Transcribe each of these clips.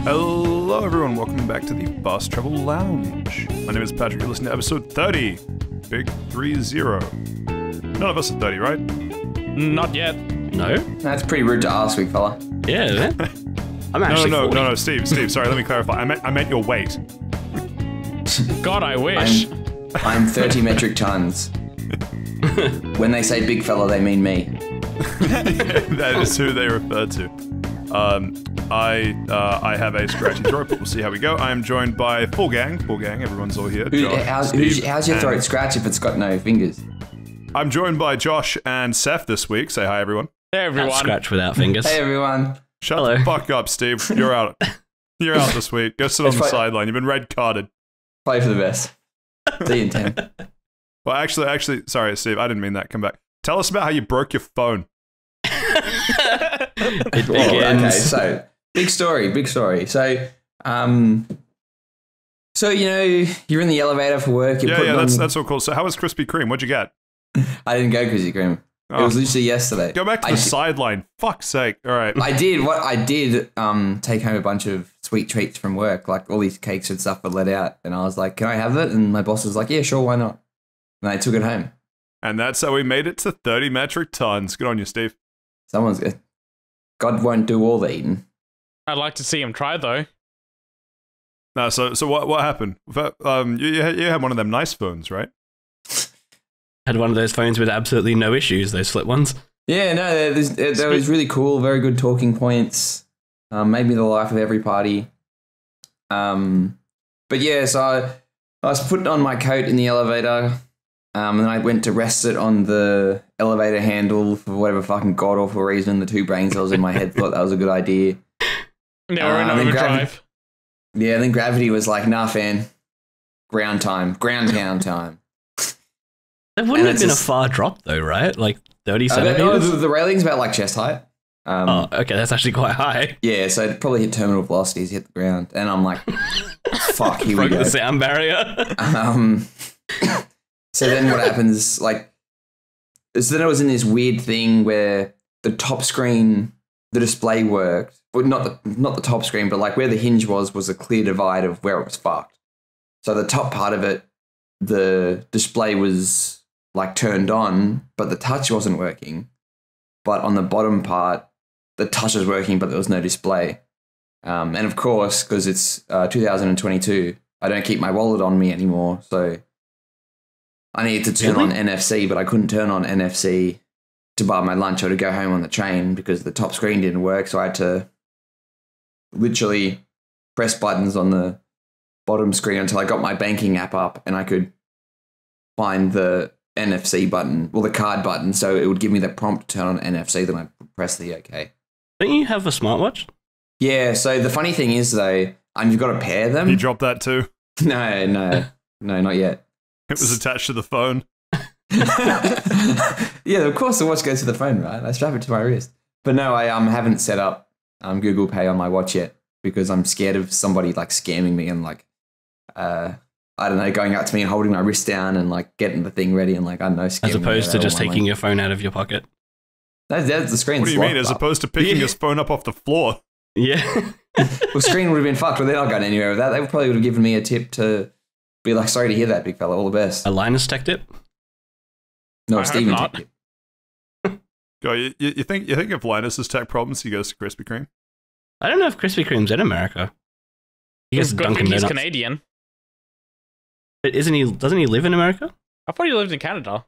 Hello everyone, welcome back to the Fast Travel Lounge. My name is Patrick, you're listening to episode 30. Big 30. None of us are 30, right? Not yet. No? That's pretty rude to ask, big fella. Yeah, I'm actually No, Steve, sorry, let me clarify. I meant your weight. God, I wish. I'm 30 metric tons. When they say big fella, they mean me. That is who they refer to. I have a scratchy throat, but we'll see how we go. I am joined by full gang, everyone's all here. How's your throat scratch if it's got no fingers? I'm joined by Josh and Saif this week. Say hi, everyone. Hey, everyone. Scratch without fingers. Hey, everyone. Shut Hello. the fuck up, Steve. You're out. You're out this week. Go sit on the sideline. You've been red carded. Play for the best. See you in 10. Well, actually, sorry, Steve. I didn't mean that. Come back. Tell us about how you broke your phone. It begins. Okay, so big story. So, you're in the elevator for work. That's all cool. So, how was Krispy Kreme? What'd you get? I didn't go Krispy Kreme. Oh. It was literally yesterday. Go back to the sideline. Fuck's sake. All right. I did take home a bunch of sweet treats from work, like all these cakes and stuff were let out, and I was like, "Can I have it?" And my boss was like, "Yeah, sure, why not?" And I took it home. And that's how we made it to 30 metric tons. Good on you, Steve. Someone's good. God won't do all the eating. I'd like to see him try, though. No, so what happened? You had one of them nice phones, right? Had one of those phones with absolutely no issues, those flip ones. Yeah, no, that was really cool. Very good talking points. Made me the life of every party. But yeah, so I was putting on my coat in the elevator, and then I went to rest it on the elevator handle for whatever fucking god-awful reason. The two brain cells in my head thought that was a good idea. Now we're in overdrive. Yeah, then gravity was like, nah, fan. Ground town time. That wouldn't have been a far drop, though, right? Like 30 centimeters? The railing's about like chest height. Okay, that's actually quite high. Yeah, so it probably hit terminal velocities, hit the ground. And I'm like, fuck, here we Broke go. the sound barrier. So then what happens, so then I was in this weird thing where the top screen, the display worked. Well, not the top screen, but like where the hinge was a clear divide of where it was fucked. So the top part of it, the display was like turned on, but the touch wasn't working. But on the bottom part, the touch was working, but there was no display. And of course, because it's 2022, I don't keep my wallet on me anymore. So I needed to turn on NFC, but I couldn't turn on NFC to buy my lunch or to go home on the train because the top screen didn't work. So I had to literally press buttons on the bottom screen until I got my banking app up and I could find the NFC button, well, the card button. So it would give me the prompt to turn on NFC. Then I press the OK. Don't you have a smartwatch? Yeah. So the funny thing is, though, you've got to pair them. You dropped that too? No, not yet. It was attached to the phone. Yeah, of course the watch goes to the phone, right? I strap it to my wrist. But no, I haven't set up Google Pay on my watch yet because I'm scared of somebody like scamming me and like I don't know, going up to me and holding my wrist down and like getting the thing ready and like I don't know, scamming As opposed to just taking money. your phone out of your pocket. That's the screen. What do you mean? As opposed to picking his phone up off the floor? Yeah. Well, screen would have been fucked, but they're not going anywhere with that. They probably would have given me a tip to be like, sorry to hear that, big fella. All the best. A Linus tech tip? No, I Steven hope tip. Go. You think if Linus has tech problems, he goes to Krispy Kreme? I don't know if Krispy Kreme's in America. He gets Good Dunkin' thing he's Donuts. Canadian. But doesn't he live in America? I thought he lived in Canada.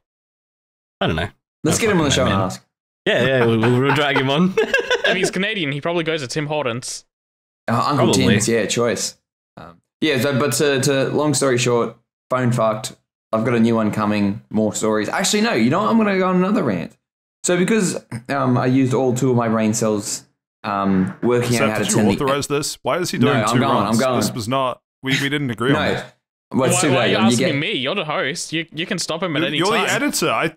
I don't know. Let's get him on the show and ask. Yeah, we'll drag him on. If he's Canadian, he probably goes to Tim Hortons. Uncle Probably. Tim's, yeah, choice. But to long story short, phone fucked. I've got a new one coming. More stories. Actually, no. You know what? I'm going to go on another rant. So because I used all two of my brain cells working out how to did turn you authorize this? Why is he doing No, two I'm going. runs? I'm going. This was not. We didn't agree on this. Well, it's too Why are late. you You asking get- me? You're the host. You can stop him at any You're time. the editor.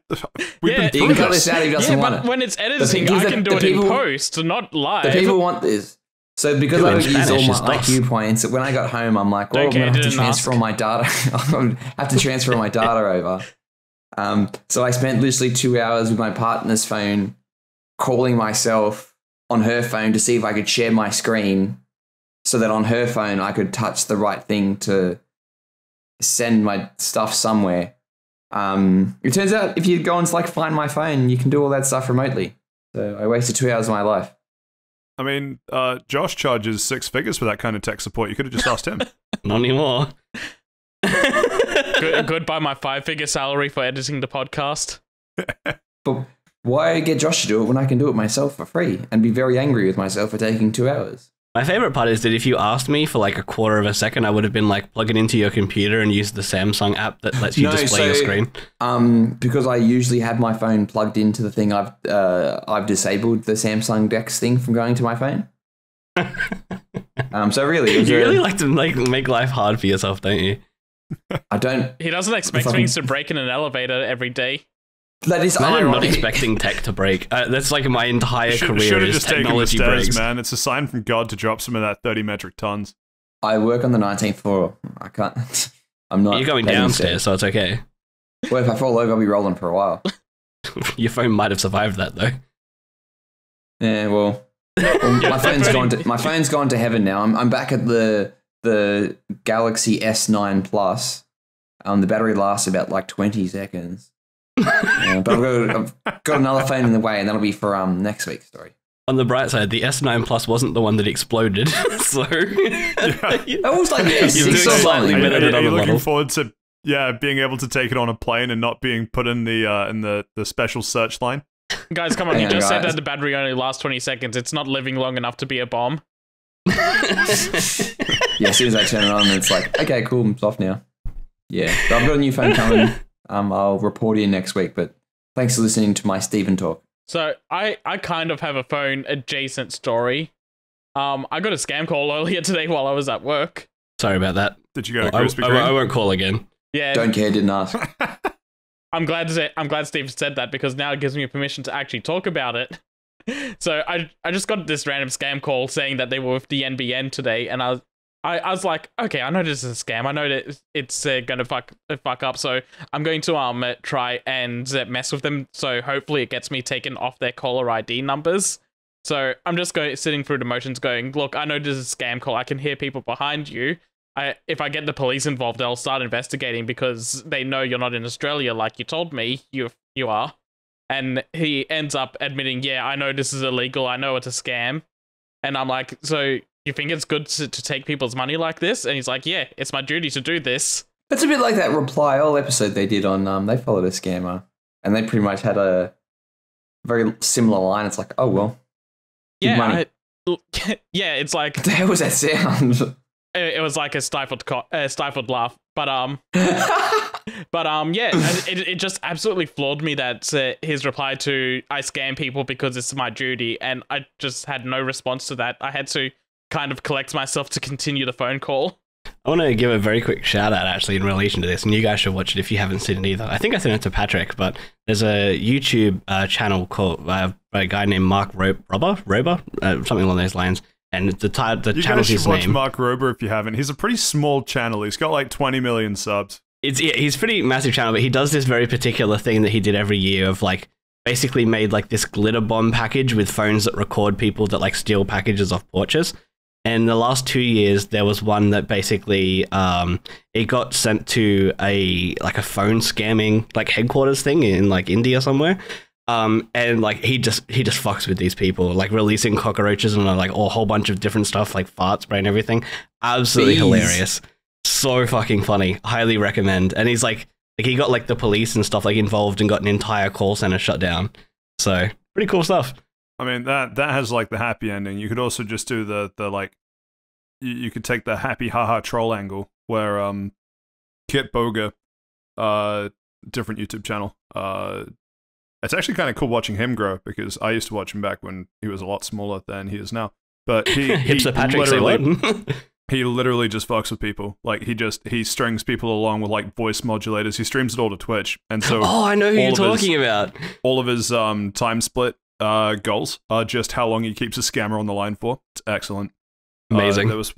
We've Yeah. been You through can cut this. this out if he doesn't Yeah, want but it. when it's thing editing, is I that can do the it in people- post, not live. The people want this. So because Do I it in don't use all Spanish, my it's IQ nice. points, when I got home, I'm like, well, Okay, I'm going to have to didn't transfer all my data. I have to transfer all my data over. So I spent literally 2 hours with my partner's phone calling myself on her phone to see if I could share my screen so that on her phone I could touch the right thing to send my stuff somewhere. It turns out if you go and like Find My Phone, you can do all that stuff remotely. So I wasted 2 hours of my life. I mean, Josh charges 6 figures for that kind of tech support. You could have just asked him. Not anymore. Goodbye my 5-figure salary for editing the podcast. But why get Josh to do it when I can do it myself for free and be very angry with myself for taking 2 hours? My favorite part is that if you asked me for like a quarter of a second, I would have been like, plug it into your computer and use the Samsung app that lets you display your screen. Because I usually have my phone plugged into the thing, I've disabled the Samsung Dex thing from going to my phone. So really, you really like to make life hard for yourself, don't you? I don't. He doesn't expect things to break in an elevator every day. That is I'm not expecting tech to break. That's like my entire career Should have is just taken the technology stairs, breaks. man. It's a sign from God to drop some of that 30 metric tons. I work on the 19th floor. I can't. I'm not. You're going downstairs, so it's okay. Well, if I fall over, I'll be rolling for a while. Your phone might have survived that, though. Yeah, well my phone's gone to heaven now. I'm back at the Galaxy S9 Plus. The battery lasts about like 20 seconds. But I've got another phone in the way, and that'll be for next week's story. On the bright side, the S9 Plus wasn't the one that exploded, so That was like you're doing slightly better than Are you other looking models. forward to being able to take it on a plane and not being put in the special search line? Guys, come on, you Yeah, just said guys. that the battery only lasts 20 seconds. It's not living long enough to be a bomb. Yeah, as soon as I turn it on, it's like, okay, cool, it's off now. Yeah, but I've got a new phone coming. I'll report in next week, but thanks for listening to my Stephen talk. So I kind of have a phone adjacent story. I got a scam call earlier today while I was at work. Sorry about that. Did you go to I Krispy Kreme? won't call again. Yeah, Don't care, didn't ask. I'm glad Steve said that because now it gives me permission to actually talk about it. So I just got this random scam call saying that they were with the NBN today, and I was like, okay, I know this is a scam. I know that it's gonna fuck up. So I'm going to try and mess with them. So hopefully it gets me taken off their caller ID numbers. So I'm just sitting through the motions, going, look, I know this is a scam call. I can hear people behind you. If I get the police involved, they'll start investigating because they know you're not in Australia, like you told me you are. And he ends up admitting, yeah, I know this is illegal. I know it's a scam. And I'm like, so you think it's good to take people's money like this? And he's like, yeah, it's my duty to do this. It's a bit like that Reply All episode they did on, they followed a scammer, and they pretty much had a very similar line. It's like, oh, well, give money. Yeah, it's like... What the hell was that sound? It was like a stifled laugh. But yeah, it just absolutely floored me that his reply to, I scam people because it's my duty, and I just had no response to that. I had to kind of collect myself to continue the phone call. I want to give a very quick shout out actually in relation to this, and you guys should watch it if you haven't seen it either. I think I sent it to Patrick, but there's a YouTube channel called by a guy named Mark Rober, something along those lines. And the channel's his name. Watch Mark Rober if you haven't. He's a pretty small channel. He's got like 20 million subs. He's pretty massive channel, but he does this very particular thing that he did every year of like basically made like this glitter bomb package with phones that record people that like steal packages off porches. And the last 2 years, there was one that basically it got sent to a phone scamming like headquarters thing in like India somewhere. And like he just fucks with these people, like releasing cockroaches and like a whole bunch of different stuff, like fart spray and everything. Absolutely hilarious, so fucking funny. Highly recommend. And he's like he got like the police and stuff like involved and got an entire call center shut down. So pretty cool stuff. I mean that has like the happy ending. You could also just do the like you could take the happy haha troll angle where Kit Boga, different YouTube channel. It's actually kind of cool watching him grow because I used to watch him back when he was a lot smaller than he is now. But he literally just fucks with people. Like he strings people along with like voice modulators. He streams it all to Twitch, and so I know who you're talking about. All of his time split goals are just how long he keeps a scammer on the line for. It's excellent. Amazing. There was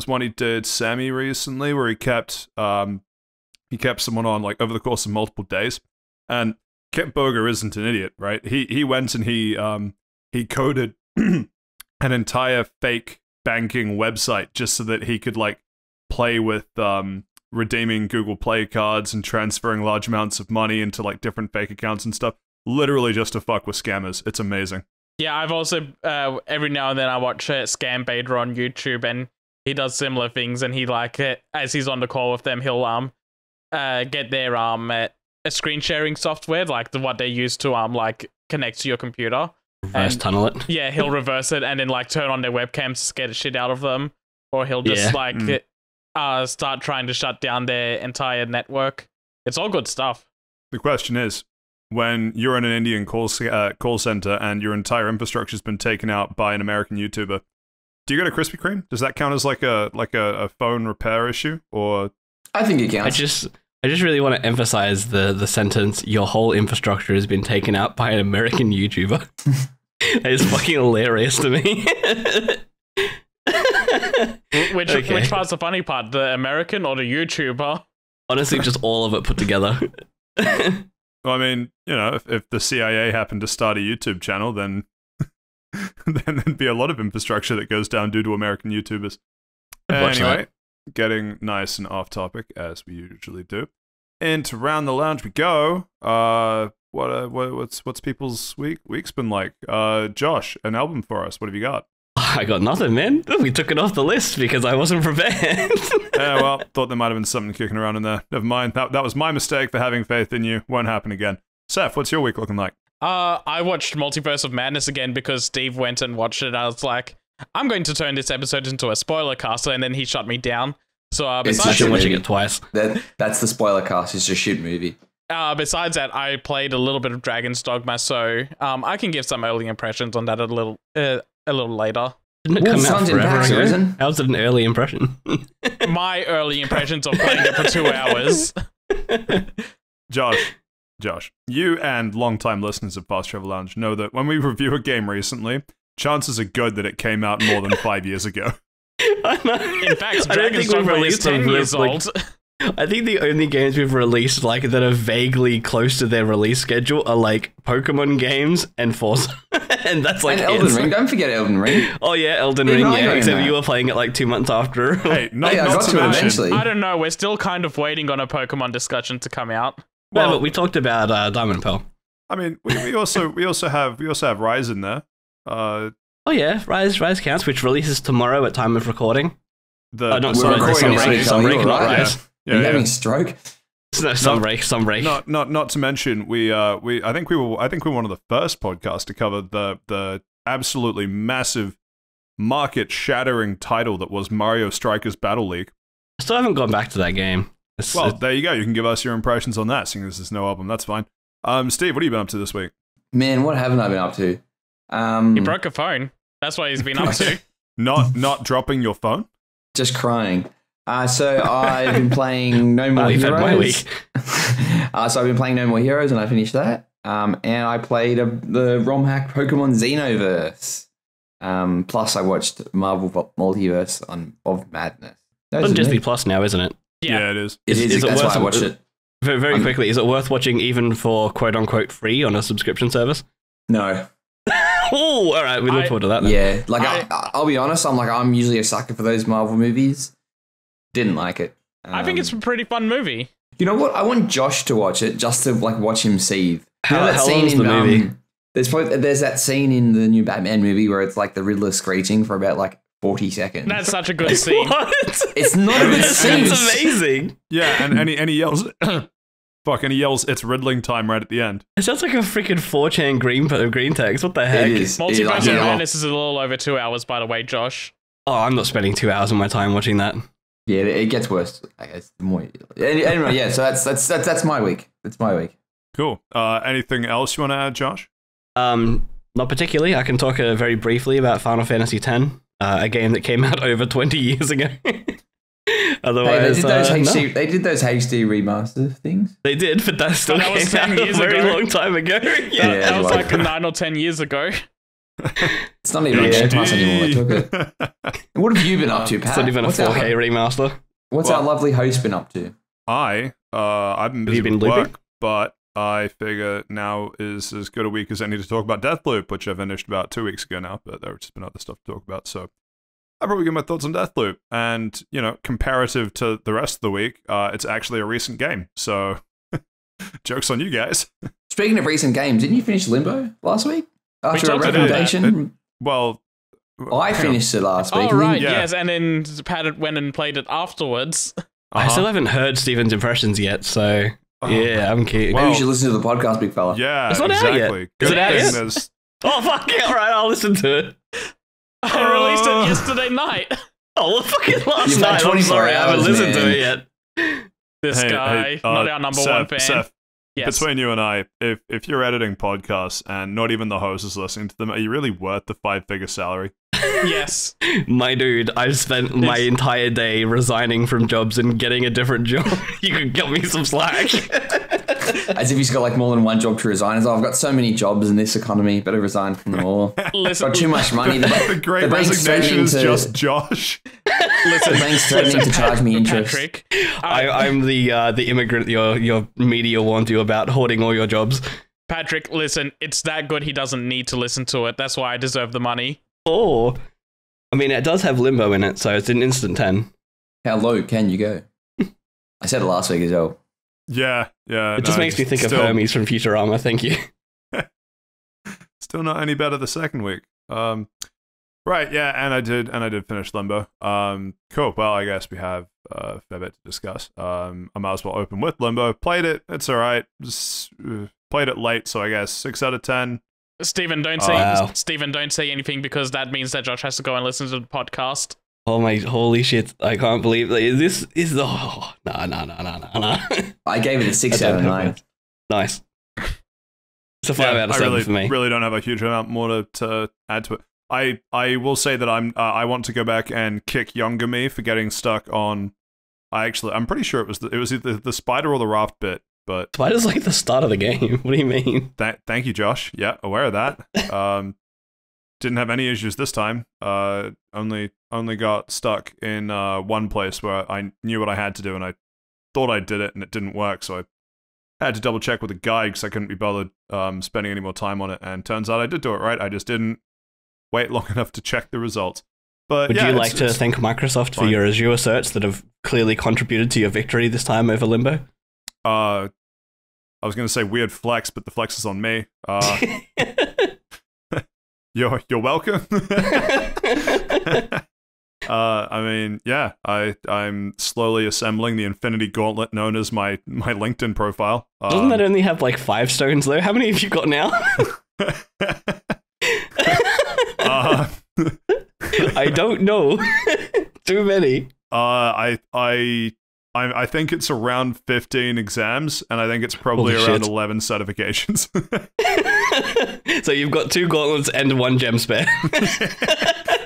one he did Sammy recently where he kept someone on like over the course of multiple days, and Kit Boger isn't an idiot, right? He went and he coded an entire fake banking website just so that he could like play with redeeming Google Play cards and transferring large amounts of money into like different fake accounts and stuff. Literally just to fuck with scammers. It's amazing. Yeah, I've also every now and then I watch Scam Baiter on YouTube, and he does similar things. And he like as he's on the call with them, he'll get their a screen sharing software like what they use to like connect to your computer. Reverse tunnel it. Yeah, he'll reverse it and then like turn on their webcams to scare the shit out of them, or he'll just start trying to shut down their entire network. It's all good stuff. The question is, when you're in an Indian call center and your entire infrastructure's been taken out by an American YouTuber, do you go to Krispy Kreme? Does that count as like a phone repair issue, or? I think it counts. I just really want to emphasize the sentence, your whole infrastructure has been taken out by an American YouTuber. That is fucking hilarious to me. Which part's the funny part? The American or the YouTuber? Honestly, just all of it put together. Well, I mean, you know, if the CIA happened to start a YouTube channel, then there'd be a lot of infrastructure that goes down due to American YouTubers. Anyway, getting nice and off topic as we usually do. Into Round the Lounge we go. What's people's week's been like? Josh, an album for us. What have you got? I got nothing, man. We took it off the list because I wasn't prepared. Yeah, well, thought there might have been something kicking around in there. Never mind. That was my mistake for having faith in you. Won't happen again. Saif, what's your week looking like? I watched Multiverse of Madness again because Steve went and watched it. I was like, I'm going to turn this episode into a spoiler caster, and then he shut me down. So besides watching it twice. That's the spoiler cast. It's a shit movie. Besides that, I played a little bit of Dragon's Dogma, so I can give some early impressions on that a little later. Didn't it come out forever ago? How's it an early impression? My early impressions of playing it for 2 hours. Josh, you and long-time listeners of Fast Travel Lounge know that when we review a game recently, chances are good that it came out more than 5 years ago. In fact, Dragon's Dogma is 10 years old. I think the only games we've released like that are vaguely close to their release schedule are like Pokemon games and Forza. And that's like and Elden Ring. Don't forget Elden Ring. Oh yeah, Elden Ring. Yeah, except you were playing it like 2 months after. Hey, not to mention. Eventually. I don't know. We're still kind of waiting on a Pokemon discussion to come out. Well, yeah, but we talked about Diamond and Pearl. I mean, we also have Rise in there. Oh yeah, Rise counts, which releases tomorrow at time of recording. Not Sunbreak, not Rise. Yeah, Are you having a stroke? No, Sunbreak. Not to mention, I think we were one of the first podcasts to cover the absolutely massive, market-shattering title that was Mario Strikers Battle League. I still haven't gone back to that game. There you go. You can give us your impressions on that, seeing as there's no album. That's fine. Steve, what have you been up to this week? Man, what haven't I been up to? He broke a phone. That's what he's been up to. Not dropping your phone? Just crying. So I've been playing No More Heroes. Had my week. So I've been playing No More Heroes, and I finished that. And I played the ROM hack Pokemon Xenoverse. Plus, I watched Marvel Multiverse of Madness. It's on Disney Plus now, isn't it? Yeah, it is. That's why I watched it. Very quickly, is it worth watching even for quote-unquote free on a subscription service? No. Oh, all right. We look forward to that then. Yeah, like I'll be honest. I'm usually a sucker for those Marvel movies. Didn't like it. I think it's a pretty fun movie. You know what? I want Josh to watch it just to like watch him seethe. How long is the movie? There's that scene in the new Batman movie where it's like the Riddler screeching for about like 40 seconds. That's such a good scene. What? It's not a good scene. It's amazing. Yeah, and he yells, fuck, and he yells, it's riddling time right at the end. It sounds like a freaking 4chan green text. What the heck? It is. Multiverse of Madness is a little over 2 hours, by the way, Josh. Oh, I'm not spending 2 hours of my time watching that. Yeah, it gets worse. I guess the more. Anyway, yeah. So that's my week. That's my week. Cool. Anything else you want to add, Josh? Not particularly. I can talk very briefly about Final Fantasy X, a game that came out over 20 years ago. Otherwise, they did those HD remaster things. They did, but that still came out a very long time ago. That was like 9 or 10 years ago. It's not even on Game Pass anymore. I took it. What have you been up to, Pat? It's not even a 4K remaster. What's our lovely host been up to? I've been busy with work, but I figure now is as good a week as any to talk about Deathloop, which I finished about 2 weeks ago now, but there's just been other stuff to talk about, so I'll probably give my thoughts on Deathloop. And, you know, comparative to the rest of the week, it's actually a recent game. So, joke's on you guys. Speaking of recent games, didn't you finish Limbo last week? After a talked about recommendation? Well, I finished it last week. Oh, right, Yeah. yes, and then Pat went and played it afterwards. I still haven't heard Steven's impressions yet, so yeah, I'm keen. Well, Maybe you should listen to the podcast, big fella. Yeah, It's not out yet. exactly. Is Good it out thing yet? there's- Oh fuck yeah! All right, I'll listen to it. I released it yesterday night. Oh well, fucking last You've had night. I'm 24 sorry, I haven't hours, listened to man. it yet. This guy, not our number one fan. Seth, Yes. between you and I, if you're editing podcasts and not even the host is listening to them, are you really worth the 5-figure salary? Yes. My dude, I've spent my entire day resigning from jobs and getting a different job. You could cut me some slack. As if he's got like more than one job to resign. As I've got so many jobs in this economy, better resign from them all. Listen, Got too much money. The great the bank's resignation is threatening just Josh. listen, The bank's threatening to charge me interest. Patrick. I'm the immigrant your media warned you about hoarding all your jobs. Patrick, listen, it's that good he doesn't need to listen to it. That's why I deserve the money. Oh, I mean, it does have Limbo in it, so it's an instant 10. How low can you go? I said it last week as well. Yeah. It just makes me think of Hermes from Futurama. Thank you. Still not any better the second week. Right, yeah, and I did finish Limbo. Cool. Well, I guess we have a fair bit to discuss. I might as well open with Limbo. Played it. It's all right. Just, played it late, so I guess 6 out of 10. Stephen, don't say Wow. Stephen, don't say anything because that means that Josh has to go and listen to the podcast. Oh my, holy shit! I can't believe this is no. I gave it a 6 out of 9. Nice. It's a 5 out of 7 I for me. really don't have a huge amount more to add to it. I will say that I want to go back and kick younger me for getting stuck on. I'm pretty sure it was either the spider or the raft bit. But Spider's like the start of the game. What do you mean? thank you, Josh. Yeah, aware of that. Didn't have any issues this time. Only got stuck in one place where I knew what I had to do, and I thought I did it, and it didn't work. So I had to double check with the guide because I couldn't be bothered spending any more time on it. And turns out I did do it right. I just didn't wait long enough to check the results. But Would yeah, you like to thank Microsoft for fine. your Azure certs that have clearly contributed to your victory this time over Limbo? I was going to say weird flex, but the flex is on me. You're welcome. I mean, yeah, I'm slowly assembling the Infinity Gauntlet known as my LinkedIn profile. Doesn't that only have like 5 stones though? How many have you got now? I don't know. Too many. I think it's around 15 exams, and I think it's probably Holy around shit. 11 certifications. So you've got 2 gauntlets and 1 gem spare.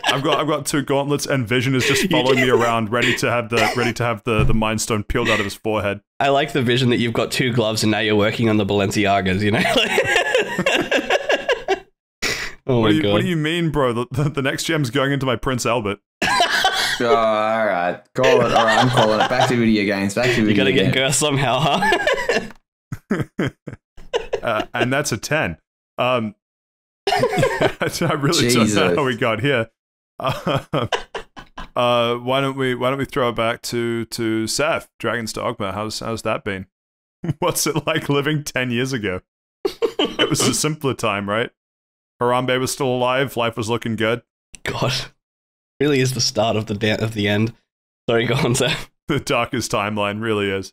I've got 2 gauntlets, and Vision is just following me around, ready to have the Mind Stone peeled out of his forehead. I like the vision that you've got 2 gloves and now you're working on the Balenciagas, you know? Oh my god. What do you mean, bro? The next gem's going into my Prince Albert. Oh, all right. Call it. All right, I'm calling it. Back to video games. You gotta get Girth somehow, huh? And that's a 10. I really don't know how we got here. Why don't we throw it back to Saif, Dragon's Dogma? How's that been? What's it like living 10 years ago? It was a simpler time, right? Harambe was still alive. Life was looking good. God, really is the start of the end. Sorry, go on, Saif. The darkest timeline really is.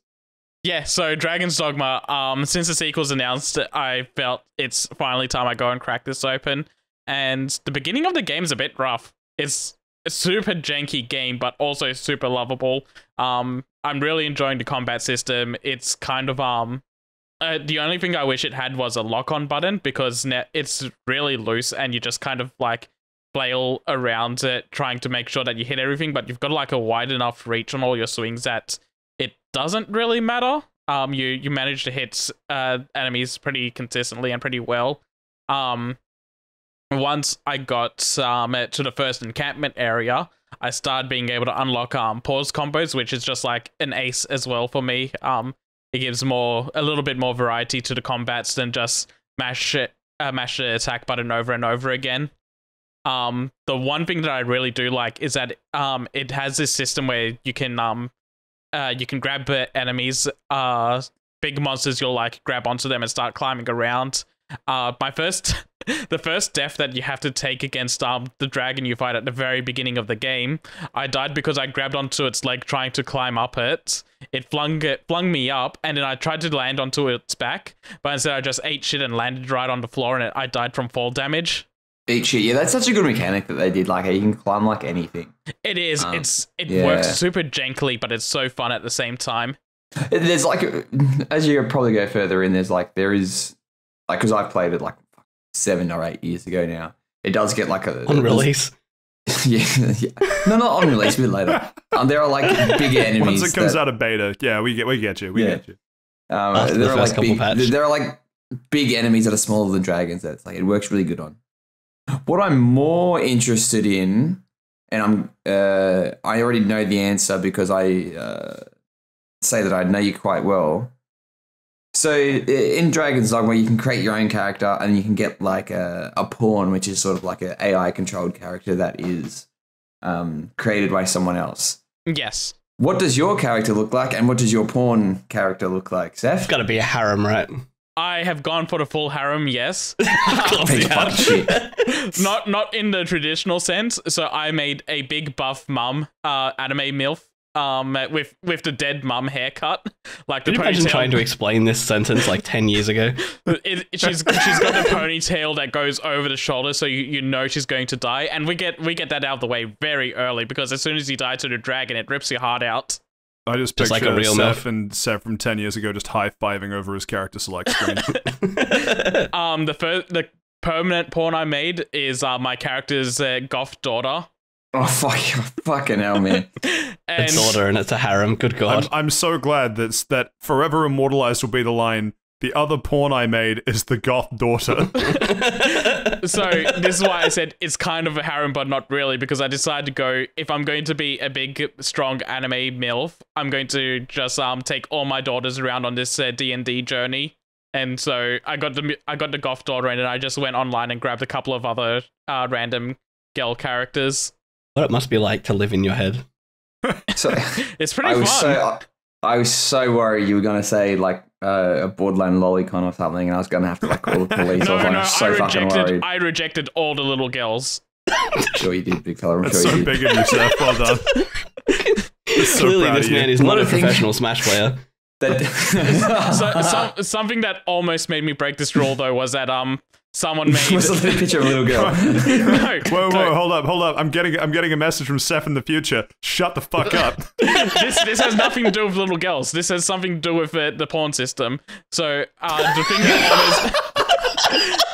Yeah, so Dragon's Dogma, since the sequel's announced, I felt it's finally time I go and crack this open. And the beginning of the game's a bit rough. It's a super janky game, but also super lovable. I'm really enjoying the combat system. It's kind of, the only thing I wish it had was a lock-on button, because it's really loose and you just kind of like flail around it, trying to make sure that you hit everything, but you've got like a wide enough reach on all your swings that it doesn't really matter. You manage to hit enemies pretty consistently and pretty well. Once I got to the first encampment area, I started being able to unlock pause combos, which is just like an ace as well for me. It gives a little bit more variety to the combats than just mash the attack button over and over again. The one thing that I really do like is that it has this system where you can grab enemies, big monsters. You'll like grab onto them and start climbing around. The first death that you have to take against the dragon you fight at the very beginning of the game, I died because I grabbed onto its leg trying to climb up it. It flung me up, and then I tried to land onto its back, but instead I just ate shit and landed right on the floor, and I died from fall damage. Eat shit. Yeah, that's such a good mechanic that they did. Like, you can climb like anything. It is. It works super jankily, but it's so fun at the same time. There's like, as you probably go further in, there is like, because I've played it like 7 or 8 years ago now. It does get like on release. Yeah. No, not on release. A bit later. There are like bigger enemies. Once it comes out of beta, yeah, we get you. We get you. There are like big enemies that are smaller than dragons. That's like, it works really good on. What I'm more interested in, and I already know the answer because I say that I know you quite well. So in Dragon's Dogma, you can create your own character and you can get like a pawn, which is sort of like an AI controlled character that is created by someone else. Yes. What does your character look like, and what does your pawn character look like, Saif? It's got to be a harem, right? I have gone for the full harem, yes. Not in the traditional sense. So I made a big buff mum, anime MILF, with the dead mum haircut. Like, Can you imagine trying to explain this sentence like 10 years ago? She's got the ponytail that goes over the shoulder, so you know she's going to die. And we get that out of the way very early, because as soon as you die to the dragon, it rips your heart out. I just picture like a real Seth from 10 years ago just high-fiving over his character select screen. The permanent pawn I made is my character's goth daughter. Oh, fucking hell, man. It's daughter and it's a harem, good god. I'm so glad that forever immortalized will be the line, the other pawn I made is the goth daughter. So this is why I said it's kind of a harem, but not really, because I decided to go, if I'm going to be a big, strong anime MILF, I'm going to just take all my daughters around on this D&D journey. And so I got the goth daughter, and then I just went online and grabbed a couple of other random girl characters. What it must be like to live in your head. So it's pretty fun. I was so worried you were going to say like a Borderline lolicon or something, and I was going to have to like call the police. I rejected all the little girls. I'm sure you did, big fella. That's so big of yourself. Well done. Clearly, this man is not a professional Smash player. Something that almost made me break this rule, though, was that someone made was a picture of a little girl. Whoa, hold up! I'm getting a message from Seth in the future. Shut the fuck up. This has nothing to do with little girls. This has something to do with the pawn system. So the thing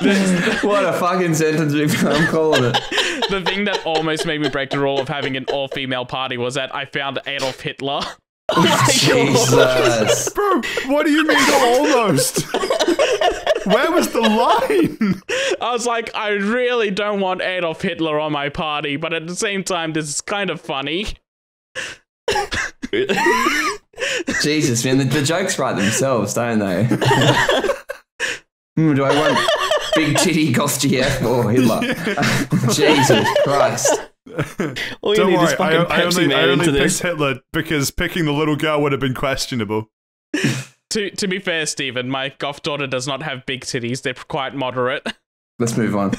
that what a fucking sentence! I'm calling it. The thing that almost made me break the rule of having an all-female party was that I found Adolf Hitler. Oh, Jesus. Bro, what do you mean almost? Where was the line? I was like, I really don't want Adolf Hitler on my party, but at the same time, this is kind of funny. Jesus, man, the jokes write themselves, don't they? Do I want big titty goth GF or Hitler? Jesus Christ. Don't worry, I only picked Hitler because picking the little girl would have been questionable. To be fair, Stephen, my goth daughter does not have big titties. They're quite moderate. Let's move on.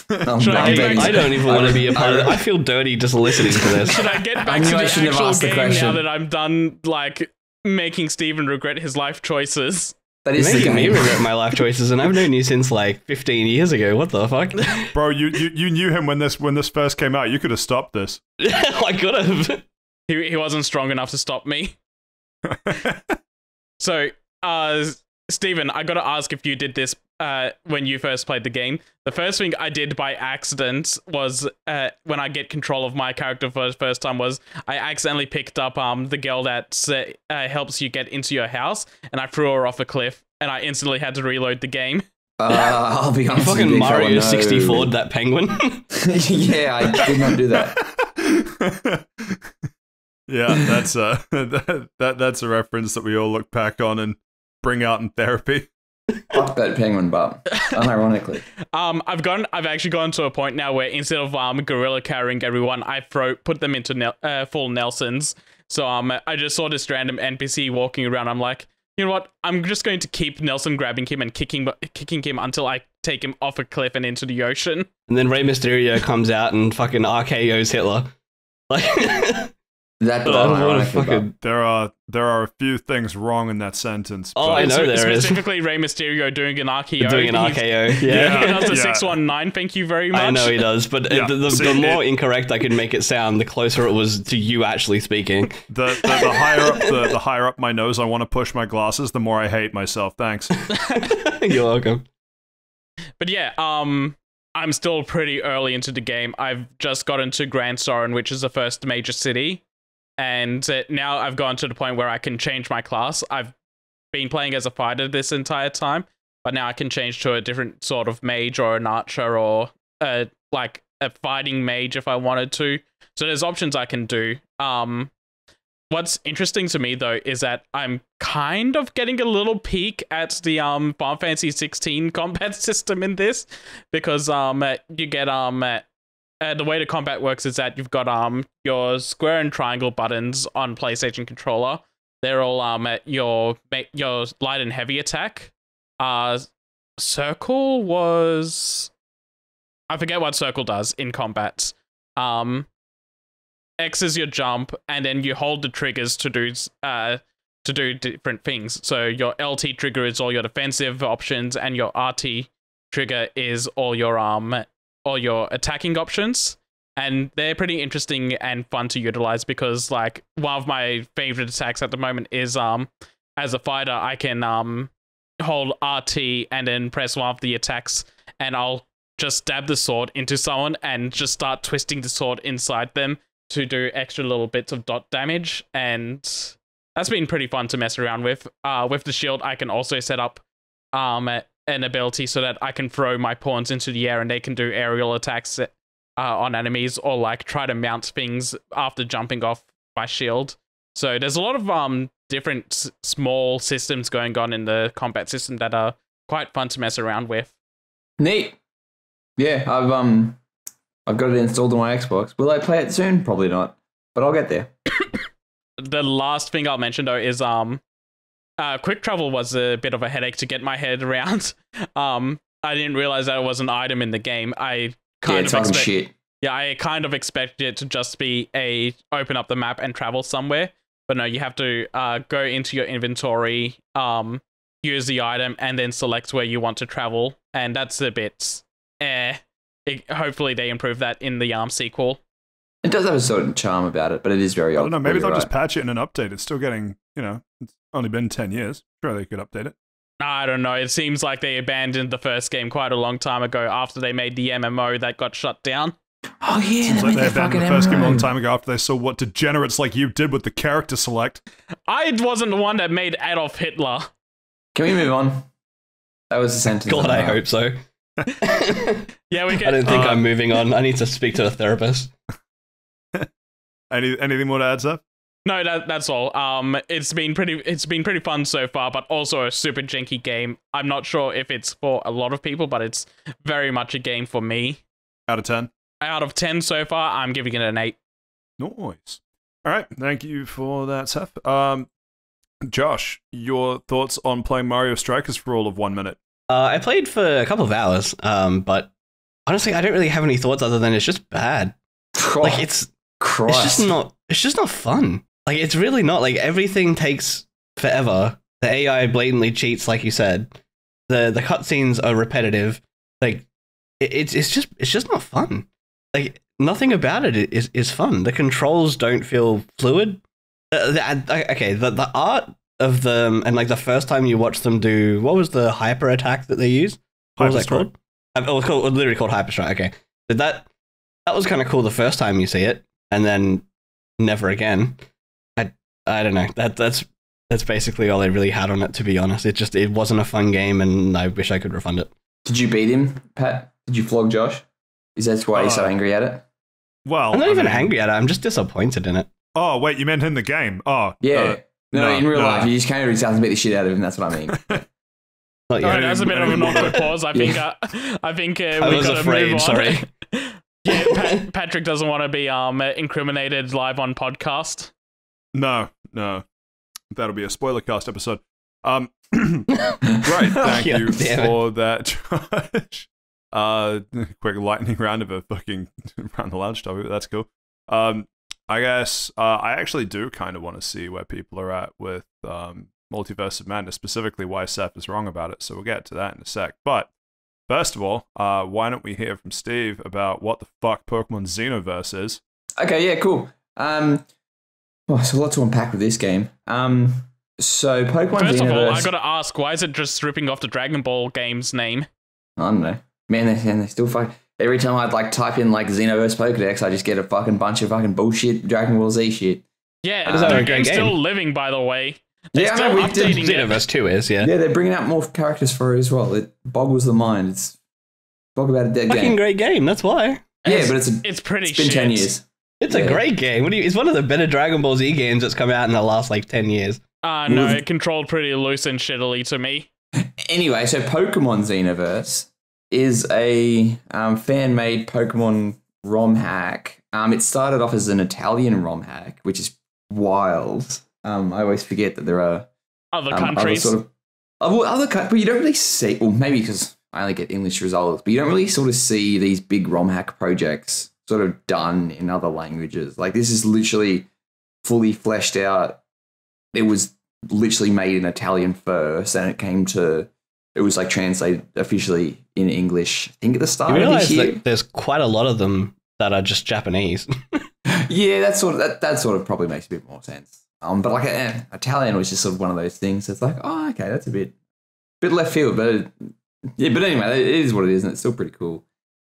I don't even want to be a part of it. I feel dirty just listening to this. Should I get back to the actual game now that I'm done, like, making Stephen regret his life choices? That is making me regret my life choices, and I've known you since like 15 years ago. What the fuck, bro? You knew him when this first came out. You could have stopped this. I could have. He wasn't strong enough to stop me. So, Stephen, I gotta ask if you did this when you first played the game. The first thing I did by accident was when I get control of my character for the first time was I accidentally picked up the girl that helps you get into your house, and I threw her off a cliff, and I instantly had to reload the game. I'll be honest. Fucking Mario 64'd that penguin. Yeah, I did not do that. Yeah, that's a reference that we all look back on and bring out in therapy. Fuck that penguin butt. Unironically. I've actually gone to a point now where instead of gorilla carrying everyone, I put them into full Nelsons. So I just saw this random NPC walking around. I'm like, you know what? I'm just going to keep Nelson grabbing him and kicking him until I take him off a cliff and into the ocean. And then Rey Mysterio comes out and fucking RKO's Hitler. Like That fucking... There are a few things wrong in that sentence. Oh, I know there is. Specifically, Rey Mysterio doing an RKO. Doing an RKO, yeah. He does a 619, thank you very much. I know he does, but the more incorrect I could make it sound, the closer it was to you actually speaking. The higher up my nose I want to push my glasses, the more I hate myself. Thanks. You're welcome. But yeah, I'm still pretty early into the game. I've just gotten to Grand Soren, which is the first major city. And now I've gone to the point where I can change my class. I've been playing as a fighter this entire time, but now I can change to a different sort of mage or an archer or like a fighting mage if I wanted to. So there's options I can do. What's interesting to me though is that I'm kind of getting a little peek at the Final Fantasy 16 combat system in this, because you get the way the combat works is that you've got your square and triangle buttons on PlayStation controller. They're all your light and heavy attack. Circle was, I forget what circle does in combat. X is your jump, and then you hold the triggers to do different things. So your LT trigger is all your defensive options, and your RT trigger is all your attacking options. And they're pretty interesting and fun to utilize, because like one of my favorite attacks at the moment is as a fighter I can hold RT and then press one of the attacks, and I'll just stab the sword into someone and just start twisting the sword inside them to do extra little bits of dot damage. And that's been pretty fun to mess around with. With the shield I can also set up an ability so that I can throw my pawns into the air and they can do aerial attacks on enemies, or like try to mount things after jumping off my shield. So there's a lot of different small systems going on in the combat system that are quite fun to mess around with. Neat. Yeah, I've got it installed on my Xbox. Will I play it soon? Probably not, but I'll get there. The last thing I'll mention though is quick travel was a bit of a headache to get my head around. I didn't realize that it was an item in the game. I kind of expected it to just be open up the map and travel somewhere. But no, you have to go into your inventory, use the item, and then select where you want to travel. And that's a bit hopefully they improve that in the sequel. It does have a certain charm about it, but it is very old. I don't know, maybe they'll just patch it in an update. It's still getting, it's only been 10 years. Sure, they could update it. I don't know. It seems like they abandoned the first game quite a long time ago after they made the MMO that got shut down. Oh yeah, seems like they abandoned the first game a long time ago after they saw what degenerates like you did with the character select. I wasn't the one that made Adolf Hitler. Can we move on? That was a sentence. God, I hope so. Yeah, we can. I don't think I'm moving on. I need to speak to a therapist. Anything more to add, Seth? No, that's all. It's been pretty fun so far, but also a super janky game. I'm not sure if it's for a lot of people, but it's very much a game for me. Out of 10? Out of 10 so far, I'm giving it an 8. Nice. All right, thank you for that, Seth. Josh, your thoughts on playing Mario Strikers for all of 1 minute? I played for a couple of hours, but honestly, I don't really have any thoughts other than it's just bad. Like it's just not fun. Like it's really not. Like everything takes forever. The AI blatantly cheats, like you said. The cutscenes are repetitive. Like it's just not fun. Like nothing about it is fun. The controls don't feel fluid. The art of them, and like the first time you watch them do, what was the hyper attack that they use? What was that called? It was literally called Hyper Strike. Okay, so that was kind of cool the first time you see it, and then never again. I don't know. That's basically all I really had on it, to be honest. It wasn't a fun game, and I wish I could refund it. Did you beat him, Pat? Did you flog Josh? Is that why you're so angry at it? Well, I'm not even angry at it. I'm just disappointed in it. Oh wait, you meant in the game? Oh yeah. No, in real life, you just came to his house and beat the shit out of him. That's what I mean. Not All right, yet. that's a bit of an awkward pause. I think. I think we gotta move on. Sorry. Yeah, Patrick doesn't want to be incriminated live on podcast. No. That'll be a spoilercast episode. Right, thank Yeah, you damn for that, Josh. Quick lightning round of a fucking round the lounge topic. That's cool. I guess I actually do kind of want to see where people are at with Multiverse of Madness, specifically why Saif is wrong about it. So we'll get to that in a sec. But first of all, why don't we hear from Steve about what the fuck Pokemon Xenoverse is? Okay, yeah, cool. So a lot to unpack with this game. So Pokemon First Xenoverse. of all, I gotta ask, why is it just ripping off the Dragon Ball game's name? I don't know. Man, they still fuck. Every time I'd like type in like Xenoverse Pokedex, I just get a fucking bunch of fucking bullshit Dragon Ball Z shit. Yeah, Is that a the great game's game? still living, by the way. They're Yeah, I still know, we did updating it. Xenoverse 2 is, yeah. Yeah, they're bringing out more characters for it as well. It boggles the mind. It's talk about a dead Fucking game. great game, that's why. Yeah, but It's pretty it's been shit. 10 years. It's Yeah. a great game. It's one of the better Dragon Ball Z games that's come out in the last like 10 years. No, it controlled pretty loose and shittily to me. Anyway, so Pokemon Xenoverse is a fan-made Pokemon ROM hack. It started off as an Italian ROM hack, which is wild. I always forget that there are Other countries. other countries, but you don't really see. Well, maybe because I only get English results, but you don't really sort of see these big ROM hack projects sort of done in other languages. Like this is literally fully fleshed out. It was literally made in Italian first, and it was like translated officially in English. I think at the start You of realize this year. that there's quite a lot of them that are just Japanese. Yeah, that sort of probably makes a bit more sense. But like Italian was just sort of one of those things. It's like, oh, okay, that's a bit left field, but yeah. But anyway, it is what it is, and it's still pretty cool.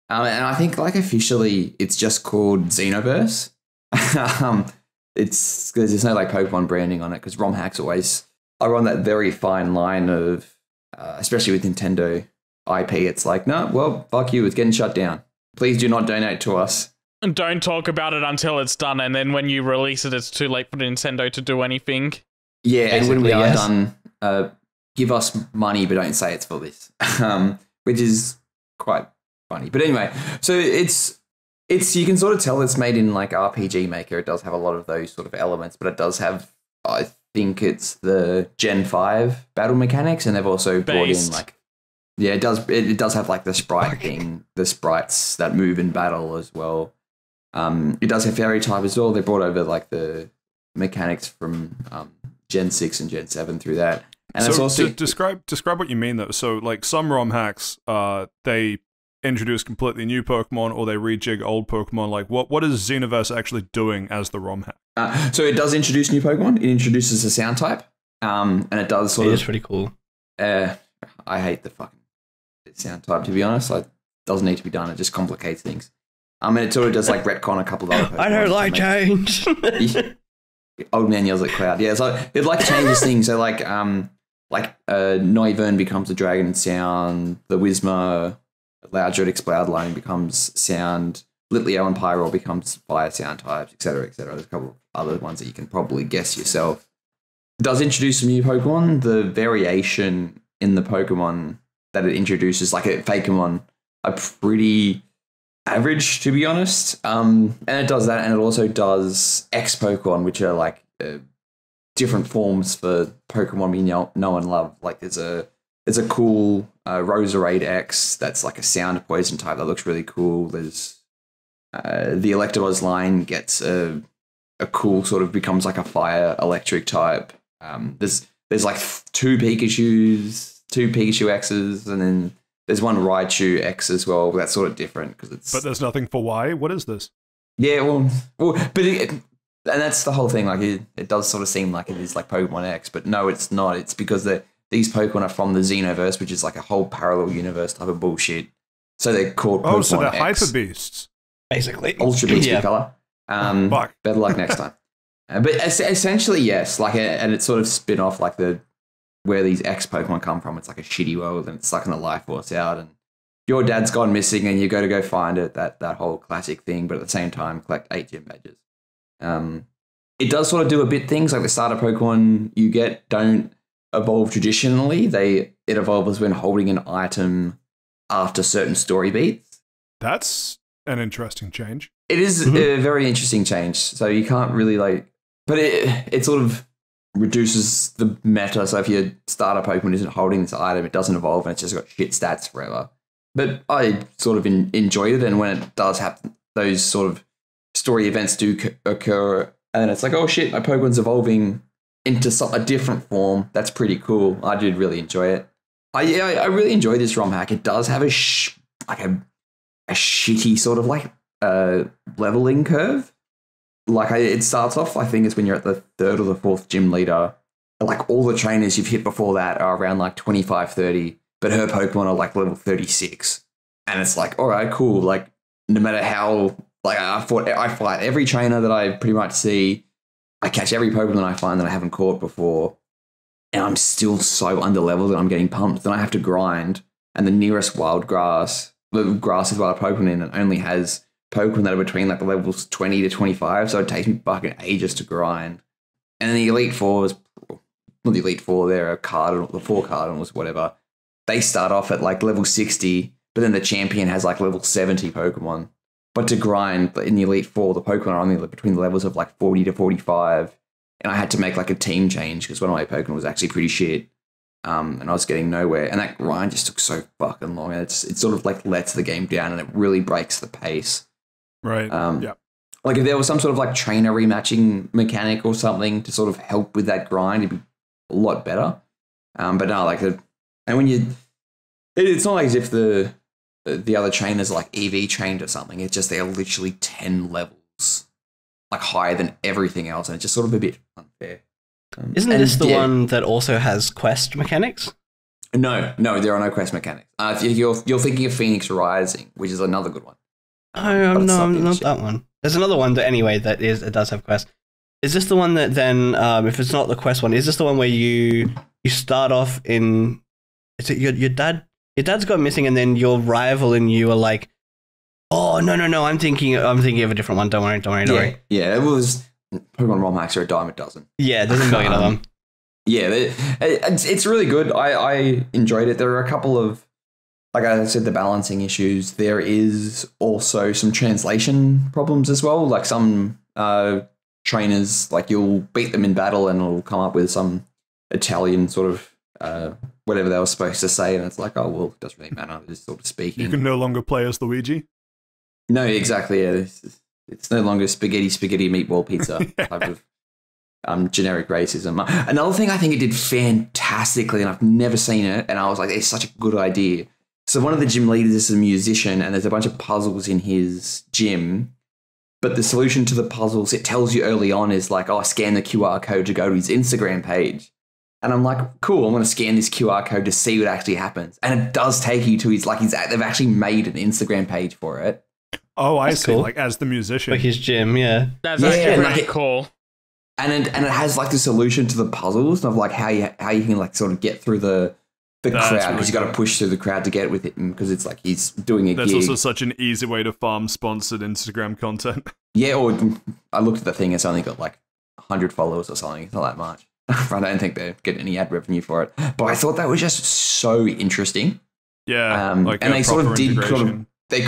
And I think like officially, it's just called Xenoverse. It's because there's no like Pokemon branding on it because ROM hacks always are on that very fine line of, especially with Nintendo IP. It's like, no, well, fuck you, it's getting shut down. Please do not donate to us. And don't talk about it until it's done, and then when you release it, it's too late for Nintendo to do anything. Yeah, and when we Basically, are yes. done, give us money, but don't say it's for this, which is quite funny. But anyway, so it's you can sort of tell it's made in like RPG Maker. It does have a lot of those sort of elements, but it does have, I think it's the Gen 5 battle mechanics, and they've also brought in like, yeah, it does have like the sprite thing, the sprites that move in battle as well. It does have fairy type as well. They brought over like the mechanics from Gen 6 and Gen 7 through that. And so it's also describe what you mean though. So like some ROM hacks, they introduce completely new Pokemon or they rejig old Pokemon. Like what is Xenoverse actually doing as the ROM hack? so it does introduce new Pokemon. It introduces a sound type, and it does sort It of. is pretty cool. I hate the fucking sound type, to be honest. Like, it doesn't need to be done. It just complicates things. And it sort of does like retcon a couple of other Pokemon. I don't like change. Old man yells at cloud. Yeah, so it like changes things. So like Noivern becomes a dragon sound. The Whismur, Loudred, Exploudline becomes sound. Litleo and Pyroar becomes fire sound types, etc., etc. There's a couple of other ones that you can probably guess yourself. It does introduce some new Pokemon. The variation in the Pokemon that it introduces, like a Fakemon, are pretty average, to be honest. And it does that, and it also does X Pokemon, which are like different forms for Pokemon we know and love. Like there's a cool Roserade X that's like a sound poison type that looks really cool. There's the Electabuzz line gets a cool sort of becomes like a fire electric type. There's like two Pikachu X's, and then there's one Raichu X as well. But that's sort of different because it's. But there's nothing for Y. What is this? Yeah, well, but and that's the whole thing. Like it does sort of seem like it is like Pokemon X, but no, it's not. It's because these Pokemon are from the Xenoverse, which is like a whole parallel universe type of bullshit. So they're called Pokemon so they're X. hyper beasts. Basically. Ultra Beast Yeah. color. Fuck. Better luck next time. But essentially, yes. Like, and it's sort of spin off like where these X Pokemon come from. It's like a shitty world, and it's sucking the life force out, and your dad's gone missing, and you got to go find it. That whole classic thing. But at the same time, collect 8 gym badges. It does sort of do a bit things like the starter Pokemon you get don't evolve traditionally. It evolves when holding an item after certain story beats. That's an interesting change. It is a very interesting change. So you can't really but it sort of reduces the meta. So if your starter Pokemon isn't holding this item, it doesn't evolve and it's just got shit stats forever. But I sort of enjoyed it, and when it does happen, those sort of story events do occur, and it's like, oh shit, my Pokemon's evolving into a different form. That's pretty cool. I did really enjoy it. I really enjoy this ROM hack. It does have a shitty sort of leveling curve. It starts off, I think it's when you're at the 3rd or the 4th gym leader. Like all the trainers you've hit before that are around like 25, 30. But her Pokemon are like level 36. And it's like, all right, cool. Like, no matter how, I fight every trainer that I pretty much see. I catch every Pokemon I find that I haven't caught before. And I'm still so underleveled that I'm getting pumped. Then I have to grind. And the nearest the grass is wild Pokemon in, and only has Pokemon that are between like the levels 20 to 25. So it takes me fucking ages to grind. And then the Elite Four not the Elite Four, they're the 4 Cardinals, whatever. They start off at like level 60, but then the champion has like level 70 Pokemon. But to grind in the Elite Four, the Pokemon are only between the levels of like 40 to 45. And I had to make like a team change because one of my Pokemon was actually pretty shit. And I was getting nowhere. And that grind just took so fucking long. And it sort of like lets the game down, and it really breaks the pace. Right. Yeah. Like if there was some sort of like trainer rematching mechanic or something to sort of help with that grind, it'd be a lot better. But no, and when it's not like as if the other trainers are like EV trained or something. It's just they're literally 10 levels like higher than everything else, and it's just sort of a bit unfair. Isn't this the one that also has quest mechanics? No, there are no quest mechanics. You're thinking of Phoenix Rising, which is another good one. Not that one. There's another one that does have quests. Is this the one that then, if it's not the quest one, is this the one where you start off in? Is it your dad? Your dad's gone missing, and then your rival and you are like, oh no, I'm thinking of a different one. Don't worry. Yeah, it was Pokemon ROM hacks are a dime a dozen. Yeah, there's a million of them. Yeah, it's really good. I enjoyed it. There are a couple of, like I said, the balancing issues. There is also some translation problems as well. Like some trainers, like you'll beat them in battle and it'll come up with some Italian sort of whatever they were supposed to say, and it's like, oh, well, it doesn't really matter. They're just sort of speaking. You can no longer play as Luigi? No, exactly, yeah. It's no longer spaghetti meatball pizza type of generic racism. Another thing I think it did fantastically, and I've never seen it, and I was like, it's such a good idea. So one of the gym leaders is a musician, and there's a bunch of puzzles in his gym, but the solution to the puzzles, it tells you early on, is like, oh, scan the QR code to go to his Instagram page. And I'm like, cool, I'm going to scan this QR code to see what actually happens. And it does take you to they've actually made an Instagram page for it. Oh, I see. Cool. Like as the musician. Like his gym, yeah. That's actually pretty like cool. And it has like the solution to the puzzles of like how you can like sort of get through the crowd, because really you got to push through the crowd to get with it, because it's like he's doing a That's gig. also such an easy way to farm sponsored Instagram content. Yeah, or I looked at the thing, it's only got like 100 followers or something. It's not that much. I don't think they're getting any ad revenue for it. But I thought that was just so interesting. Yeah, and they sort of did they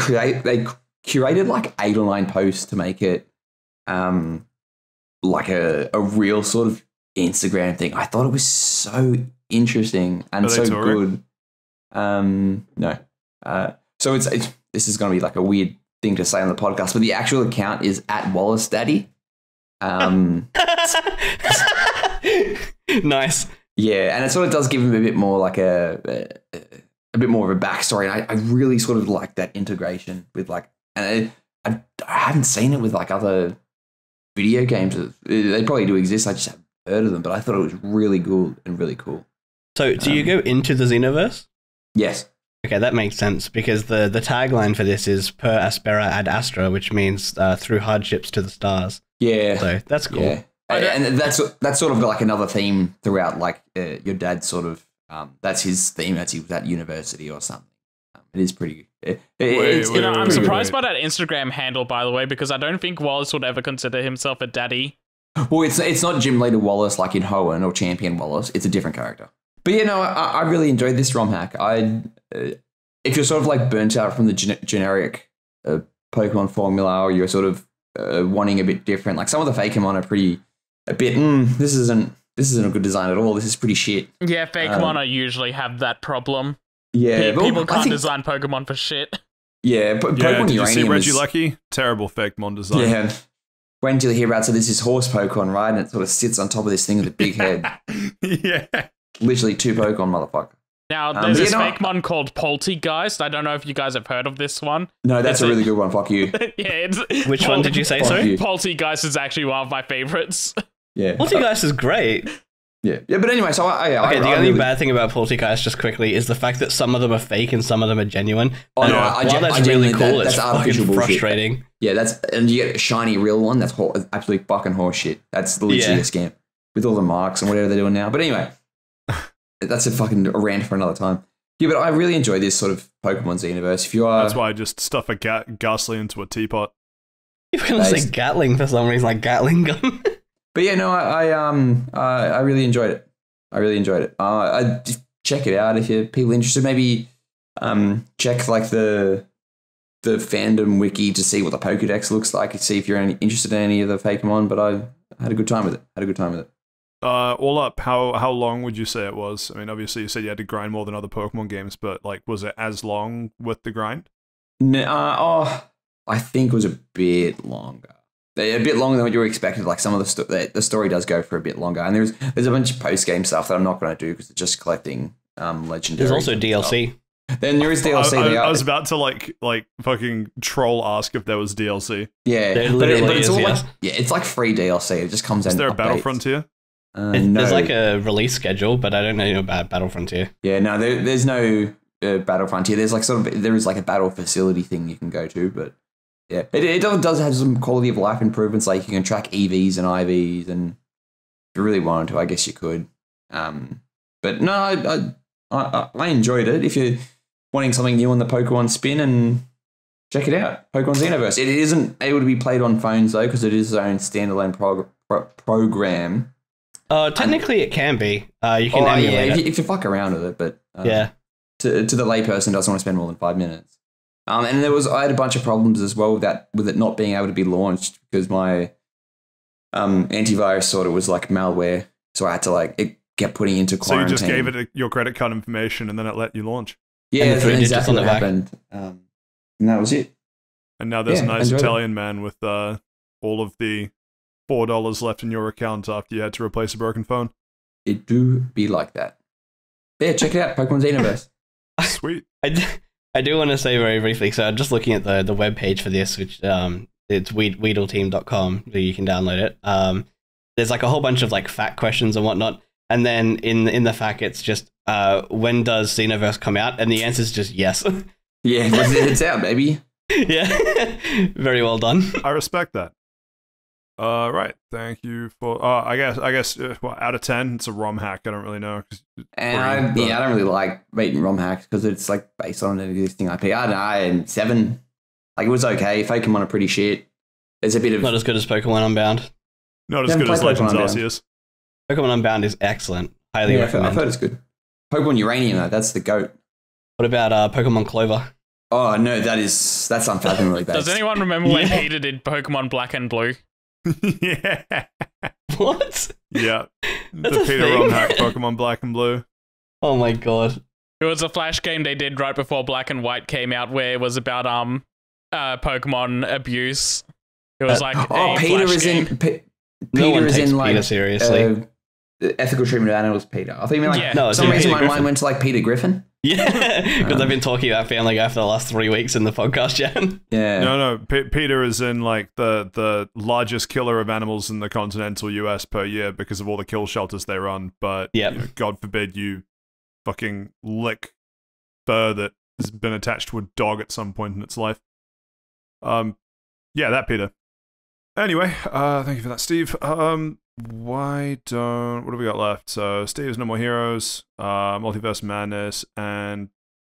curated like 8 or 9 posts to make it like a real sort of Instagram thing. I thought it was so interesting and so good. No. So this is going to be like a weird thing to say on the podcast, but the actual account is at Wallace Daddy. Nice. Yeah, and it sort of does give him a bit more like a bit more of a backstory. And I really sort of like that integration with like, and I haven't seen it with like other video games. They probably do exist. I just haven't heard of them, but I thought it was really good and really cool. So do you go into the Xenoverse? Yes. Okay, that makes sense, because the tagline for this is per aspera ad astra, which means through hardships to the stars. Yeah. So that's cool. Yeah. And that's sort of like another theme throughout, like your dad sort of, that's his theme as he was at university or something. It is pretty good. I'm surprised by that Instagram handle, by the way, because I don't think Wallace would ever consider himself a daddy. Well, it's not Gym Leader Wallace like in Hoenn or Champion Wallace. It's a different character. But you know, I really enjoyed this ROM hack. If you're sort of like burnt out from the generic Pokemon formula, or you're sort of wanting a bit different, like some of the Fakemon are this isn't a good design at all. This is pretty shit. Yeah, Fakemon usually have that problem. Yeah, people can't design Pokemon for shit. Yeah, but Pokemon did Uranium you see Regieleki? Terrible Fakemon design. Yeah. When do you hear about, so this is horse Pokemon, right? And it sort of sits on top of this thing with a big head. Yeah. Literally 2 Pokemon, motherfucker. Now, there's this Fakemon called Poltegeist. I don't know if you guys have heard of this one. No, that's a really good one. Fuck you. Yeah, Which one did you say, sorry? Poltegeist is actually one of my favorites. Yeah. Poltegeist is great. Yeah, but anyway, so the only bad thing about Poltegeist, just quickly, is the fact that some of them are fake and some of them are genuine. Oh no, while that's really cool, it's fucking frustrating. Bullshit. Yeah, and you get a shiny real one. That's absolutely fucking horseshit. That's literally a scam with all the marks and whatever they're doing now. But anyway, that's a fucking rant for another time. Yeah, but I really enjoy this sort of Pokemon Xenoverse. If you are, that's why I just stuff a Ghastly into a teapot. You're gonna say Gatling for some reason, like Gatling gun. But yeah, no, I really enjoyed it. I just check it out if you're people interested. Maybe check like the fandom wiki to see what the Pokédex looks like. See if you're interested in any of the Fakemon. But I had a good time with it. All up, how long would you say it was? I mean, obviously you said you had to grind more than other Pokemon games, but like, was it as long with the grind? No, I think it was a bit longer. A bit longer than what you were expected. Like some of the story does go for a bit longer, and there's a bunch of post game stuff that I'm not going to do because it's just collecting legendary. There's also DLC. Then there is DLC. I was about to like fucking troll ask if there was DLC. Yeah, but it's all it's like free DLC. It just comes in. Is there a Battle Frontier? No. There's like a release schedule, but I don't know about Battle Frontier. Yeah, no, there's no Battle Frontier. There's like there is like a battle facility thing you can go to, but. Yeah, it does have some quality of life improvements, like you can track EVs and IVs, and if you really wanted to, I guess you could. But no, I enjoyed it. If you're wanting something new on the Pokemon spin, and check it out, Pokemon Xenoverse. It isn't able to be played on phones though, because it is its own standalone program. Technically, it can be. You can emulate it if you fuck around with it, but yeah, to the layperson doesn't want to spend more than 5 minutes. And I had a bunch of problems as well with it not being able to be launched because my antivirus sort of was like malware, so I had to it kept putting into quarantine. So you just gave it your credit card information and then it let you launch. Yeah, that's exactly what happened. And that was it. And now there's a nice Italian man with all of the $4 left in your account after you had to replace a broken phone. It do be like that. Yeah, check it out, Pokemon Xenoverse. Sweet. I do want to say very briefly, so I'm just looking at the web page for this, which it's weedleteam.com, where you can download it. There's like a whole bunch of like fact questions and whatnot, and then in the fact it's just when does Xenoverse come out? And the answer is just yes. Yeah, it's out, baby. Yeah, very well done. I respect that. Right, thank you for. I guess. Out of 10, it's a ROM hack. I don't really know. I don't really like rating ROM hacks because it's like based on an existing IP. I don't know, 7. Like it was okay. Pokemon are pretty shit. There's a bit of not as good as Pokemon Unbound. Not as good as Legends Arceus. Pokemon Unbound is excellent. Highly recommend. I've heard it's good. Pokemon Uranium though, that's the goat. What about Pokemon Clover? Oh no, that's unfathomably bad. Does anyone remember when Peter did Pokemon Black and Blue? Yeah. What? Yeah. The Peter ROM hack, Pokemon Black and Blue. Oh my god. It was a Flash game they did right before Black and White came out, where it was about Pokemon abuse. It was like Peter is in Peter is in like Peter seriously. Ethical treatment of animals, Peter. I think you mean like no, for some reason my mind went to like Peter Griffin. Yeah, because I've been talking about Family Guy for the last 3 weeks in the podcast, Jan. Yeah. No. Peter is in like the largest killer of animals in the continental US per year because of all the kill shelters they run. But God forbid you fucking lick fur that has been attached to a dog at some point in its life. Yeah, that Peter. Anyway, thank you for that, Steve. What have we got left? So Steve's No More Heroes, Multiverse Madness, and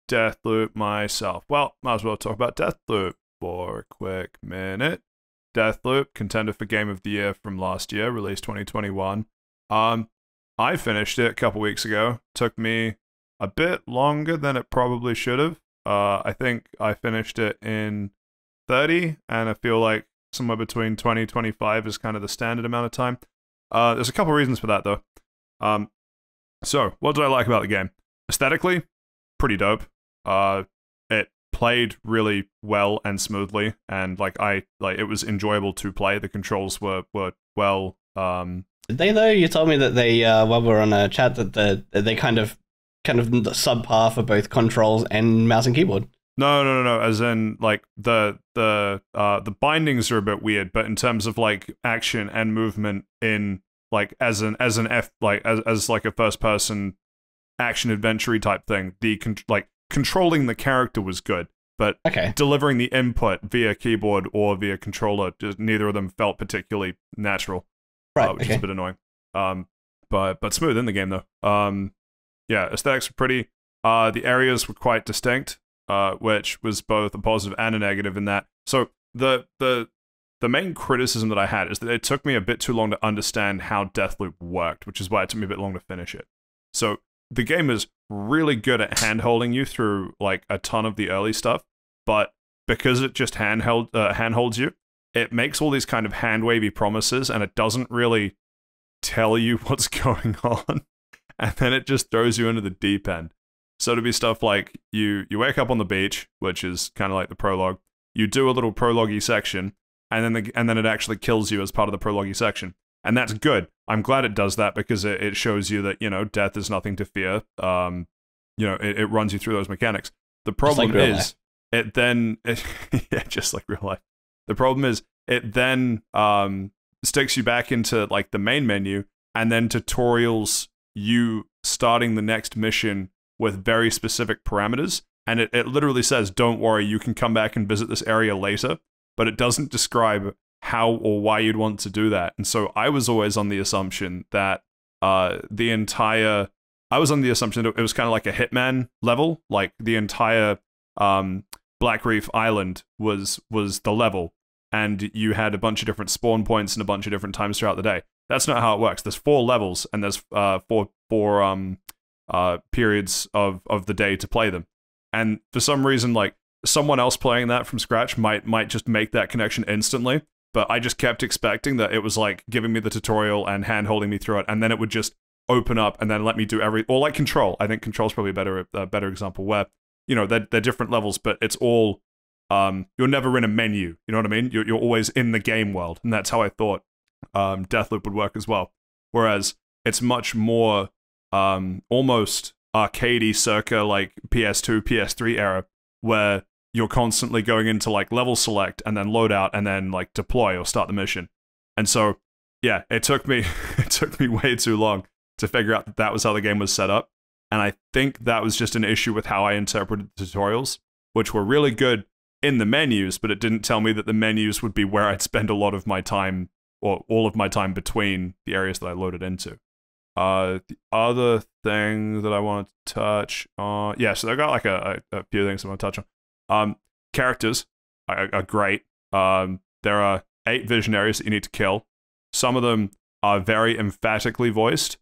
Deathloop myself. Well, might as well talk about Deathloop for a quick minute. Deathloop, contender for Game of the Year from last year, released 2021. I finished it a couple weeks ago. Took me a bit longer than it probably should have. I think I finished it in 30, and I feel like somewhere between 20 and 25 is kind of the standard amount of time. There's a couple reasons for that, though. So, what did I like about the game? Aesthetically, pretty dope. It played really well and smoothly, and it was enjoyable to play. The controls were well. Did they though? You told me that they while we were on a chat that they kind of subpar for both controls and mouse and keyboard. No. As in, like the bindings are a bit weird, but in terms of like action and movement in like as a first person action adventure type thing, controlling the character was good, but delivering the input via keyboard or via controller, just neither of them felt particularly natural, which is a bit annoying. But smooth in the game though. Yeah, aesthetics were pretty. The areas were quite distinct, which was both a positive and a negative in that. So the main criticism that I had is that it took me a bit too long to understand how Deathloop worked, which is why it took me a bit long to finish it. So the game is really good at hand-holding you through like a ton of the early stuff, but because it just handholds you, it makes all these kind of hand-wavy promises, and it doesn't really tell you what's going on, and then it just throws you into the deep end. So to be stuff like you wake up on the beach, which is kind of like the prologue. You do a little prologue-y section, and then it actually kills you as part of the prologue-y section. And that's good. I'm glad it does that because it shows you that, death is nothing to fear. It runs you through those mechanics. The problem is, just like real life. The problem is, it then sticks you back into like the main menu, and then tutorials you starting the next mission with very specific parameters. And it literally says, don't worry, you can come back and visit this area later, but it doesn't describe how or why you'd want to do that. And so I was always on the assumption that it was kind of like a Hitman level, like the entire Black Reef Island was the level, and you had a bunch of different spawn points and a bunch of different times throughout the day. That's not how it works. There's 4 levels, and there's four periods of the day to play them. And for some reason, like someone else playing that from scratch might just make that connection instantly. But I just kept expecting that it was like giving me the tutorial and hand-holding me through it, and then it would just open up and then let me do or like Control. I think Control's probably a better example where, they're different levels, but it's all, you're never in a menu, you know what I mean? You're always in the game world, and that's how I thought Deathloop would work as well. Whereas it's much more almost arcadey circa like PS2, PS3 era, where you're constantly going into like level select and then loadout and then like deploy or start the mission. And so, yeah, it took me way too long to figure out that was how the game was set up. And I think that was just an issue with how I interpreted the tutorials, which were really good in the menus, but it didn't tell me that the menus would be where I'd spend a lot of my time or all of my time between the areas that I loaded into. The other thing that I want to touch on, so I've got like a few things I want to touch on. Characters are great. There are 8 visionaries that you need to kill. Some of them are very emphatically voiced.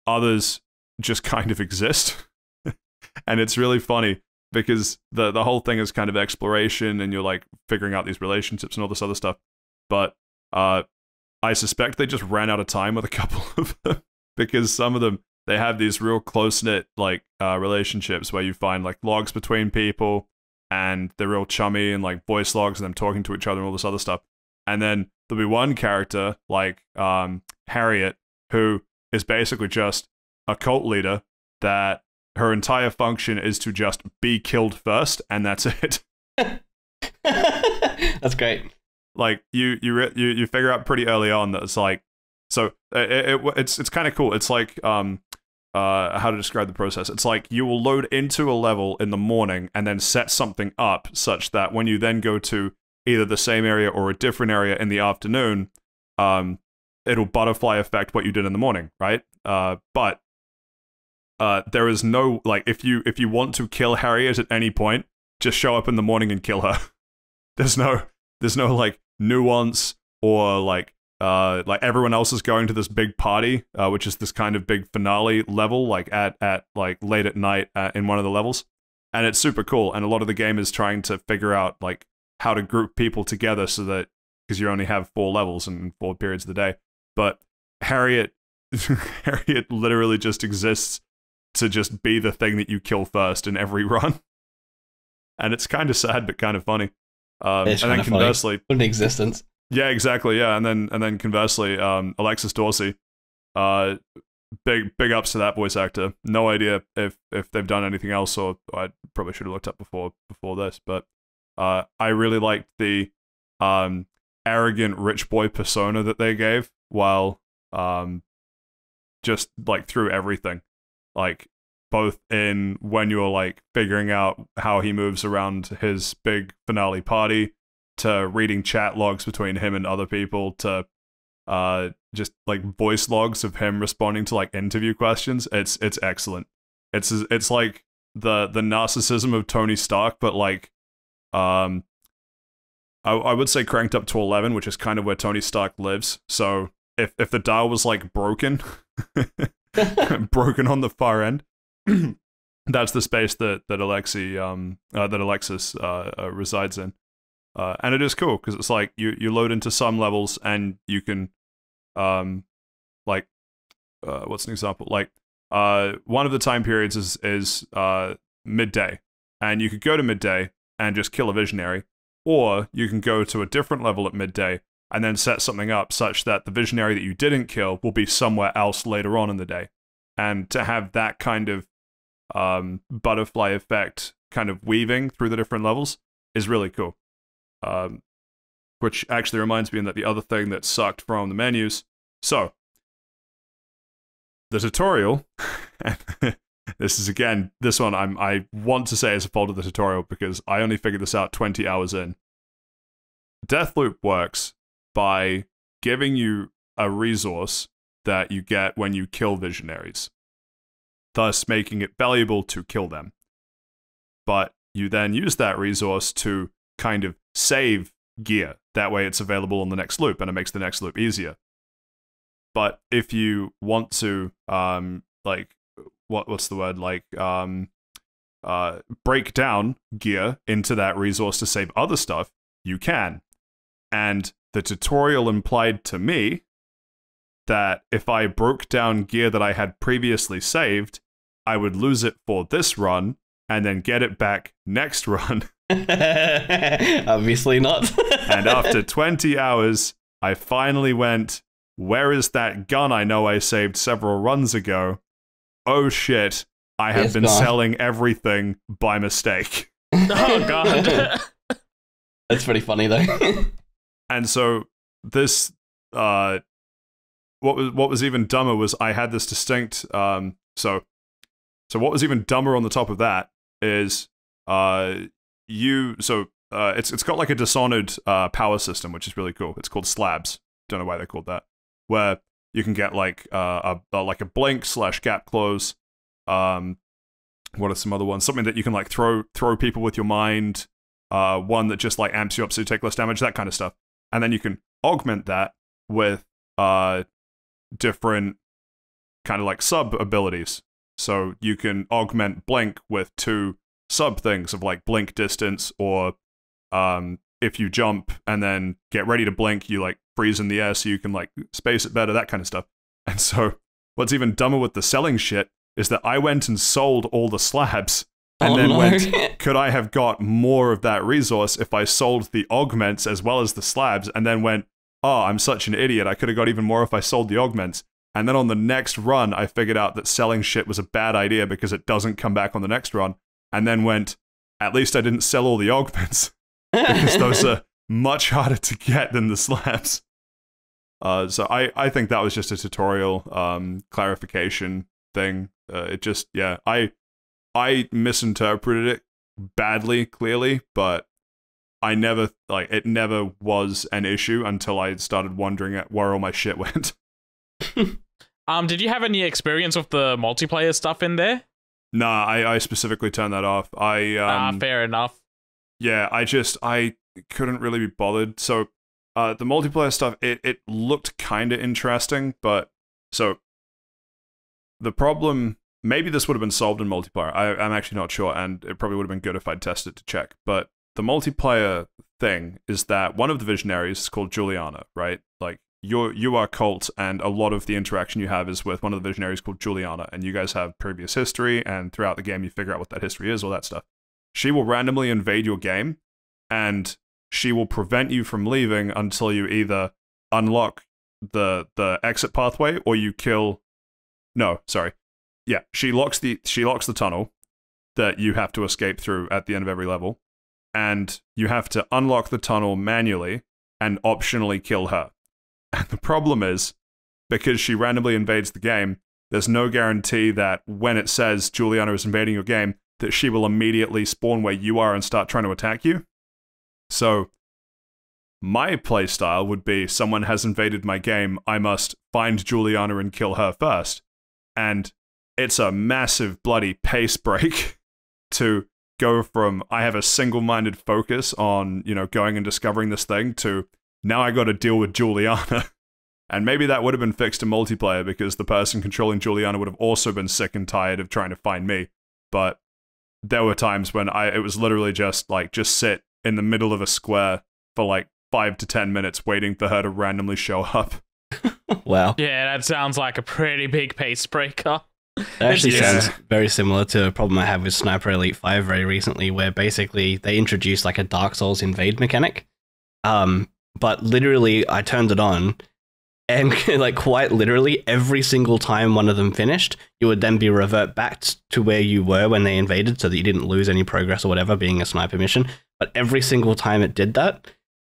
Others just kind of exist. And it's really funny because the whole thing is kind of exploration and you're like figuring out these relationships and all this other stuff. But I suspect they just ran out of time with a couple of them because some of them, they have these real close-knit like relationships where you find like logs between people and they're real chummy and like voice logs and them talking to each other and all this other stuff. And then there'll be one character like Harriet who is basically just a cult leader that her entire function is to just be killed first, and that's it. That's great. Like you figure out pretty early on that it's like, so it's kind of cool. It's like how to describe the process. It's like you will load into a level in the morning and then set something up such that when you then go to either the same area or a different area in the afternoon, it'll butterfly effect what you did in the morning, right? But there is no, like, if you want to kill Harriet at any point, just show up in the morning and kill her. There's no like nuance or like like everyone else is going to this big party, which is this kind of big finale level, like at like late at night in one of the levels, and it's super cool. And a lot of the game is trying to figure out like how to group people together so that, because you only have 4 levels and 4 periods of the day, but Harriet literally just exists to just be the thing that you kill first in every run, and it's kind of sad but kind of funny. And then conversely, what an existence. Yeah, exactly. Yeah, and then conversely, Alexis Dorsey, big ups to that voice actor. No idea if they've done anything else, or I probably should have looked up before this, but I really liked the arrogant rich boy persona that they gave while just like through everything, like both in when you're like figuring out how he moves around his big finale party, to reading chat logs between him and other people, to just like voice logs of him responding to like interview questions. It's excellent. It's like the narcissism of Tony Stark, but like I would say cranked up to 11, which is kind of where Tony Stark lives. So if the dial was like broken broken on the far end, that's the space that Alexis resides in. And it is cool because it's like you load into some levels and you can, like, what's an example? Like, one of the time periods is midday, and you could go to midday and just kill a visionary, or you can go to a different level at midday and then set something up such that the visionary that you didn't kill will be somewhere else later on in the day, and to have that kind of butterfly effect kind of weaving through the different levels is really cool. Which actually reminds me that the other thing that sucked from the menus. So, the tutorial, this is again, this one I want to say is a fault of the tutorial because I only figured this out 20 hours in. Deathloop works by giving you a resource that you get when you kill visionaries, thus making it valuable to kill them. But you then use that resource to kind of save gear. That way it's available on the next loop, and it makes the next loop easier. But if you want to, like, what's the word? Like, break down gear into that resource to save other stuff, you can. And the tutorial implied to me that if I broke down gear that I had previously saved, I would lose it for this run, and then get it back next run. Obviously not. And after 20 hours, I finally went, where is that gun I know I saved several runs ago? Oh shit, I have been selling everything by mistake. Oh god. That's pretty funny though. And so this, what was even dumber was I had this distinct, so what was even dumber on the top of that is, it's got like a Dishonored power system, which is really cool. It's called slabs. Don't know why they're called that. Where you can get like a blink / gap close. What are some other ones? Something that you can like throw people with your mind. One that just like amps you up so you take less damage. That kind of stuff. And then you can augment that with different kind of like sub abilities. So you can augment blink with 2 sub things of like blink distance, or if you jump and then get ready to blink, you like freeze in the air so you can like space it better, that kind of stuff. And so what's even dumber with the selling shit is that I went and sold all the slabs and then went, could I have got more of that resource if I sold the augments as well as the slabs, and then went, oh, I'm such an idiot, I could have got even more if I sold the augments. And then on the next run, I figured out that selling shit was a bad idea because it doesn't come back on the next run. And then went, at least I didn't sell all the augments, because those are much harder to get than the slabs. So I think that was just a tutorial clarification thing. It just, yeah, I misinterpreted it badly, clearly, but I never, like, it never was an issue until I started wondering at where all my shit went. Did you have any experience with the multiplayer stuff in there? Nah, I specifically turned that off. Fair enough. Yeah, I couldn't really be bothered. So the multiplayer stuff, it looked kind of interesting, but so the problem, maybe this would have been solved in multiplayer. I'm actually not sure, and it probably would have been good if I'd tested it to check. But the multiplayer thing is that one of the visionaries is called Juliana, right? Like, you are Colt, and a lot of the interaction you have is with one of the visionaries called Juliana, and you guys have previous history, and throughout the game you figure out what that history is, all that stuff. She will randomly invade your game, and she will prevent you from leaving until you either unlock the exit pathway or you kill... No, sorry. Yeah, she locks the tunnel that you have to escape through at the end of every level, and you have to unlock the tunnel manually and optionally kill her. And the problem is, because she randomly invades the game, there's no guarantee that when it says Juliana is invading your game, that she will immediately spawn where you are and start trying to attack you. So, my playstyle would be, someone has invaded my game, I must find Juliana and kill her first. And it's a massive bloody pace break to go from, I have a single-minded focus on, going and discovering this thing, to now I got to deal with Juliana. And maybe that would have been fixed in multiplayer, because the person controlling Juliana would have also been sick and tired of trying to find me. But there were times when it was literally just sit in the middle of a square for like 5 to 10 minutes waiting for her to randomly show up. Wow. Yeah, that sounds like a pretty big pace breaker. It actually sounds very similar to a problem I had with Sniper Elite 5 very recently, where basically they introduced like a Dark Souls invade mechanic. But literally, I turned it on, and like quite literally, every single time one of them finished, you would then be revert back to where you were when they invaded, so that you didn't lose any progress or whatever, being a sniper mission. But every single time it did that,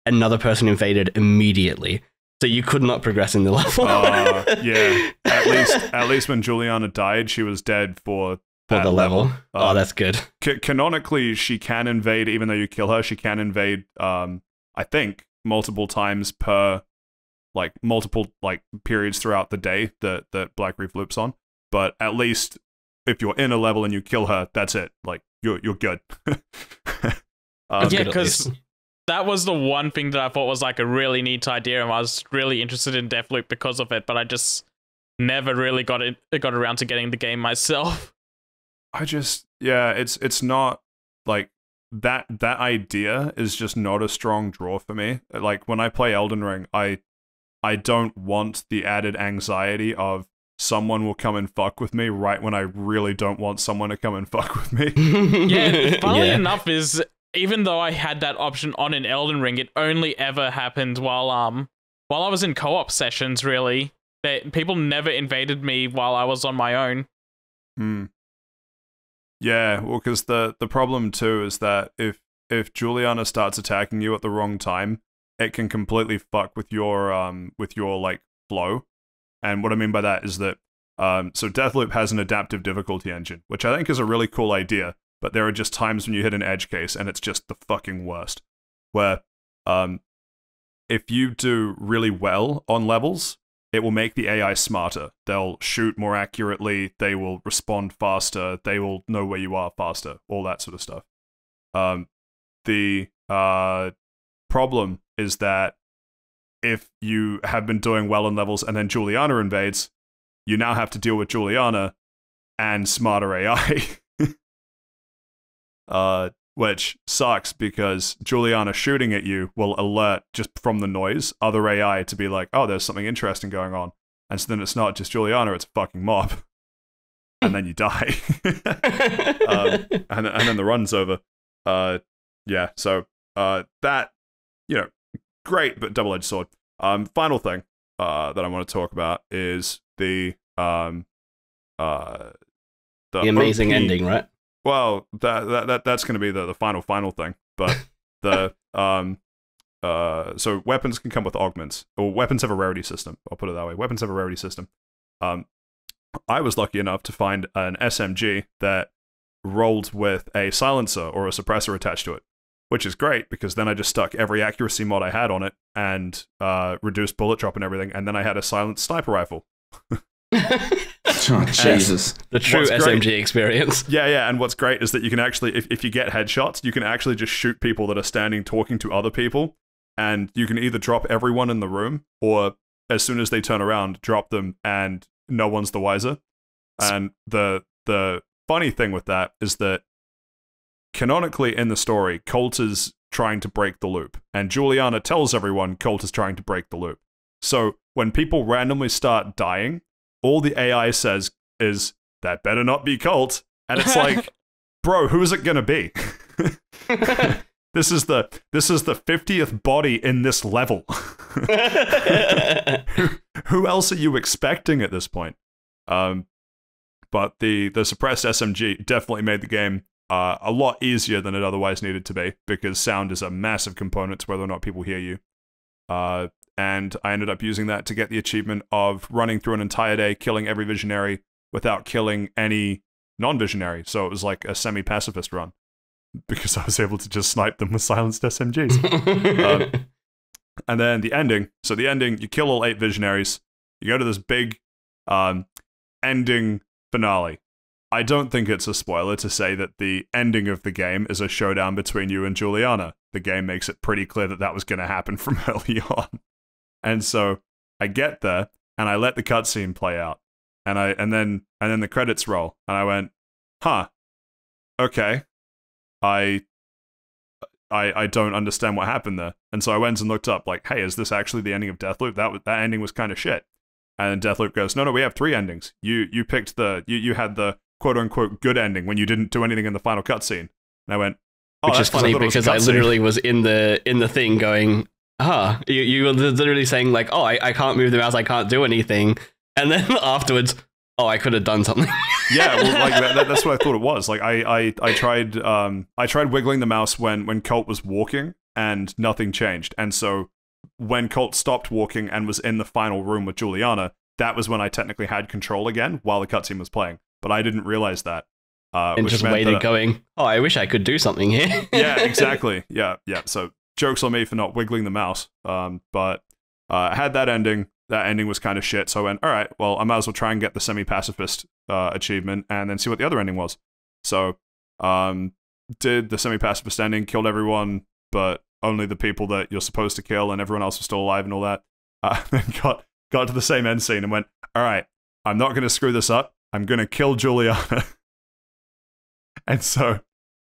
another person invaded immediately. So you could not progress in the level. Yeah. At least when Juliana died, she was dead for the level. Oh, that's good. Canonically, she can invade, even though you kill her. She can invade, I think, multiple times per, multiple periods throughout the day that Black Reef loops on. But at least if you're in a level and you kill her, that's it. You're good. Yeah, because that was the one thing that I thought was a really neat idea, and I was really interested in Deathloop because of it, but I just never really got around to getting the game myself. It's not that idea is just not a strong draw for me. When I play Elden Ring, I don't want the added anxiety of someone will come and fuck with me right when I really don't want someone to come and fuck with me. Yeah, funnily enough is, even though I had that option on in Elden Ring, it only ever happened while I was in co-op sessions, really. People never invaded me while I was on my own. Yeah, well, because the problem too is that if Juliana starts attacking you at the wrong time, it can completely fuck with your flow. And what I mean by that is that so Deathloop has an adaptive difficulty engine, which I think is a really cool idea. But there are just times when you hit an edge case and it's just the fucking worst. Where if you do really well on levels, it will make the AI smarter. They'll shoot more accurately, they will respond faster, they will know where you are faster, all that sort of stuff. The problem is that if you have been doing well on levels and then Juliana invades, you now have to deal with Juliana and smarter AI. Which sucks, because Juliana shooting at you will alert, just from the noise, other AI to be like, oh, there's something interesting going on. And so then it's not just Juliana, it's a fucking mob. And then you die. And then the run's over. Yeah, so that, great, but double-edged sword. Final thing that I want to talk about is the amazing OP ending, right? Well, that's going to be the final thing. But so weapons can come with augments, or weapons have a rarity system. I'll put it that way. Weapons have a rarity system. I was lucky enough to find an SMG that rolled with a silencer or a suppressor attached to it, which is great, because then I just stuck every accuracy mod I had on it and reduced bullet drop and everything, and then I had a silent sniper rifle. Oh, Jesus. The true SMG experience. Yeah, and what's great is that you can actually, if you get headshots, you can actually just shoot people that are standing talking to other people, and you can either drop everyone in the room, or as soon as they turn around, drop them, and no one's the wiser. And the funny thing with that is that canonically in the story, Colt is trying to break the loop, and Juliana tells everyone Colt is trying to break the loop. So when people randomly start dying, all the AI says is, that better not be Colt. And it's like, bro, who's it gonna be? This is the 50th body in this level. Who else are you expecting at this point? But the suppressed SMG definitely made the game a lot easier than it otherwise needed to be, because sound is a massive component to whether or not people hear you. And I ended up using that to get the achievement of running through an entire day, killing every visionary without killing any non-visionary. So it was like a semi-pacifist run, because I was able to just snipe them with silenced SMGs. And then the ending. So the ending, you kill all 8 visionaries. You go to this big ending finale. I don't think it's a spoiler to say that the ending of the game is a showdown between you and Juliana. The game makes it pretty clear that that was going to happen from early on. And so I get there, and I let the cutscene play out. And then the credits roll, and I went, huh, okay. I don't understand what happened there. And so I went and looked up, like, hey, is this actually the ending of Deathloop? That ending was kind of shit. And Deathloop goes, no, we have 3 endings. You picked you had the quote-unquote good ending when you didn't do anything in the final cutscene. And I went, oh, which is funny because I literally was in the thing going, you were literally saying like, oh, I can't move the mouse, I can't do anything. And then afterwards, oh, I could have done something. Yeah, well, like that's what I thought it was. Like I tried wiggling the mouse when Colt was walking, and nothing changed. And so when Colt stopped walking and was in the final room with Juliana, that was when I technically had control again while the cutscene was playing. But I didn't realize that. And just waited, going, oh, I wish I could do something here. Yeah, exactly. Yeah. So jokes on me for not wiggling the mouse. But I had that ending. That ending was kind of shit, so I went, all right, well, I might as well try and get the semi-pacifist achievement and then see what the other ending was. So, did the semi-pacifist ending, killed everyone, but only the people that you're supposed to kill, and everyone else was still alive and all that. Then got to the same end scene and went, all right, I'm not going to screw this up. I'm going to kill Juliana. and so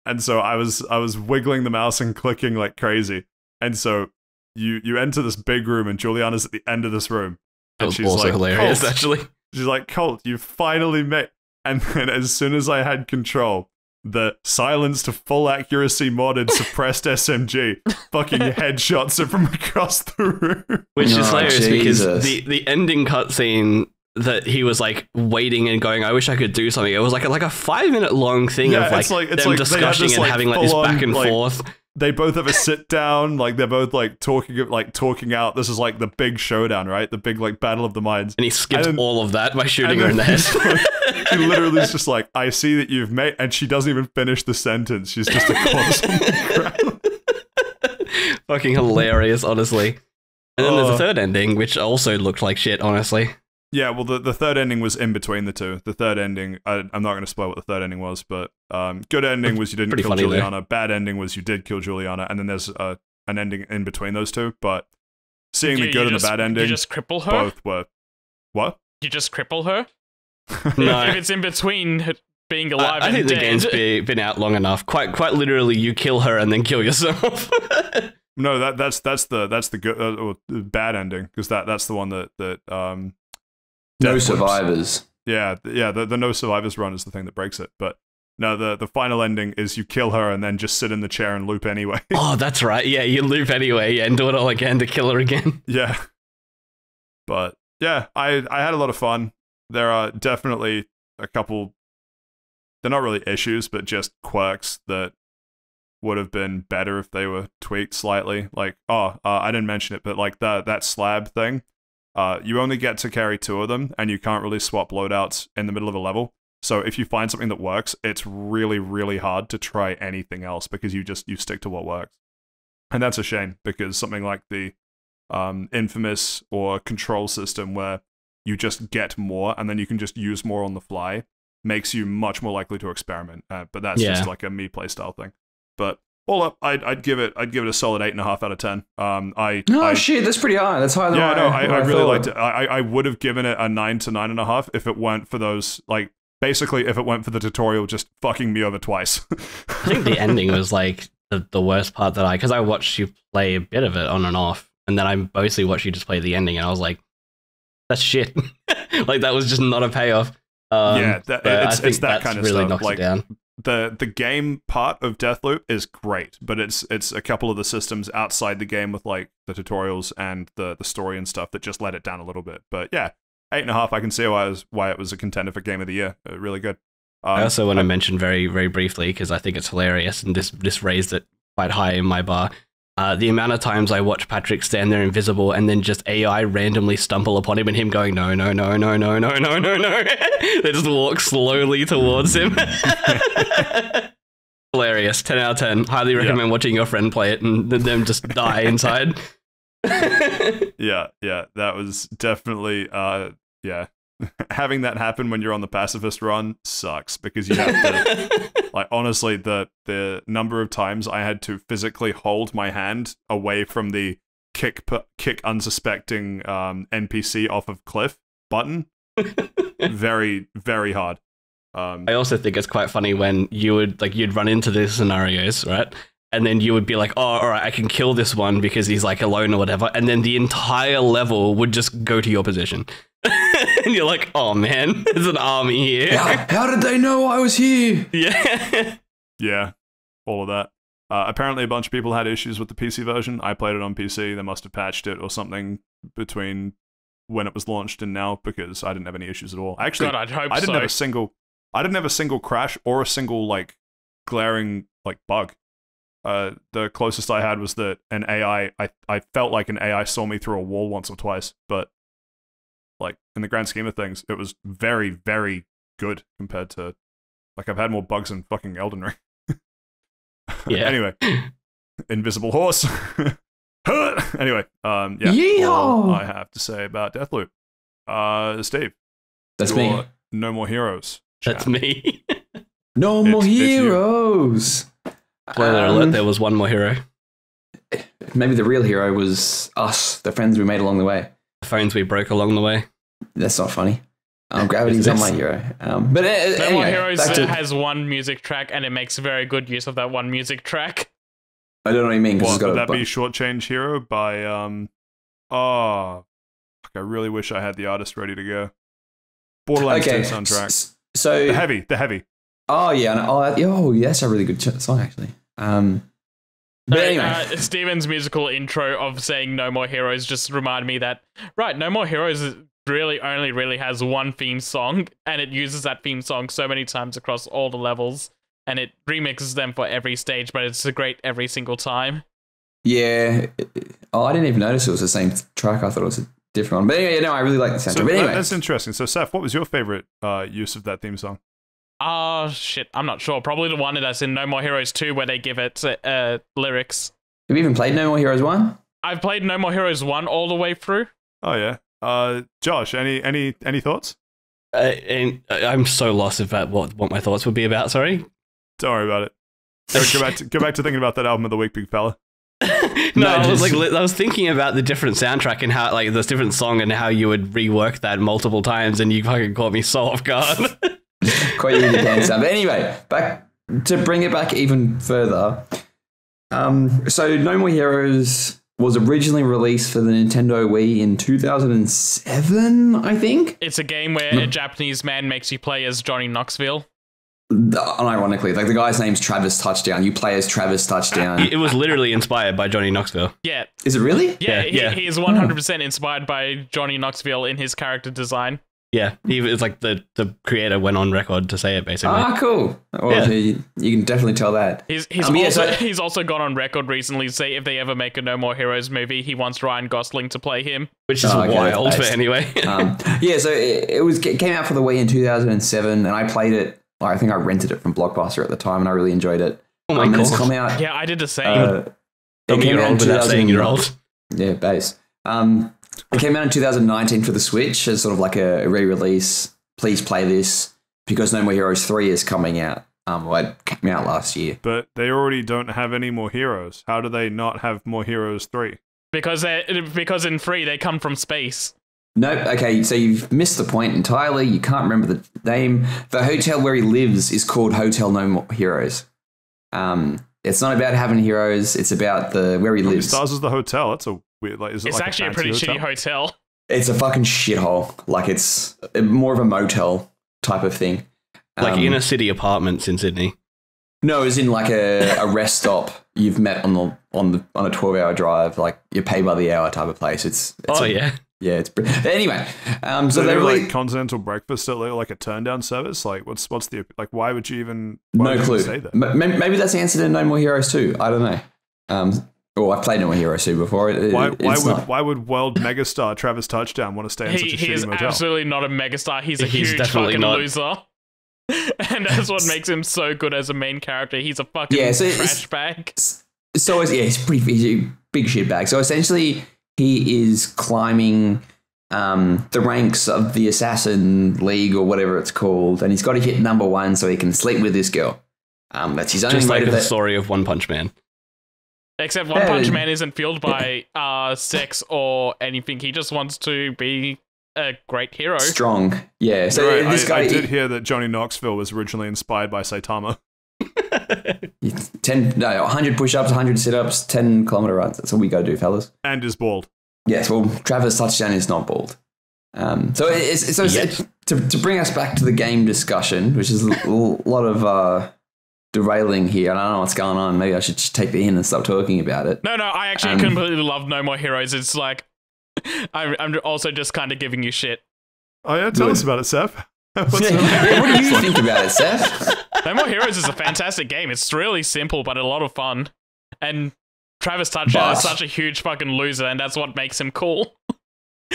I was wiggling the mouse and clicking like crazy. And so you enter this big room, and Juliana's at the end of this room. And that was also like, hilarious, Colt. Actually. She's like, Colt, you finally made... And then as soon as I had control, the silenced full accuracy modded suppressed SMG fucking headshots it from across the room. Which is hilarious because the ending cutscene that he was like waiting and going, I wish I could do something. It was like a 5-minute long thing of like them discussing and having like this back and forth. They both have a sit down, like they're both like talking out. This is like the big showdown, right? The big like battle of the minds. And he skipped all of that by shooting her in the head. She literally is just like, I see that you've made, and she doesn't even finish the sentence. She's just a corpse on the ground. Fucking hilarious, honestly. And then there's a third ending, which also looked like shit, honestly. Yeah, well, the third ending was in between the two. The third ending, I'm not going to spoil what the third ending was, but good ending was you didn't kill Juliana. Bad ending was you did kill Juliana, and then there's an ending in between those two. But seeing the good and the bad ending, you just cripple her. Both were what? You just cripple her. No, if it's in between being alive and I think dead. the game's been out long enough. Quite literally, you kill her and then kill yourself. No, that's the good or bad ending, because that's the one that no survivors. Yeah, the no survivors run is the thing that breaks it. But no, the final ending is you kill her and then just sit in the chair and loop anyway. Oh, that's right. Yeah, you loop anyway and do it all again to kill her again. Yeah. But yeah, I had a lot of fun. There are definitely a couple, they're not really issues, but just quirks that would have been better if they were tweaked slightly. Like, I didn't mention it, but like that slab thing. You only get to carry 2 of them, and you can't really swap loadouts in the middle of a level. So if you find something that works, it's really, really hard to try anything else, because you stick to what works. And that's a shame, because something like the infamous or control system where you just get more, and then you can just use more on the fly, makes you much more likely to experiment. But that's just like a me playstyle thing. But all up, I'd give it a solid 8.5 out of 10. Shit, that's pretty high. That's higher than I really liked it. I would have given it a 9 to 9.5 if it weren't for those, like, basically if it weren't for the tutorial just fucking me over twice. I think the ending was like the worst part because I watched you play a bit of it on and off, and then I mostly watched you just play the ending, and I was like, that's shit. Like, that was just not a payoff. It's that kind of really stuff. Knocks it down. The game part of Deathloop is great, but it's a couple of the systems outside the game with like the tutorials and the story and stuff that just let it down a little bit. But yeah, 8.5. I can see why it was a contender for Game of the Year. Really good. I also want to mention very, very briefly, because I think it's hilarious, and this raised it quite high in my bar. The amount of times I watch Patrick stand there invisible and then just AI randomly stumble upon him and him going, no, no, no, no, no, no, no, no, no. They just walk slowly towards him. Hilarious. 10 out of 10. Highly recommend watching your friend play it and them just die inside. Yeah, that was definitely, having that happen when you're on the pacifist run sucks, because you have to, like, honestly, the number of times I had to physically hold my hand away from the kick unsuspecting NPC off of cliff button, very, very hard. I also think it's quite funny when you'd run into these scenarios, right? And then you would be like, oh, all right, I can kill this one because he's like alone or whatever. And then the entire level would just go to your position. And you're like, oh man, there's an army here. How did they know I was here? Yeah. Yeah, all of that. Apparently a bunch of people had issues with the PC version. I played it on PC. They must have patched it or something between when it was launched and now, because I didn't have any issues at all. Actually, God, I'd hope I didn't have a single crash or a single like glaring like bug. The closest I had was that an AI, I felt like an AI saw me through a wall once or twice, but like in the grand scheme of things, it was very, very good compared to, like, I've had more bugs than fucking Elden Ring. Yeah. Anyway, invisible horse. Anyway, yeah. Yeehaw! All I have to say about Deathloop. Steve. That's me. No More Heroes. That's me. No more heroes. Spoiler alert, there was one more hero. Maybe the real hero was us, the friends we made along the way. The phones we broke along the way. That's not funny. Gravity's not my hero. But No More anyway, Heroes back to- has one music track, and it makes very good use of that one music track. I don't know what you mean. 'Cause it's got Would a that be Shortchange Hero by, I really wish I had the artist ready to go. Borderlands 2 soundtrack. So The Heavy. Oh yeah, that's a really good song actually. But anyway, Steven's musical intro of saying "No More Heroes" just reminded me that No More Heroes really only really has one theme song, and it uses that theme song so many times across all the levels, and it remixes them for every stage, but it's great every single time. Yeah. I didn't even notice it was the same track. I thought it was a different one. But anyway, I really like the soundtrack. So but anyway, that's interesting. So, Saif, what was your favorite use of that theme song? Shit, I'm not sure. Probably the one that's in No More Heroes 2 where they give it lyrics. have you even played No More Heroes 1? I've played No More Heroes 1 all the way through. Oh yeah. Josh, any thoughts? And I'm so lost about what my thoughts would be about. Sorry. Don't worry about it. Go back to thinking about that album of the week, big fella. No, I was thinking about the different soundtrack and how, like, this different song and how you would rework that multiple times, and you fucking caught me so off guard. Quite you with your pants down. But anyway, back to bring it back even further. So No More Heroes was originally released for the Nintendo Wii in 2007, I think. It's a game where a Japanese man makes you play as Johnny Knoxville. Unironically, like, the guy's name's Travis Touchdown. You play as Travis Touchdown. It was literally inspired by Johnny Knoxville. Yeah. Is it really? Yeah, Yeah. he is 100% inspired by Johnny Knoxville in his character design. Yeah, he was like the creator went on record to say it, basically. Ah, cool. Well, you can definitely tell that. He's also gone on record recently to say if they ever make a No More Heroes movie, he wants Ryan Gosling to play him. Which is wild, but anyway. Yeah, so it came out for the Wii in 2007, and I played it. I think I rented it from Blockbuster at the time, and I really enjoyed it. Oh my god! It's come out. Yeah, I did the same. Tell me you're old without saying you're old. Yeah, base. It came out in 2019 for the Switch as sort of like a re-release. Please play this because No More Heroes 3 is coming out Well, it came out last year. But they already don't have any more heroes. How do they not have more Heroes 3? Because in 3 they come from space. Nope. Okay, so you've missed the point entirely. You can't remember the name. The hotel where he lives is called Hotel No More Heroes. It's not about having heroes. It's about where he How many lives. stars is the hotel? That's a weird. Like, is it It's like actually a fancy pretty shitty hotel. It's a fucking shithole. Like it's more of a motel type of thing. Like inner city apartments in Sydney. No, it's in like a rest stop you've met on a 12-hour drive. Like you pay by the hour type of place. Yeah, it's anyway. So they they're really like continental breakfast at like a turn down service. Like what's the like? Why would you even? No clue. Say that? Maybe that's the answer to No More Heroes 2. I don't know. I've played No More Heroes 2 before. Why would World Megastar Travis Touchdown want to stay in such a He shitty is motel? absolutely not a megastar. He's a He's huge definitely fucking not. loser. And that's what makes him so good as a main character. He's a fucking trash bag. So he's a big shit bag. So essentially, he is climbing the ranks of the Assassin League or whatever it's called, and he's got to hit number 1 so he can sleep with this girl. That's his only Just like the motivation. story of One Punch Man. Except One Punch Man isn't fueled by sex or anything. He just wants to be a great hero. Strong, yeah. So Right, this guy I did hear that Johnny Knoxville was originally inspired by Saitama. 100 push-ups, 100 sit-ups, 10-kilometer runs. That's all we got to do, fellas. And is bald. Yes, well, Travis Touchdown is not bald. To bring us back to the game discussion, which is a lot of derailing here. I don't know what's going on. Maybe I should just take the hint and stop talking about it. No, I actually completely love No More Heroes. It's like, I'm also just kind of giving you shit. Oh yeah, tell us about it, Seth. What do you think about it, Seth? No More Heroes is a fantastic game. It's really simple, but a lot of fun. And Travis Touchdown is such a huge fucking loser, and that's what makes him cool.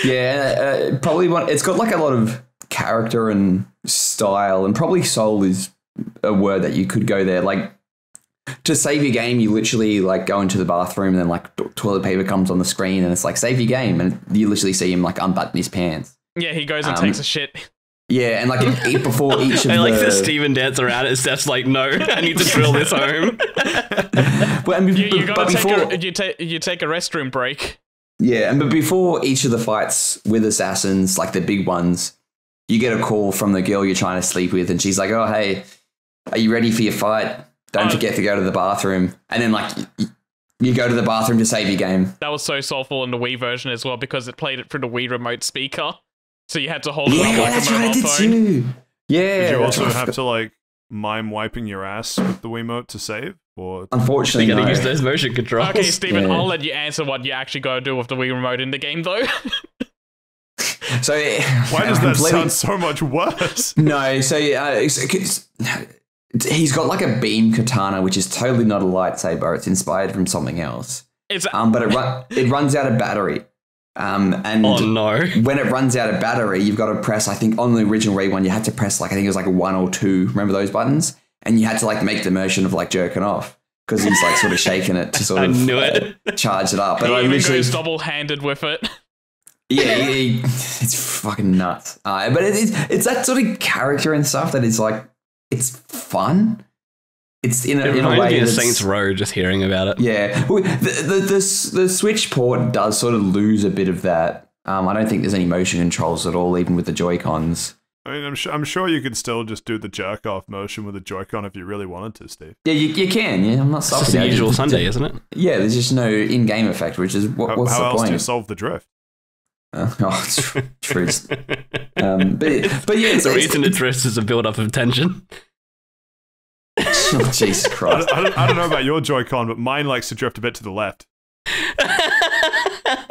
Yeah, probably it's got like a lot of character and style, and probably soul is a word that you could go there. Like, to save your game, you literally like go into the bathroom and then like toilet paper comes on the screen and it's like save your game, and you literally see him like unbutton his pants. Yeah, he goes and takes a shit. Yeah, and like before each of I like the Steven dance around it. Steph's like, no, I need to drill this home. Well, You take a restroom break. Yeah, but before each of the fights with assassins, like the big ones, you get a call from the girl you're trying to sleep with, and she's like, "Oh, hey, are you ready for your fight? Don't forget to go to the bathroom." And then like you go to the bathroom to save your game. That was so soulful in the Wii version as well, because it played it through the Wii remote speaker. So you had to hold it up like that's a right, I mobile did phone. too. Yeah. Did you that's also right. have to like mime wiping your ass with the Wiimote to save? Or Unfortunately, You gotta no. use those motion controls. Okay, Steven, Yeah. I'll let you answer what you actually gotta do with the Wii remote in the game, though. So why does that sound so much worse? No, so he's got like a beam katana, which is totally not a lightsaber. It's inspired from something else. It's But it runs out of battery. And Oh no. when it runs out of battery, you've got to press, I think on the original Wii one, you had to press like, I think it was like a 1 or 2. Remember those buttons? And you had to like make the motion of like jerking off because he's like sort of shaking it to sort I of knew it. charge it up. But he I even literally, goes double-handed with it. yeah, it's fucking nuts. But it's that sort of character and stuff that is like, it's fun. It's in a Reminds way me of that's, Saints Row just hearing about it. yeah. Well, the Switch port does sort of lose a bit of that. I don't think there's any motion controls at all, even with the Joy-Cons. I mean, I'm sure you could still just do the jerk off motion with a Joy-Con if you really wanted to, Steve. Yeah, you can. Yeah, I'm not It's stopping just the you. usual Sunday, isn't it? Yeah, there's just no in-game effect, which is what's How the else point? do you solve the drift? It's true. But yeah, The reason it drifts is a build-up of tension. oh, Jesus Christ. I don't know about your Joy-Con, but mine likes to drift a bit to the left.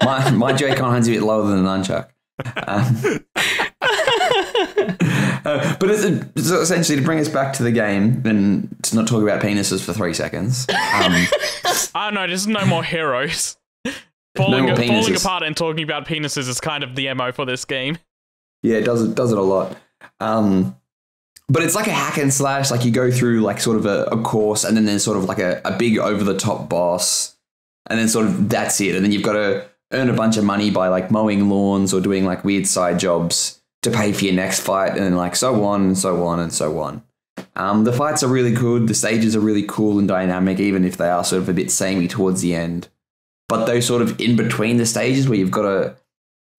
My Joy-Con hands a bit lower than a nunchuck. But it's essentially to bring us back to the game and to not talk about penises for 3 seconds. Oh no, there's no more heroes. Falling more penises. apart and talking about penises is kind of the MO for this game. Yeah, it does it a lot. But it's like a hack and slash. Like you go through like sort of a course, and then there's sort of like a big over the top boss, and then sort of that's it. And then you've got to earn a bunch of money by like mowing lawns or doing like weird side jobs to pay for your next fight, and then like so on and so on and so on. The fights are really good. The stages are really cool and dynamic, even if they are sort of a bit samey towards the end. But those sort of in between the stages where you've got to,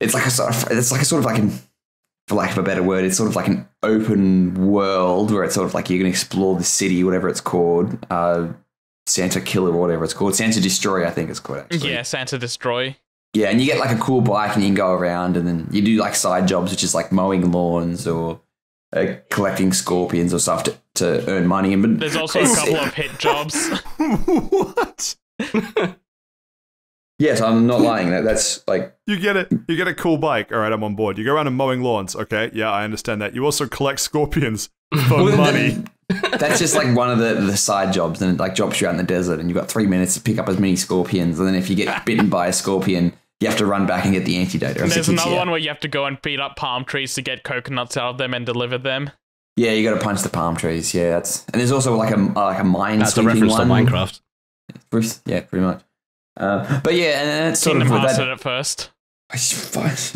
it's like a sort of like an, for lack of a better word, it's sort of like an open world where it's sort of like you're going to explore the city, whatever it's called, Santa Killer or whatever it's called, Santa Destroy, I think it's called actually. Yeah, Santa Destroy. Yeah, and you get like a cool bike and you can go around, and then you do like side jobs, which is like mowing lawns or collecting scorpions or stuff to earn money. But there's also a couple of hit jobs. What? Yes, I'm not lying. That's like you get a cool bike. All right, I'm on board. You go around and mowing lawns. Okay, yeah, I understand that. You also collect scorpions for money. That's just like one of the side jobs, and it like drops you out in the desert, and you've got 3 minutes to pick up as many scorpions, and then if you get bitten by a scorpion, you have to run back and get the antidote. There's another one where you have to go and beat up palm trees to get coconuts out of them and deliver them. Yeah, you got to punch the palm trees. Yeah, and there's also like a mine. That's a reference to Minecraft. Yeah, pretty much. But yeah, and it's sort of with that at first.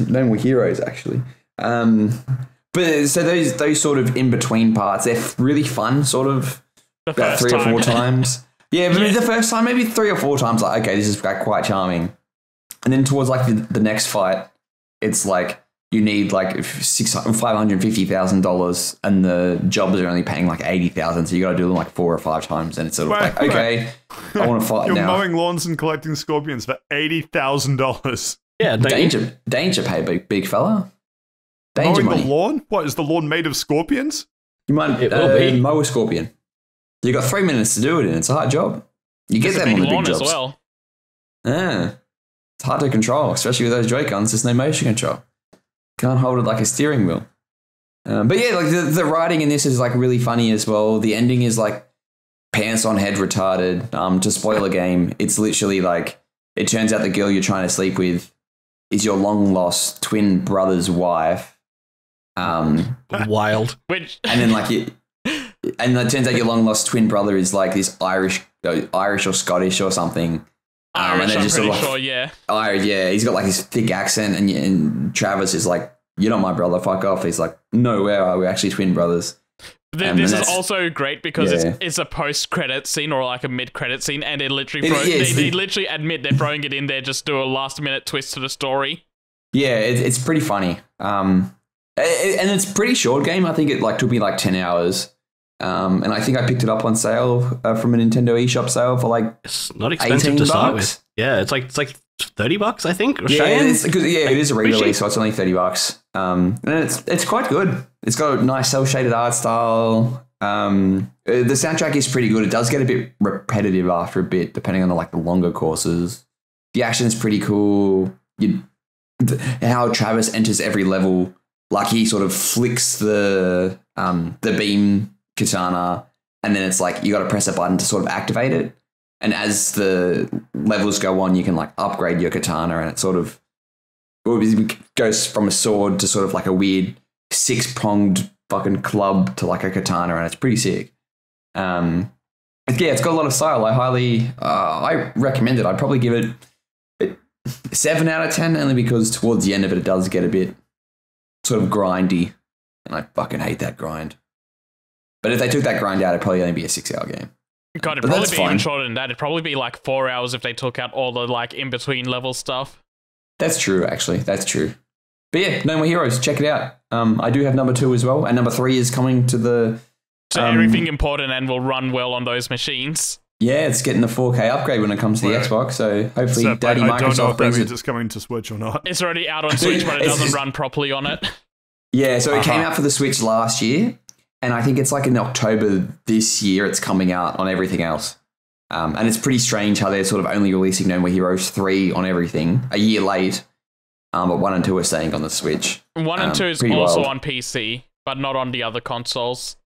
No more heroes actually. But so those sort of in between parts, they're really fun. Sort of about 3 or 4 times. Yeah, but the first time, maybe 3 or 4 times. Like, okay, this is like quite charming. And then towards like the next fight, it's like you need like $550,000, and the jobs are only paying like $80,000. So you got to do them like 4 or 5 times, and it's sort of like, okay, I want to fight You're now. mowing lawns and collecting scorpions for $80,000. Yeah, danger pay, big fella. Danger mowing money. the lawn? What, is the lawn made of scorpions? You might mow a scorpion. You got 3 minutes to do it, and it's a hard job. You get them on the big jobs as well. Yeah, it's hard to control, especially with those Joy-Cons. There's no motion control. Can't hold it like a steering wheel. But yeah, like the writing in this is like really funny as well. The ending is like pants on head retarded. To spoil a game, it's literally like it turns out the girl you're trying to sleep with is your long lost twin brother's wife. Wild. Which and then like it turns out your long lost twin brother is like this Irish or Scottish or something. Irish, and I'm just pretty sort of sure, yeah. Irish, yeah. He's got like this thick accent, and Travis is like, "You're not my brother, fuck off." He's like, "No, where are we? Actually twin brothers." This is also great because it's a post-credit scene or like a mid-credit scene, and they literally they literally admit they're throwing it in there just to do a last-minute twist to the story. Yeah, it's pretty funny. And it's a pretty short game. I think it like took me like 10 hours. And I think I picked it up on sale from a Nintendo eShop sale for like it's not expensive to start with. Yeah, it's like $30, I think. Australian. Yeah, it is a re-release, so it's only $30. And it's quite good. It's got a nice cel-shaded art style. The soundtrack is pretty good. It does get a bit repetitive after a bit, depending on the longer courses. The action is pretty cool. How Travis enters every level, like he sort of flicks the beam katana, and then it's like you got to press a button to sort of activate it. And as the levels go on, you can like upgrade your katana, and it sort of goes from a sword to sort of like a weird 6-pronged fucking club to like a katana, and it's pretty sick. Yeah, it's got a lot of style. I recommend it. I'd probably give it 7 out of 10, only because towards the end of it does get a bit sort of grindy, and I fucking hate that grind. But if they took that grind out, it'd probably only be a 6-hour game. God, it'd probably be even shorter than that. It'd probably be like 4 hours if they took out all the like in-between level stuff. That's true, actually. That's true. But yeah, No More Heroes, check it out. I do have number 2 as well, and number 3 is coming to the... So everything important and will run well on those machines. Yeah, it's getting the 4K upgrade when it comes to the Xbox, so hopefully Daddy Microsoft don't know if brings that means it. it's coming to Switch or not. It's already out on Switch, but it doesn't run properly on it. Yeah, so it came out for the Switch last year, and I think it's like in October this year it's coming out on everything else. And it's pretty strange how they're sort of only releasing No More Heroes 3 on everything a year late, but 1 and 2 are staying on the Switch. 1 and 2 is also on PC, but not on the other consoles.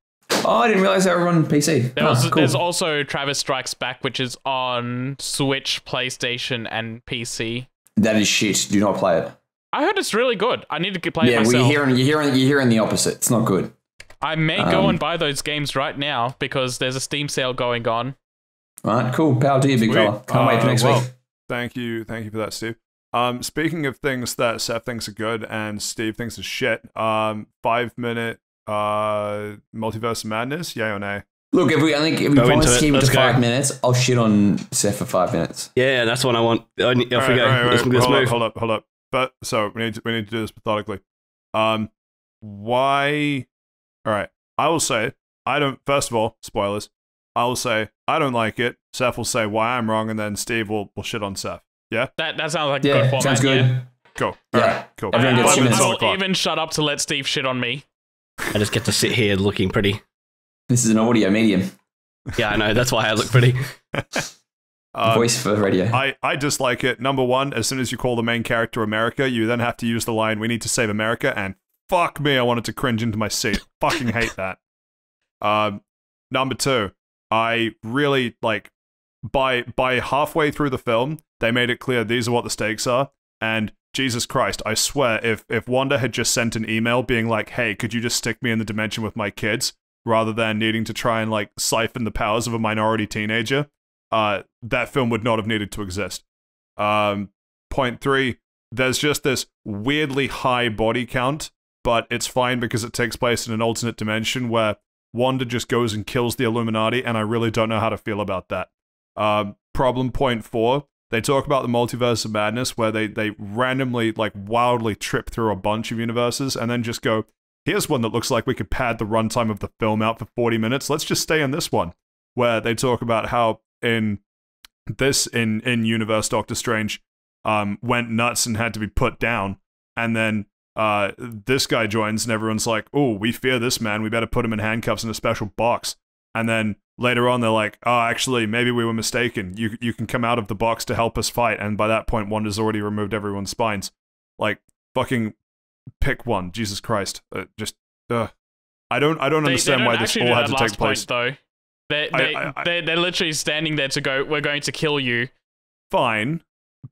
Oh, I didn't realize they were on PC. Cool. There's also Travis Strikes Back, which is on Switch, PlayStation, and PC. That is shit. Do not play it. I heard it's really good. I need to play it myself. Yeah, you're hearing the opposite. It's not good. I may go and buy those games right now because there's a Steam sale going on. All right, cool. Power to you, big fella. Can't wait for next week. Thank you for that, Steve. Speaking of things that Seth thinks are good and Steve thinks are shit, 5-minute Multiverse of Madness, yay or nay? Look, if we Go promise into to keep it. it to Let's go. 5 minutes, I'll shit on Seth for 5 minutes. Yeah, that's what I want. Off we go. Let's move. Hold up. But so we need to do this methodically. Why? All right. I will say I don't. First of all, spoilers. I will say I don't like it. Seth will say why I'm wrong, and then Steve will shit on Seth. Yeah. That sounds like a good format. sounds good. Yeah. Cool. Yeah. All right. Cool. Everyone gets 2 minutes. I will even shut up to let Steve shit on me. I just get to sit here looking pretty. This is an audio medium. Yeah, I know. That's why I look pretty. Voice for radio. I dislike it. Number one, as soon as you call the main character America, you then have to use the line, "We need to save America," and fuck me, I wanted to cringe into my seat. Fucking hate that. Number two, I really, like, by halfway through the film, they made it clear these are what the stakes are, and Jesus Christ, I swear, if Wanda had just sent an email being like, "Hey, could you just stick me in the dimension with my kids," rather than needing to try and, like, siphon the powers of a minority teenager, that film would not have needed to exist. Point three, there's just this weirdly high body count, but it's fine because it takes place in an alternate dimension where Wanda just goes and kills the Illuminati, and I really don't know how to feel about that. Problem point four, they talk about the Multiverse of Madness, where they randomly, like, wildly trip through a bunch of universes, and then just go, here's one that looks like we could pad the runtime of the film out for 40 minutes, let's just stay in this one. Where they talk about how in Universe Doctor Strange went nuts and had to be put down, and then this guy joins and everyone's like, oh, we fear this man, we better put him in handcuffs in a special box. And then later on they're like, oh, actually, maybe we were mistaken, you can come out of the box to help us fight, and by that point Wanda's already removed everyone's spines. Like, fucking pick one, Jesus Christ. I don't understand why this all had to take place. Though. They're literally standing there to go, we're going to kill you. Fine,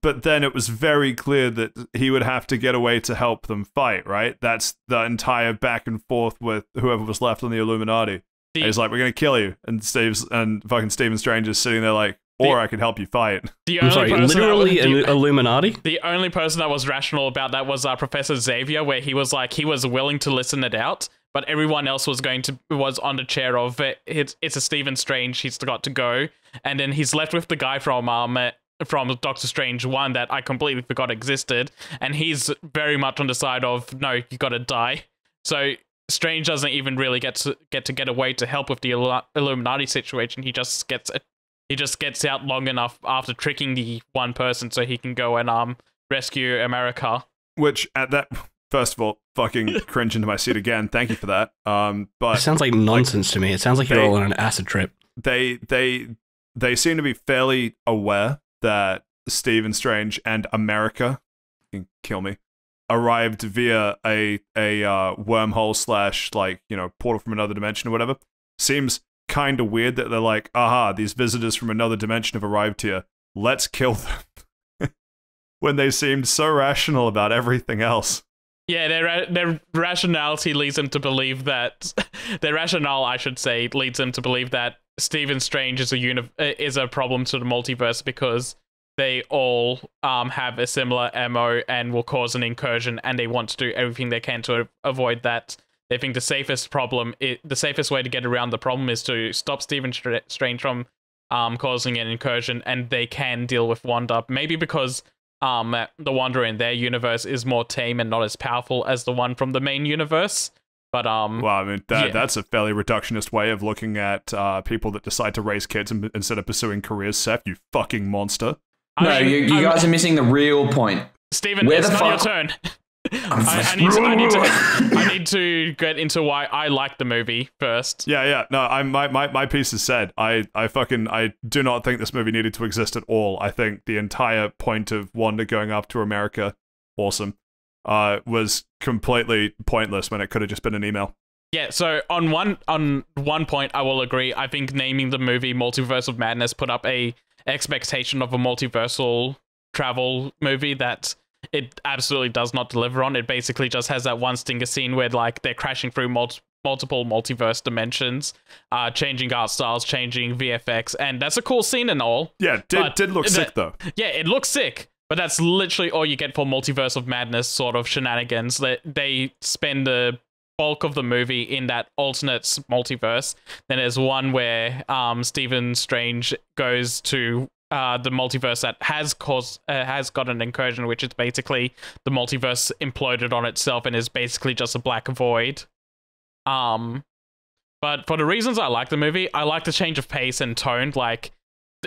but then it was very clear that he would have to get away to help them fight, right? That's the entire back and forth with whoever was left on the Illuminati. He's like, we're going to kill you. And fucking Stephen Strange is sitting there like, or I could help you fight. I'm sorry, literally an Illuminati? The only person that was rational about that was Professor Xavier, where he was like, he was willing to listen it out, but everyone else was on the chair of it's a Stephen Strange, he's got to go, and then he's left with the guy from Doctor Strange 1 that I completely forgot existed, and he's very much on the side of, no, you gotta die. So Strange doesn't even really get away to help with the Illuminati situation. He just gets out long enough after tricking the one person so he can go and rescue America. Which at that, first of all, fucking cringe into my seat again. Thank you for that. But it sounds like nonsense to me. It sounds like you're all on an acid trip. They seem to be fairly aware that Stephen Strange and America, you can kill me, arrived via a wormhole / like, you know, portal from another dimension or whatever. Seems kind of weird that they're like, aha, these visitors from another dimension have arrived here, let's kill them. When they seemed so rational about everything else. Yeah, their rationality leads them to believe that their rationale, I should say, leads them to believe that Stephen Strange is a problem to the multiverse because they all have a similar MO and will cause an incursion, and they want to do everything they can to avoid that. They think the safest way to get around the problem is to stop Stephen Strange from causing an incursion, and they can deal with Wanda. Maybe because the Wanda in their universe is more tame and not as powerful as the one from the main universe. But well, I mean, that's a fairly reductionist way of looking at people that decide to raise kids instead of pursuing careers. Seth, you fucking monster. You guys are missing the real point. Steven, it's not your turn. I need to get into why I like the movie first. Yeah. No, my piece is said. I do not think this movie needed to exist at all. I think the entire point of Wanda going up to America, awesome, was completely pointless when it could have just been an email. Yeah, so on one point I will agree. I think naming the movie Multiverse of Madness put up a expectation of a multiversal travel movie that it absolutely does not deliver on. It basically just has that one stinger scene where, like, they're crashing through multiple multiverse dimensions, changing art styles, changing VFX, and that's a cool scene and all. Yeah, did look sick though. Yeah, it looks sick, but that's literally all you get for Multiverse of Madness sort of shenanigans. They spend bulk of the movie in that alternate multiverse. Then there's one where Stephen Strange goes to the multiverse that has got an incursion, which is basically the multiverse imploded on itself and is basically just a black void. But for the reasons I like the movie, I like the change of pace and tone. Like,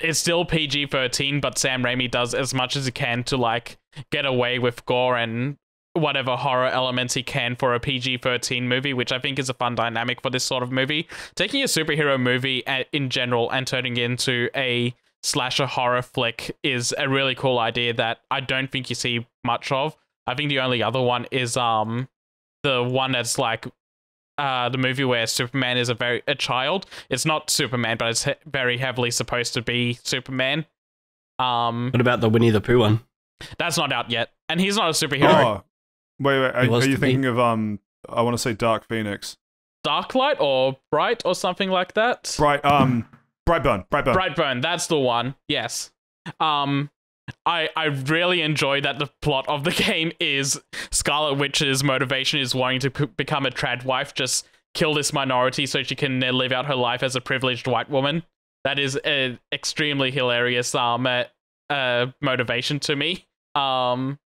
it's still PG-13, but Sam Raimi does as much as he can to like get away with gore and whatever horror elements he can for a PG-13 movie, which I think is a fun dynamic for this sort of movie. Taking a superhero movie in general and turning it into a slasher horror flick is a really cool idea that I don't think you see much of. I think the only other one is the one that's like the movie where Superman is a child. It's not Superman, but it's very heavily supposed to be Superman. What about the Winnie the Pooh one? That's not out yet, and he's not a superhero. Oh, wait. Are you thinking of I want to say Dark Phoenix, Darklight or Bright or something like that? Brightburn. That's the one. Yes. I really enjoy that the plot of the game is Scarlet Witch's motivation is wanting to become a trad wife, just kill this minority so she can live out her life as a privileged white woman. That is an extremely hilarious motivation to me. I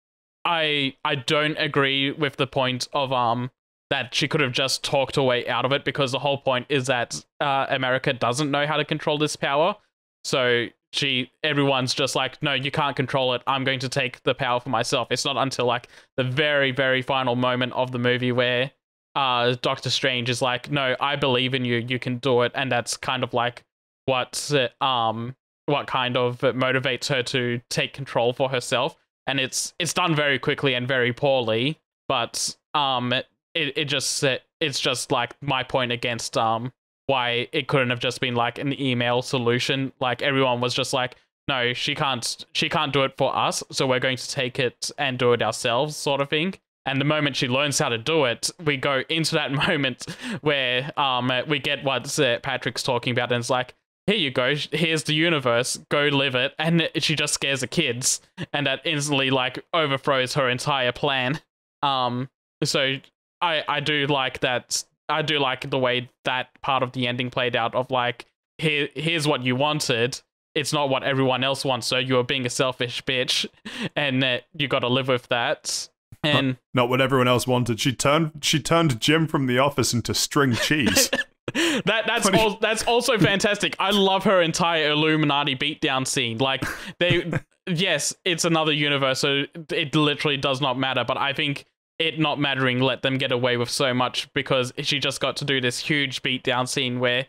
don't agree with the point of that she could have just talked her way out of it, because the whole point is that America doesn't know how to control this power. So everyone's just like, no, you can't control it. I'm going to take the power for myself. It's not until like the very, very final moment of the movie where Doctor Strange is like, no, I believe in you. You can do it. And that's kind of like what kind of motivates her to take control for herself. And it's done very quickly and very poorly, but it's just like my point against why it couldn't have just been like an email solution. Like, everyone was just like, no, she can't do it for us, so we're going to take it and do it ourselves, sort of thing. And the moment she learns how to do it, we go into that moment where we get what Patrick's talking about, and it's like, here you go, here's the universe, go live it, and she just scares the kids, and that instantly like overthrows her entire plan. So I do like that. I do like the way that part of the ending played out, of like, here's what you wanted. It's not what everyone else wants, so you're being a selfish bitch, and you got to live with that. And not what everyone else wanted. She turned Jim from The Office into string cheese. That's also fantastic. I love her entire Illuminati beatdown scene. Like, yes, it's another universe, so it literally does not matter. But I think it not mattering let them get away with so much, because she just got to do this huge beatdown scene where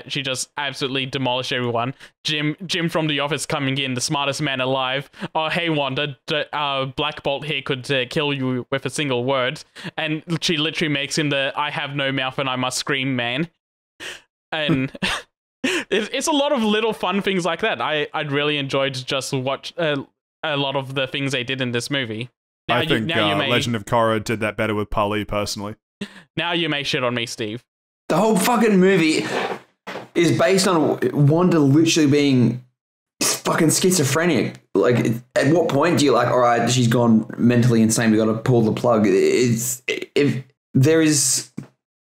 she just absolutely demolished everyone. Jim from The Office coming in, the smartest man alive. Oh, hey, Wanda, Black Bolt here could kill you with a single word. And she literally makes him the I have no mouth and I must scream man. And it's a lot of little fun things like that. I'd really enjoyed just watch a lot of the things they did in this movie. Now I think Legend of Korra did that better with Pali, personally. Now you may shit on me, Steve. The whole fucking movie is based on Wanda literally being fucking schizophrenic. Like, at what point do you like, all right, she's gone mentally insane, we got to pull the plug? If there is...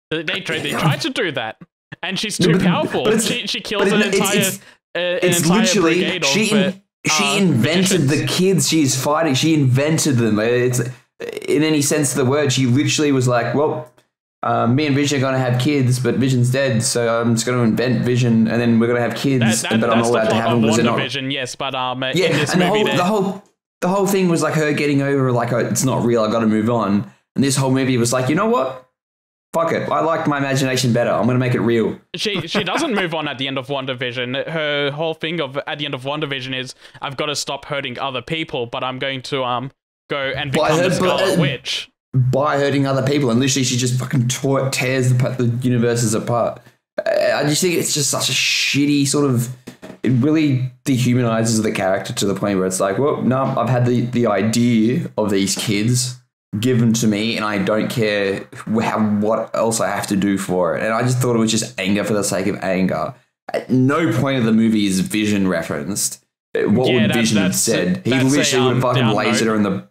They tried to do that, and she's too powerful. She kills an entire brigade of... She invented the kids she's fighting. She invented them. It's, in any sense of the word, she literally was like, well... me and Vision are going to have kids, but Vision's dead, so I'm just going to invent Vision, and then we're going to have kids, but I'm not allowed to have them. Vision, yes, but in this and movie, the whole thing was like her getting over, like, oh, it's not real, I got to move on. And this whole movie was like, you know what? Fuck it. I liked my imagination better. I'm going to make it real. She doesn't move on at the end of WandaVision. Her whole thing at the end of WandaVision is, I've got to stop hurting other people, but I'm going to go and become the Scarlet Witch. By hurting other people, and literally she just fucking tears the universes apart. I just think it's just such a shitty sort of... It really dehumanizes the character to the point where it's like, well, no, I've had the idea of these kids given to me, and I don't care what else I have to do for it. And I just thought it was just anger for the sake of anger. At no point of the movie is Vision referenced. What would Vision have said? He literally would have fucking lasered her in the...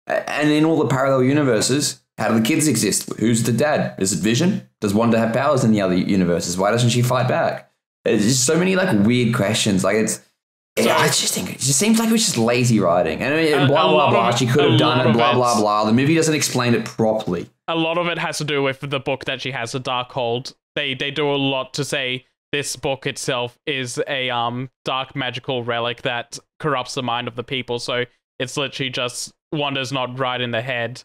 And in all the parallel universes, How do the kids exist? Who's the dad? Is it Vision? Does Wanda have powers in the other universes? Why doesn't she fight back? There's just so many like weird questions. Like I just think it just seems like it was just lazy writing. And blah blah blah. She could have done it. Blah blah blah. The movie doesn't explain it properly. A lot of it has to do with the book that she has, The Darkhold. They do a lot to say this book itself is a dark magical relic that corrupts the mind of the people. So it's literally just Wanda's not right in the head.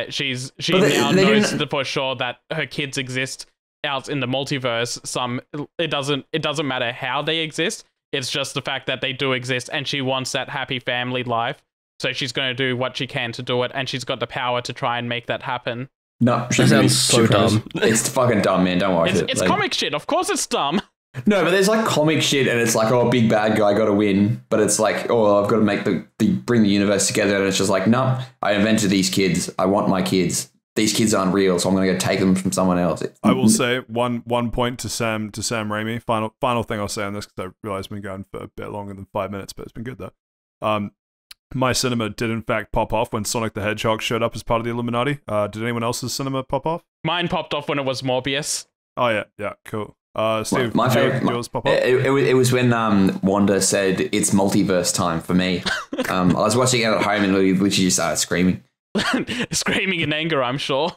She now knows for sure that her kids exist out in the multiverse. It doesn't matter how they exist. It's just the fact that they do exist, and she wants that happy family life. So she's going to do what she can to do it, and she's got the power to try and make that happen. No, that sounds so dumb. It's fucking dumb, man. Don't watch it. It's like, comic shit. Of course it's dumb. No, but there's like comic shit, and it's like, oh, big bad guy got to win. But it's like, oh, I've got to make bring the universe together, and it's just like, no, I invented these kids. I want my kids. These kids aren't real, so I'm going to go take them from someone else. I will say one point to Sam Raimi. Final thing I'll say on this, because I realize we've been going for a bit longer than 5 minutes, but it's been good though. My cinema did in fact pop off when Sonic the Hedgehog showed up as part of the Illuminati. Did anyone else's cinema pop off? Mine popped off when it was Morbius. Oh yeah, cool. Steve, my favorite, yours pop off? It was when Wanda said it's multiverse time for me. I was watching it at home and literally just started screaming. Screaming in anger, I'm sure.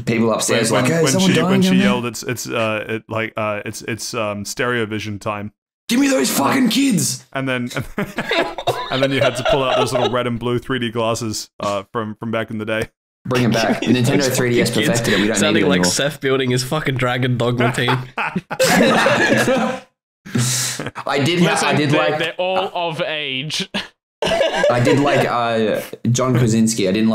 People upstairs when she yelled, it's stereo vision time. Give me those fucking kids! And then you had to pull out those little red and blue 3D glasses from back in the day. Bring them back. Nintendo 3DS perfected it. We don't Sounding need it like anymore. Saif building his fucking Dragon Dogma team. They're all of age. I did like John Krasinski. I did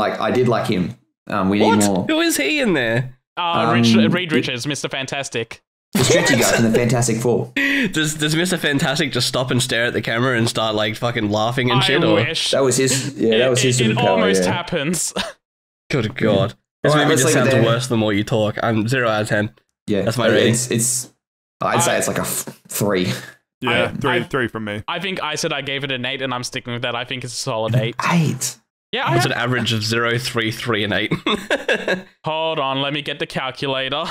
like him. We need more. Who is he in there? Reed Richards, Mr. Fantastic. The stretchy guy from the Fantastic Four. Does Mr. Fantastic just stop and stare at the camera and start like fucking laughing and shit? I wish. That was his. Yeah, that was his. It almost happens. Good God. This movie just sounds worse the more you talk. I'm 0 out of 10. Yeah, that's my rating. I'd say it's like a 3. Yeah, three from me. I think I said I gave it an 8, and I'm sticking with that. I think it's a solid 8. 8. Yeah, it's an average of 0, 3, 3, and 8. Hold on, let me get the calculator.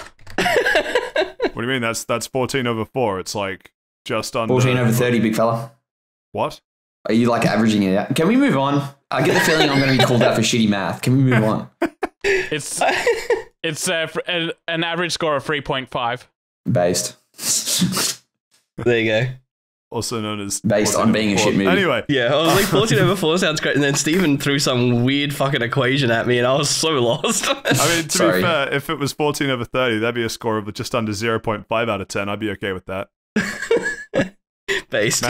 What do you mean? That's 14 over 4. It's like just under 14 over 30, big fella. What? Are you like averaging it out? Can we move on? I get the feeling I'm going to be called out for shitty math. Can we move on? It's an average score of 3.5. Based. There you go. Also known as based on being a shit movie. Anyway. Yeah, I was like 14 over 4 sounds great. And then Steven threw some weird fucking equation at me and I was so lost. I mean, to be fair, if it was 14 over 30, that'd be a score of just under 0.5 out of 10. I'd be okay with that. Based.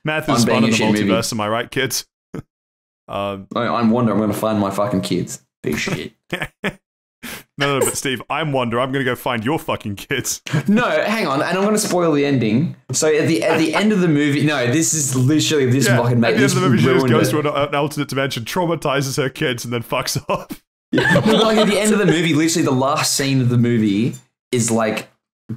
Math is fun in the multiverse, am I right, kids? I'm Wanda, I'm going to find my fucking kids. Big shit. No, but Steve, I'm Wanda. I'm going to go find your fucking kids. No, hang on, and I'm going to spoil the ending. So at the end of the movie, no, this is literally this fucking mate. At the end of the movie, she just goes to an alternate dimension, traumatizes her kids, and then fucks off. Yeah. But like at the end of the movie, literally the last scene of the movie is like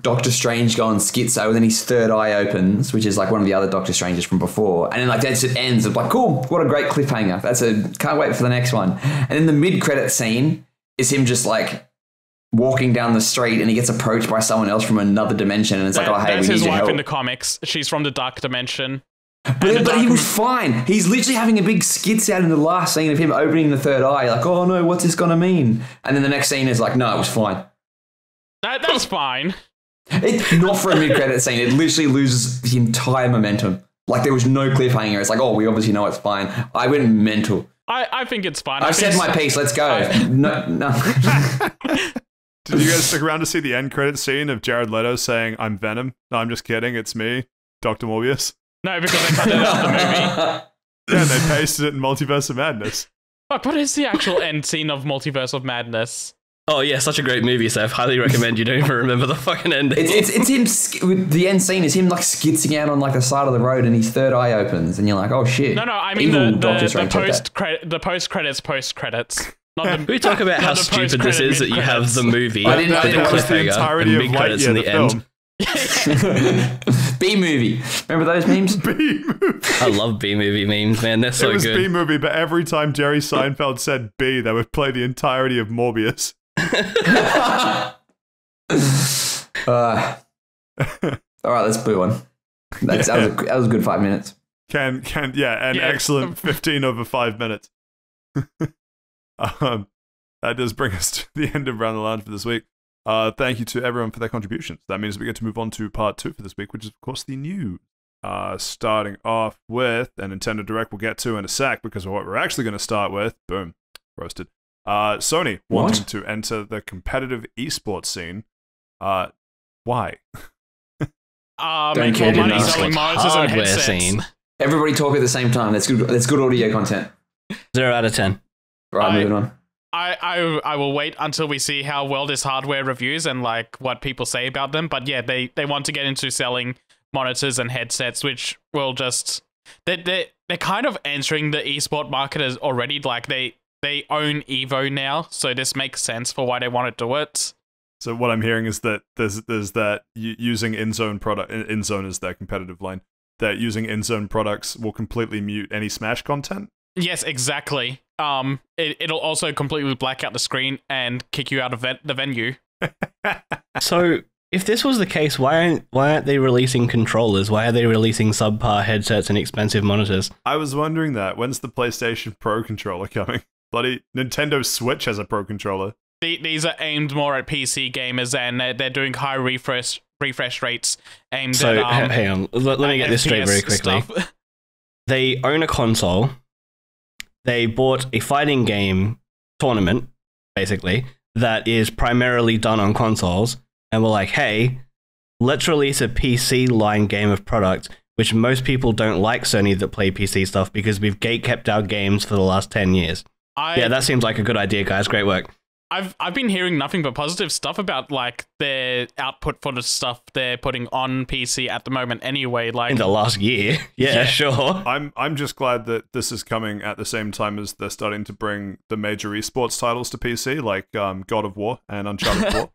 Doctor Strange going schizo, and then his third eye opens, which is like one of the other Doctor Stranges from before, and then like that's it ends. It's like, cool, what a great cliffhanger. Can't wait for the next one. And then the mid-credit scene is him just like walking down the street, and he gets approached by someone else from another dimension, and it's like, oh hey, that's we his need your wife help. in the comics. She's from the dark dimension. But he was fine. He's literally having a big skits out in the last scene of him opening the third eye, like, oh no, what's this gonna mean? And then the next scene is like, no, it was fine. That's fine. It's not for a mid-credit scene. It literally loses the entire momentum. Like there was no cliffhanger. It's like, oh, we obviously know it's fine. I went mental. I think it's fine. I've said my piece. Let's go. No. Did you guys stick around to see the end credit scene of Jared Leto saying, I'm Venom? No, I'm just kidding. It's me, Dr. Morbius. No, because they cut it out of the movie. Yeah, they pasted it in Multiverse of Madness. Fuck, what is the actual end scene of Multiverse of Madness? Oh yeah, such a great movie, Saif. Highly recommend. You don't even remember the fucking ending. It's him. The end scene is him like skitzing out on like the side of the road, and his third eye opens, and you're like, oh shit. No, I mean the post credits. We talk about how stupid this is that you have the movie, I didn't know the that was the cliffhanger, entirety and of mid credits Lightyear, in the end. film. B-movie. Remember those memes? B-movie. I love B-movie memes, man. They're so It was good. B-movie, but every time Jerry Seinfeld said B, they would play the entirety of Morbius. All right, let's move on. That was a good 5 minutes. Excellent 15 over 5 minutes. That does bring us to the end of Round the Line for this week. Thank you to everyone for their contributions. That means we get to move on to part 2 for this week, which is, of course, the news. Starting off with a Nintendo Direct we'll get to in a sec, because what we're actually going to start with, boom, roasted. Sony wanting to enter the competitive esports scene. Why? Don't Make care more money enough. selling monitors and Hardware headsets. scene. Everybody talk at the same time. That's good audio content. 0 out of 10. Right, moving on. I will wait until we see how well this hardware reviews and like what people say about them. But yeah, they want to get into selling monitors and headsets, which will just they're kind of entering the esport market as already. Like they own Evo now, so this makes sense for why they want to do it. So what I'm hearing is that there's that using in-zone product, in-zone is their competitive line, that using in-zone products will completely mute any Smash content. Yes, exactly. It'll also completely black out the screen and kick you out of the venue. So, if this was the case, why aren't they releasing controllers? Why are they releasing subpar headsets and expensive monitors? I was wondering that. When's the PlayStation Pro controller coming? Bloody Nintendo Switch has a Pro controller. These are aimed more at PC gamers, and they're doing high refresh rates aimed So, at hang on. Let me get this straight very quickly. stuff. They own a console. They bought a fighting game tournament, basically, that is primarily done on consoles, and we're like, hey, let's release a PC line game of products, which most people don't like Sony that play PC stuff because we've gatekept our games for the last 10 years. Yeah, that seems like a good idea, guys. Great work. I've been hearing nothing but positive stuff about like their output for the stuff they're putting on PC at the moment anyway. Like in the last year. Yeah, sure. I'm just glad that this is coming at the same time as they're starting to bring the major esports titles to PC, like God of War and Uncharted 4.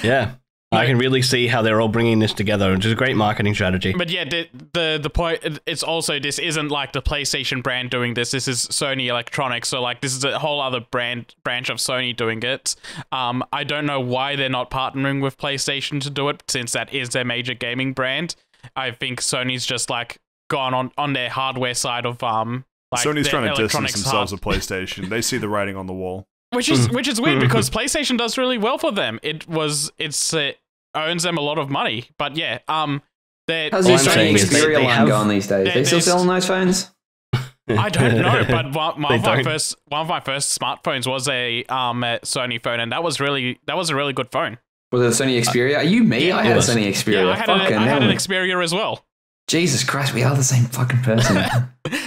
Yeah. I can really see how they're all bringing this together, which is a great marketing strategy. But yeah, the point, it's also, this isn't like the PlayStation brand doing this. This is Sony Electronics, so like this is a whole other branch of Sony doing it. I don't know why they're not partnering with PlayStation to do it, since that is their major gaming brand. I think Sony's just like gone on their hardware side of like Sony's trying to distance themselves hub. with PlayStation. They see the writing on the wall. Which is weird because PlayStation does really well for them. It owns them a lot of money, but yeah, how's your Sony Xperia line going these days? They still selling those phones? I don't know, but one of my first smartphones was a Sony phone, and that was a really good phone. Was it a Sony Xperia? Are you me? I had a Sony Xperia. Yeah, I had an Xperia as well. Jesus Christ, we are the same fucking person.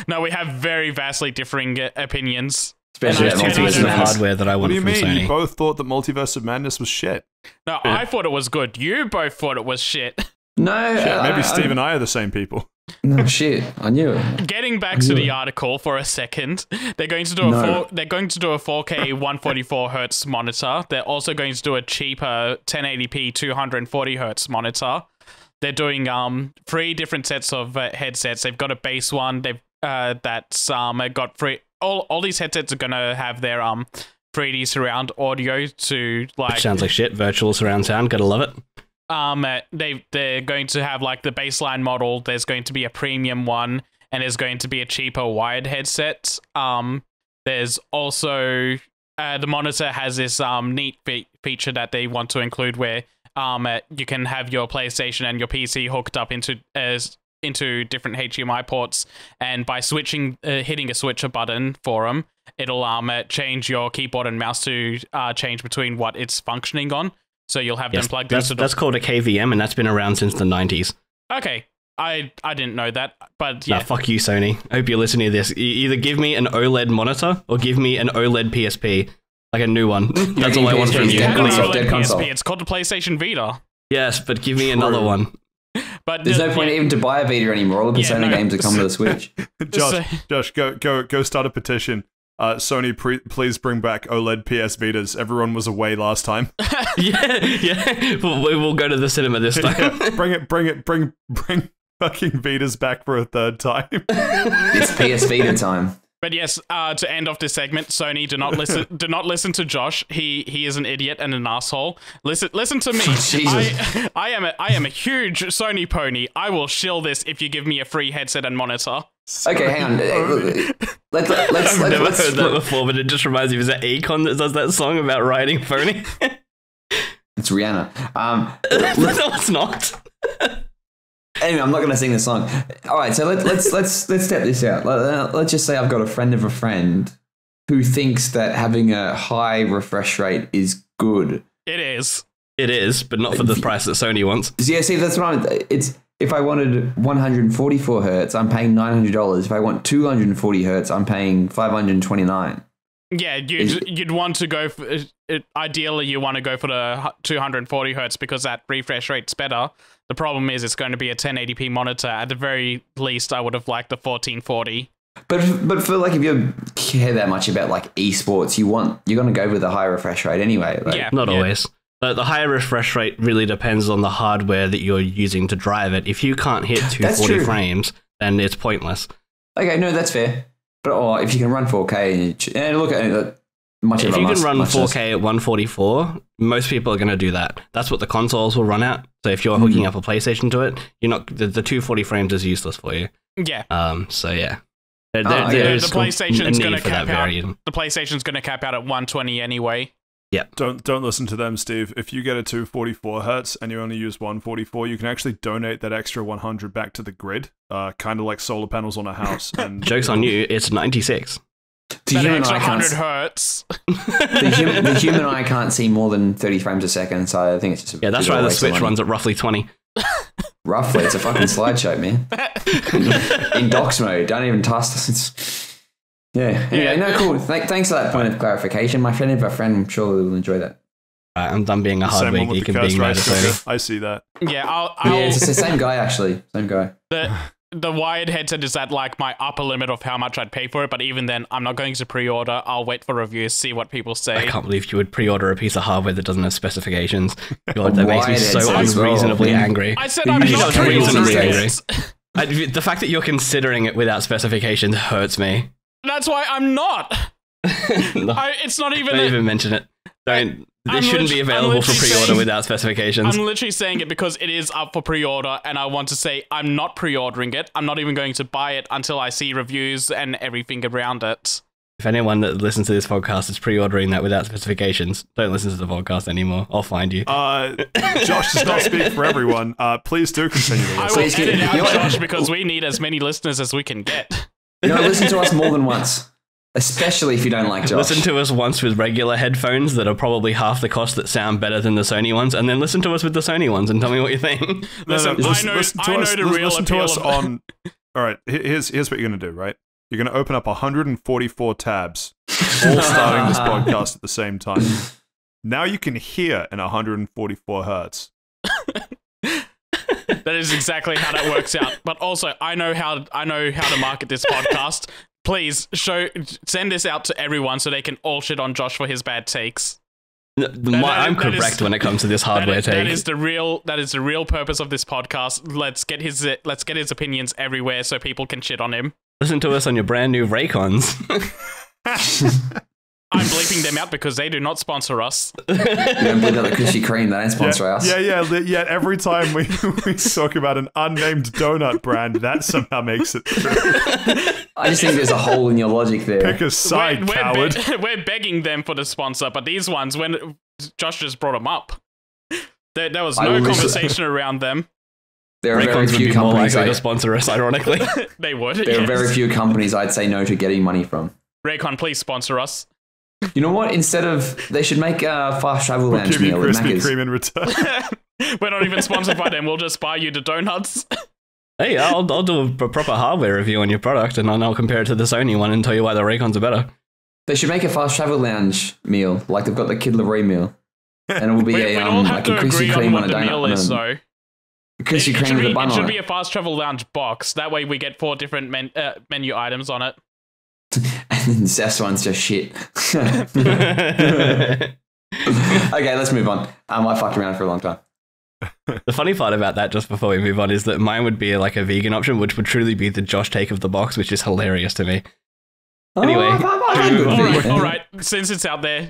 No, we have very vastly differing opinions. Especially that multiverse of hardware that I want from Sony. What do you mean? You both thought that Multiverse of Madness was shit. No, I thought it was good. You both thought it was shit. No. Shit, maybe Steve and I are the same people. No shit, I knew it. Getting back to the article for a second, they're going to do a 4K 144 hertz monitor. They're also going to do a cheaper 1080p 240 hertz monitor. They're doing 3 different sets of headsets. They've got a base one. They've that's got free. All these headsets are gonna have their 3D surround audio to like. Which sounds like shit. Virtual surround sound. Gotta love it. They're going to have like the baseline model. There's going to be a premium one, and there's going to be a cheaper wired headset. There's also the monitor has this neat feature that they want to include where you can have your PlayStation and your PC hooked up into different HDMI ports, and by hitting a switcher button for them, it'll change your keyboard and mouse to change between what it's functioning on. So you'll have them plugged into. That's called a KVM, and that's been around since the 90s. Okay, I didn't know that, but yeah. Nah, fuck you, Sony. I hope you're listening to this. Either give me an OLED monitor or give me an OLED PSP, like a new one. That's all I want from you. PSP. It's called the Pleistation Vita. Yes, but give me another one. But there's no point even to buy a Vita anymore. All the Persona games are coming to the Switch. Josh, go start a petition. Sony, please bring back OLED PS Vitas. Everyone was away last time. yeah. We'll go to the cinema this time. Yeah, bring fucking Vitas back for a third time. It's PS Vita time. But yes, to end off this segment, Sony, do not listen. Do not listen to Josh. He is an idiot and an asshole. Listen to me. Jesus. I am a huge Sony pony. I will shill this if you give me a free headset and monitor. Okay, hang on. Let's I've never heard that before, but it just reminds me of that Akon that does that song about riding pony. It's Rihanna. No, it's not. Anyway, I'm not going to sing the song. All right, so let's step this out. Let's just say I've got a friend of a friend who thinks that having a high refresh rate is good. It is. It is, but not for the price that Sony wants. Yeah, see, that's what it's. If I wanted 144 hertz, I'm paying $900. If I want 240 hertz, I'm paying $529. Yeah, you'd want to go for, ideally you want to go for the 240 hertz because that refresh rate's better. The problem is it's going to be a 1080p monitor. At the very least, I would have liked the 1440. But for like, if you care that much about like esports, you're going to go with a high refresh rate anyway. Like, yeah, not always. The higher refresh rate really depends on the hardware that you're using to drive it. If you can't hit 240 frames, then it's pointless. Okay, no, that's fair. But if you can run 4K and look at it, much if of you a can run much 4K at 144, most people are going to do that. That's what the consoles will run at. So if you're hooking up a PlayStation to it, you're not the 240 frames is useless for you. Yeah. So yeah. The PlayStation's going to cap out. The PlayStation's going to cap out at 120 anyway. Yeah. Don't listen to them, Steve. If you get a 244 hertz and you only use 144, you can actually donate that extra 100 back to the grid, kind of like solar panels on a house. And joke's on you, it's 96. That extra 100 hertz. The human eye can't see more than 30 frames a second, so I think it's just that's why the Switch runs at roughly 20. Roughly, it's a fucking slideshow, man. In docs mode, don't even toss us. Yeah. Anyway, no, cool. Thanks for that point of clarification. My friend of a friend, I'm sure will enjoy that. I'm done being a hardware geek and being mad at Sony. I see that. Yeah, it's the same guy, actually. Same guy. The wired headset is at like my upper limit of how much I'd pay for it, but even then, I'm not going to pre-order. I'll wait for reviews, see what people say. I can't believe you would pre-order a piece of hardware that doesn't have specifications. God, that makes me so unreasonably angry. I said I'm not reasonably angry. The fact that you're considering it without specifications hurts me. That's why I'm not. No, it's not even. Don't even mention it. It shouldn't be available for pre-order without specifications. I'm literally saying it because it is up for pre-order, and I want to say I'm not pre-ordering it. I'm not even going to buy it until I see reviews and everything around it. If anyone that listens to this podcast is pre-ordering that without specifications, don't listen to the podcast anymore. I'll find you. Josh does not speak for everyone. Please do continue to listen. I will edit out Josh because we need as many listeners as we can get. Listen to us more than once. Especially if you don't like Josh. Listen to us once with regular headphones that are probably half the cost that sound better than the Sony ones, and then listen to us with the Sony ones and tell me what you think. Listen to us on... All right, here's what you're going to do, right? You're going to open up 144 tabs, all starting this podcast at the same time. Now you can hear in 144 hertz. That is exactly how that works out. But also, I know how to market this podcast. Please send this out to everyone so they can all shit on Josh for his bad takes. I'm correct when it comes to this hardware take. That is the real purpose of this podcast. Let's get his opinions everywhere so people can shit on him. Listen to us on your brand new Raycons. I'm bleeping them out because they do not sponsor us. You don't bleep out the Krispy Kreme, they don't sponsor us. Yeah. Every time we talk about an unnamed donut brand, that somehow makes it through. I just think there's a hole in your logic there. Pick a side, coward. We're begging them for the sponsor, but these ones, when Josh just brought them up, there was no conversation around them. There are very Raycons would few be more companies likely to sponsor us, ironically. They would. There are very few companies I'd say no to getting money from. Raycon, please sponsor us. You know what? They should make a fast travel lounge meal with Krispy Macca's. Kreme in return. We're not even sponsored by them. We'll just buy you the donuts. Hey, I'll do a proper hardware review on your product, and I'll compare it to the Sony one and tell you why the Raycons are better. They should make a fast travel lounge meal, like they've got the Kid Leroy meal, and it will be we all have like to a Krispy agree on Kreme what on a the meal is, donut. though. Krispy Kreme with a bun It on should it. be a fast travel lounge box. That way we get 4 different menu items on it. Zeph's one's just shit. Okay, let's move on. I fucked around for a long time. The funny part about that, just before we move on, is that mine would be like a vegan option, which would truly be the Josh take of the box, which is hilarious to me. Anyway, all right. Since it's out there,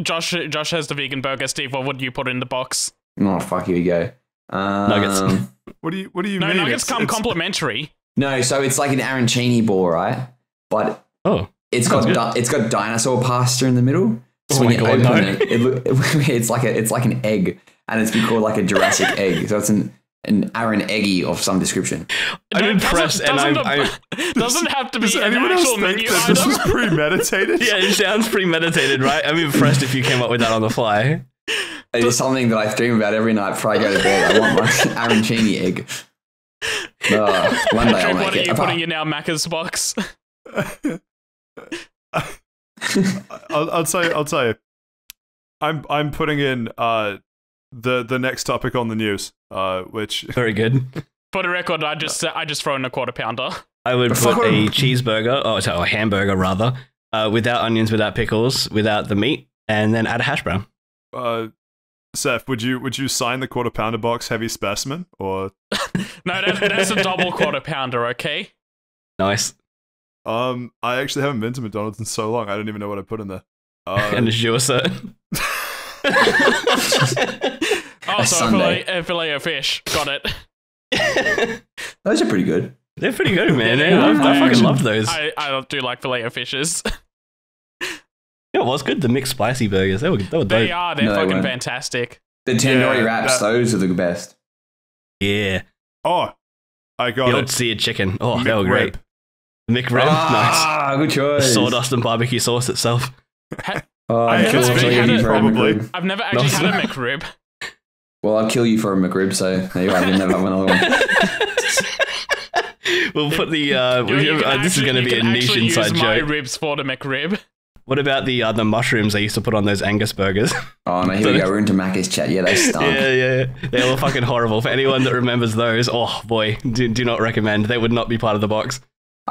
Josh has the vegan burger. Steve, what would you put in the box? Oh fuck, here we go. Nuggets. What do you mean? No, nuggets come complimentary. No, so it's like an arancini ball, right? But it's got dinosaur pasta in the middle. So when you open it's like an egg, and it's been called like a Jurassic egg. So it's an Aaron Eggy of some description. I'm impressed, doesn't have to be an anyone actual else menu think that item. this is premeditated? Yeah, it sounds premeditated, right? I'm impressed if you came up with that on the fly. It is something that I dream about every night before I go to bed. I want my arancini egg. One day I'll make What are it. you putting in our Macca's box? I'll tell you. I'm putting in the next topic on the news, which Very good. For the record, I just throw in a quarter pounder. I would put a cheeseburger, a hamburger rather, without onions, without pickles, without the meat, and then add a hash brown. Saif, would you sign the quarter pounder box heavy specimen or? No, that's a double quarter pounder. Okay. Nice. I actually haven't been to McDonald's in so long. I don't even know what I put in there. And a jour, sir. Oh, so a filet of fish. Got it. Those are pretty good. They're pretty good, man. I fucking love those. I do like filet of fishes. Yeah, it was good. The mixed spicy burgers. They were dope. They are. They're fucking fantastic. The tandoori wraps, those are the best. Yeah. Oh, I got the it. old seared chicken. Oh, they were great. McRib. Ah, good choice. The sawdust and barbecue sauce itself. I've never actually had a McRib. Well, I'll kill you for a McRib, so there you are. You'll never have another one. We'll put the. This is going to be a niche inside joke. My ribs for the McRib. What about the mushrooms they used to put on those Angus burgers? Oh no, here we go. We're into Macca's chat. Yeah, they stunk. Yeah. They were fucking horrible. For anyone that remembers those, oh boy, do not recommend. They would not be part of the box.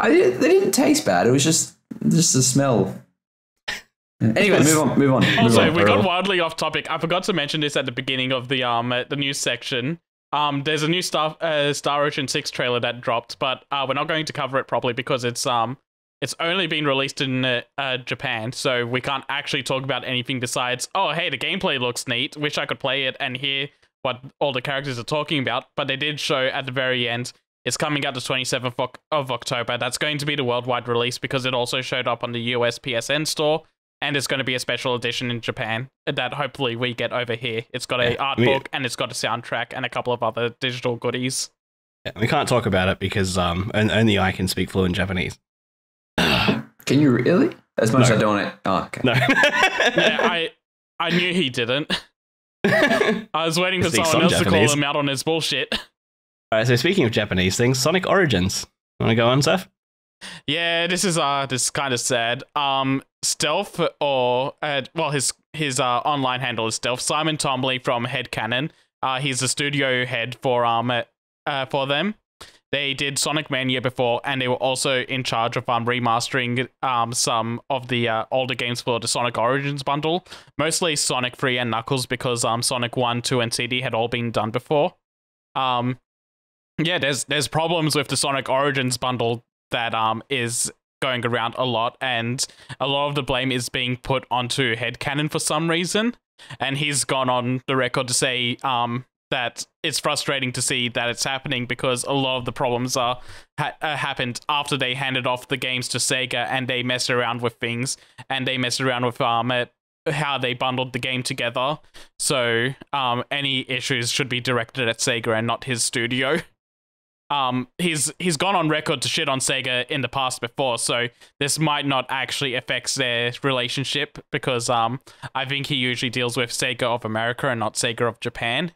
They didn't taste bad. It was just the smell. Anyway, move on. Also, we got wildly off topic. I forgot to mention this at the beginning of the news section. There's a new Star Ocean 6 trailer that dropped, but we're not going to cover it properly because it's only been released in Japan, so we can't actually talk about anything besides, oh, hey, the gameplay looks neat. Wish I could play it and hear what all the characters are talking about. But they did show at the very end, it's coming out the 27th of October. That's going to be the worldwide release because it also showed up on the US PSN store, and it's going to be a special edition in Japan that hopefully we get over here. It's got a art book, and it's got a soundtrack, and a couple of other digital goodies. Yeah, we can't talk about it because only I can speak fluent Japanese. Can you really? As much as I don't want it. Oh, okay. No. Yeah, I knew he didn't. I was waiting for someone else to call him out on his bullshit. Alright, so speaking of Japanese things, Sonic Origins. Want to go on, Seth? Yeah, this is kind of sad. Stealth, or his online handle is Stealth. Simon Tomley from Headcanon. He's the studio head for them. They did Sonic Mania before, and they were also in charge of remastering some of the older games for the Sonic Origins bundle. Mostly Sonic 3 and Knuckles, because Sonic 1, 2, and CD had all been done before. Yeah, there's problems with the Sonic Origins bundle that is going around a lot, and a lot of the blame is being put onto Headcanon for some reason. And he's gone on the record to say that it's frustrating to see that it's happening because a lot of the problems happened after they handed off the games to Sega, and they messed around with things, and they messed around with how they bundled the game together. So any issues should be directed at Sega and not his studio. He's gone on record to shit on Sega in the past before, so this might not actually affect their relationship because I think he usually deals with Sega of America and not Sega of Japan.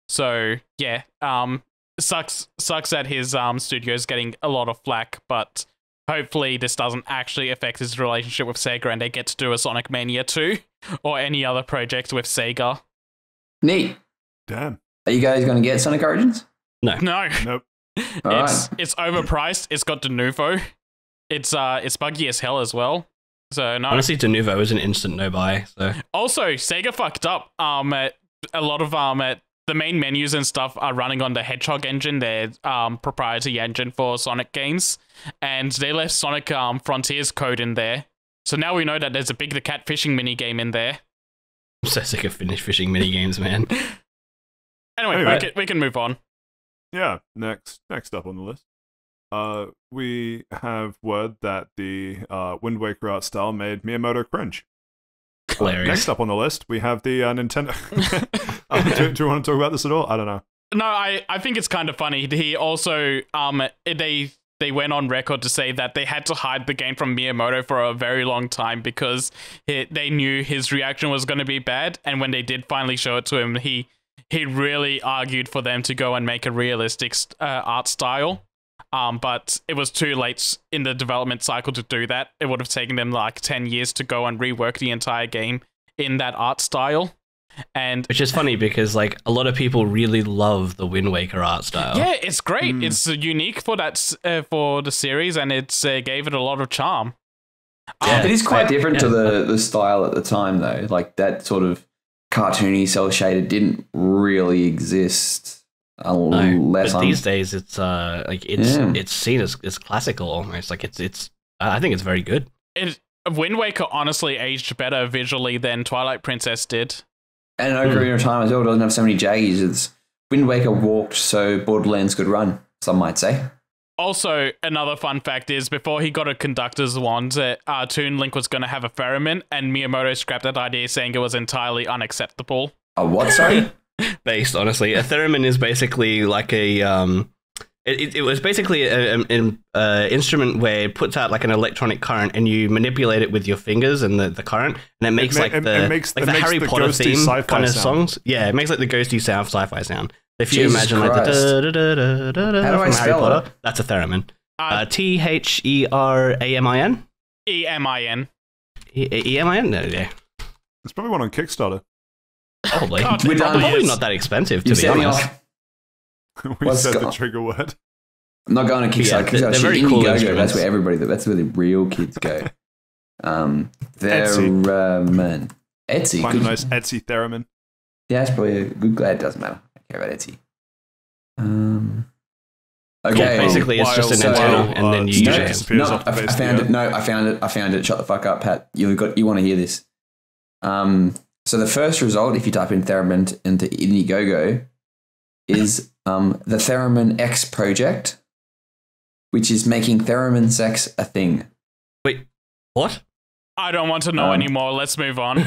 So yeah, sucks that his studio's getting a lot of flack, but hopefully this doesn't actually affect his relationship with Sega and they get to do a Sonic Mania 2 or any other project with Sega. Neat. Damn. Are you guys going to get Sonic Origins? No. Nope. It's overpriced. It's got de novo. It's buggy as hell as well. So no. Honestly, Denuvo is an instant no buy. So Also, Sega fucked up. A lot of the main menus and stuff are running on the Hedgehog engine, their proprietary engine for Sonic games, and they left Sonic Frontiers code in there. So now we know that there's a Big the Cat fishing mini game in there. I'm so sick of fishing mini games, man. Anyway. We can move on. Yeah, next up on the list. We have word that the Wind Waker art style made Miyamoto cringe. Hilarious. Next up on the list, we have the Nintendo. Do you want to talk about this at all? I don't know. No, I think it's kind of funny. He also they went on record to say that they had to hide the game from Miyamoto for a very long time because they knew his reaction was going to be bad, and when they did finally show it to him, he really argued for them to go and make a realistic art style. But it was too late in the development cycle to do that. It would have taken them like 10 years to go and rework the entire game in that art style. And which is funny because like a lot of people really love the Wind Waker art style. Yeah, it's great. It's unique for that for the series, and it gave it a lot of charm. It is quite different to the style at the time, though. Like that sort of cartoony, cel shaded didn't really exist. But these days it's it's seen as classical almost. Like it's I think it's very good. Wind Waker honestly aged better visually than Twilight Princess did. And Ocarina of Time as well, it doesn't have so many J's. Wind Waker walked so Borderlands could run, some might say. Also, another fun fact is, before he got a conductor's wand, Toon Link was going to have a theremin, and Miyamoto scrapped that idea, saying it was entirely unacceptable. A what, sorry? Based, honestly. A theremin is basically like a... It was basically an instrument where it puts out like an electronic current and you manipulate it with your fingers and the current, and it makes the Harry Potter theme kind of songs. Yeah, it makes like the ghosty sci-fi sound. If you imagine like the da-da-da-da-da-da from Harry Potter, that's a theremin. T-H-E-R-A-M-I-N? E-M-I-N. E-M-I-N? No, yeah. There's probably one on Kickstarter. Probably. Probably not that expensive, to be honest. We said the trigger word. I'm not going to Kickstarter. Yeah, they're very cool Indiegogo, that's where the real kids go. Theremin. Etsy. Find a nice Etsy theremin. Yeah, it's probably a good. Glad it doesn't matter. I care about Etsy. Okay. Basically, it's just an antenna, and then you use your hands. I found it. No, I found it. Shut the fuck up, Pat. You want to hear this? So the first result, if you type in theremin into Indiegogo, is the Theremin X project, which is making theremin sex a thing. Wait, what? I don't want to know anymore. Let's move on.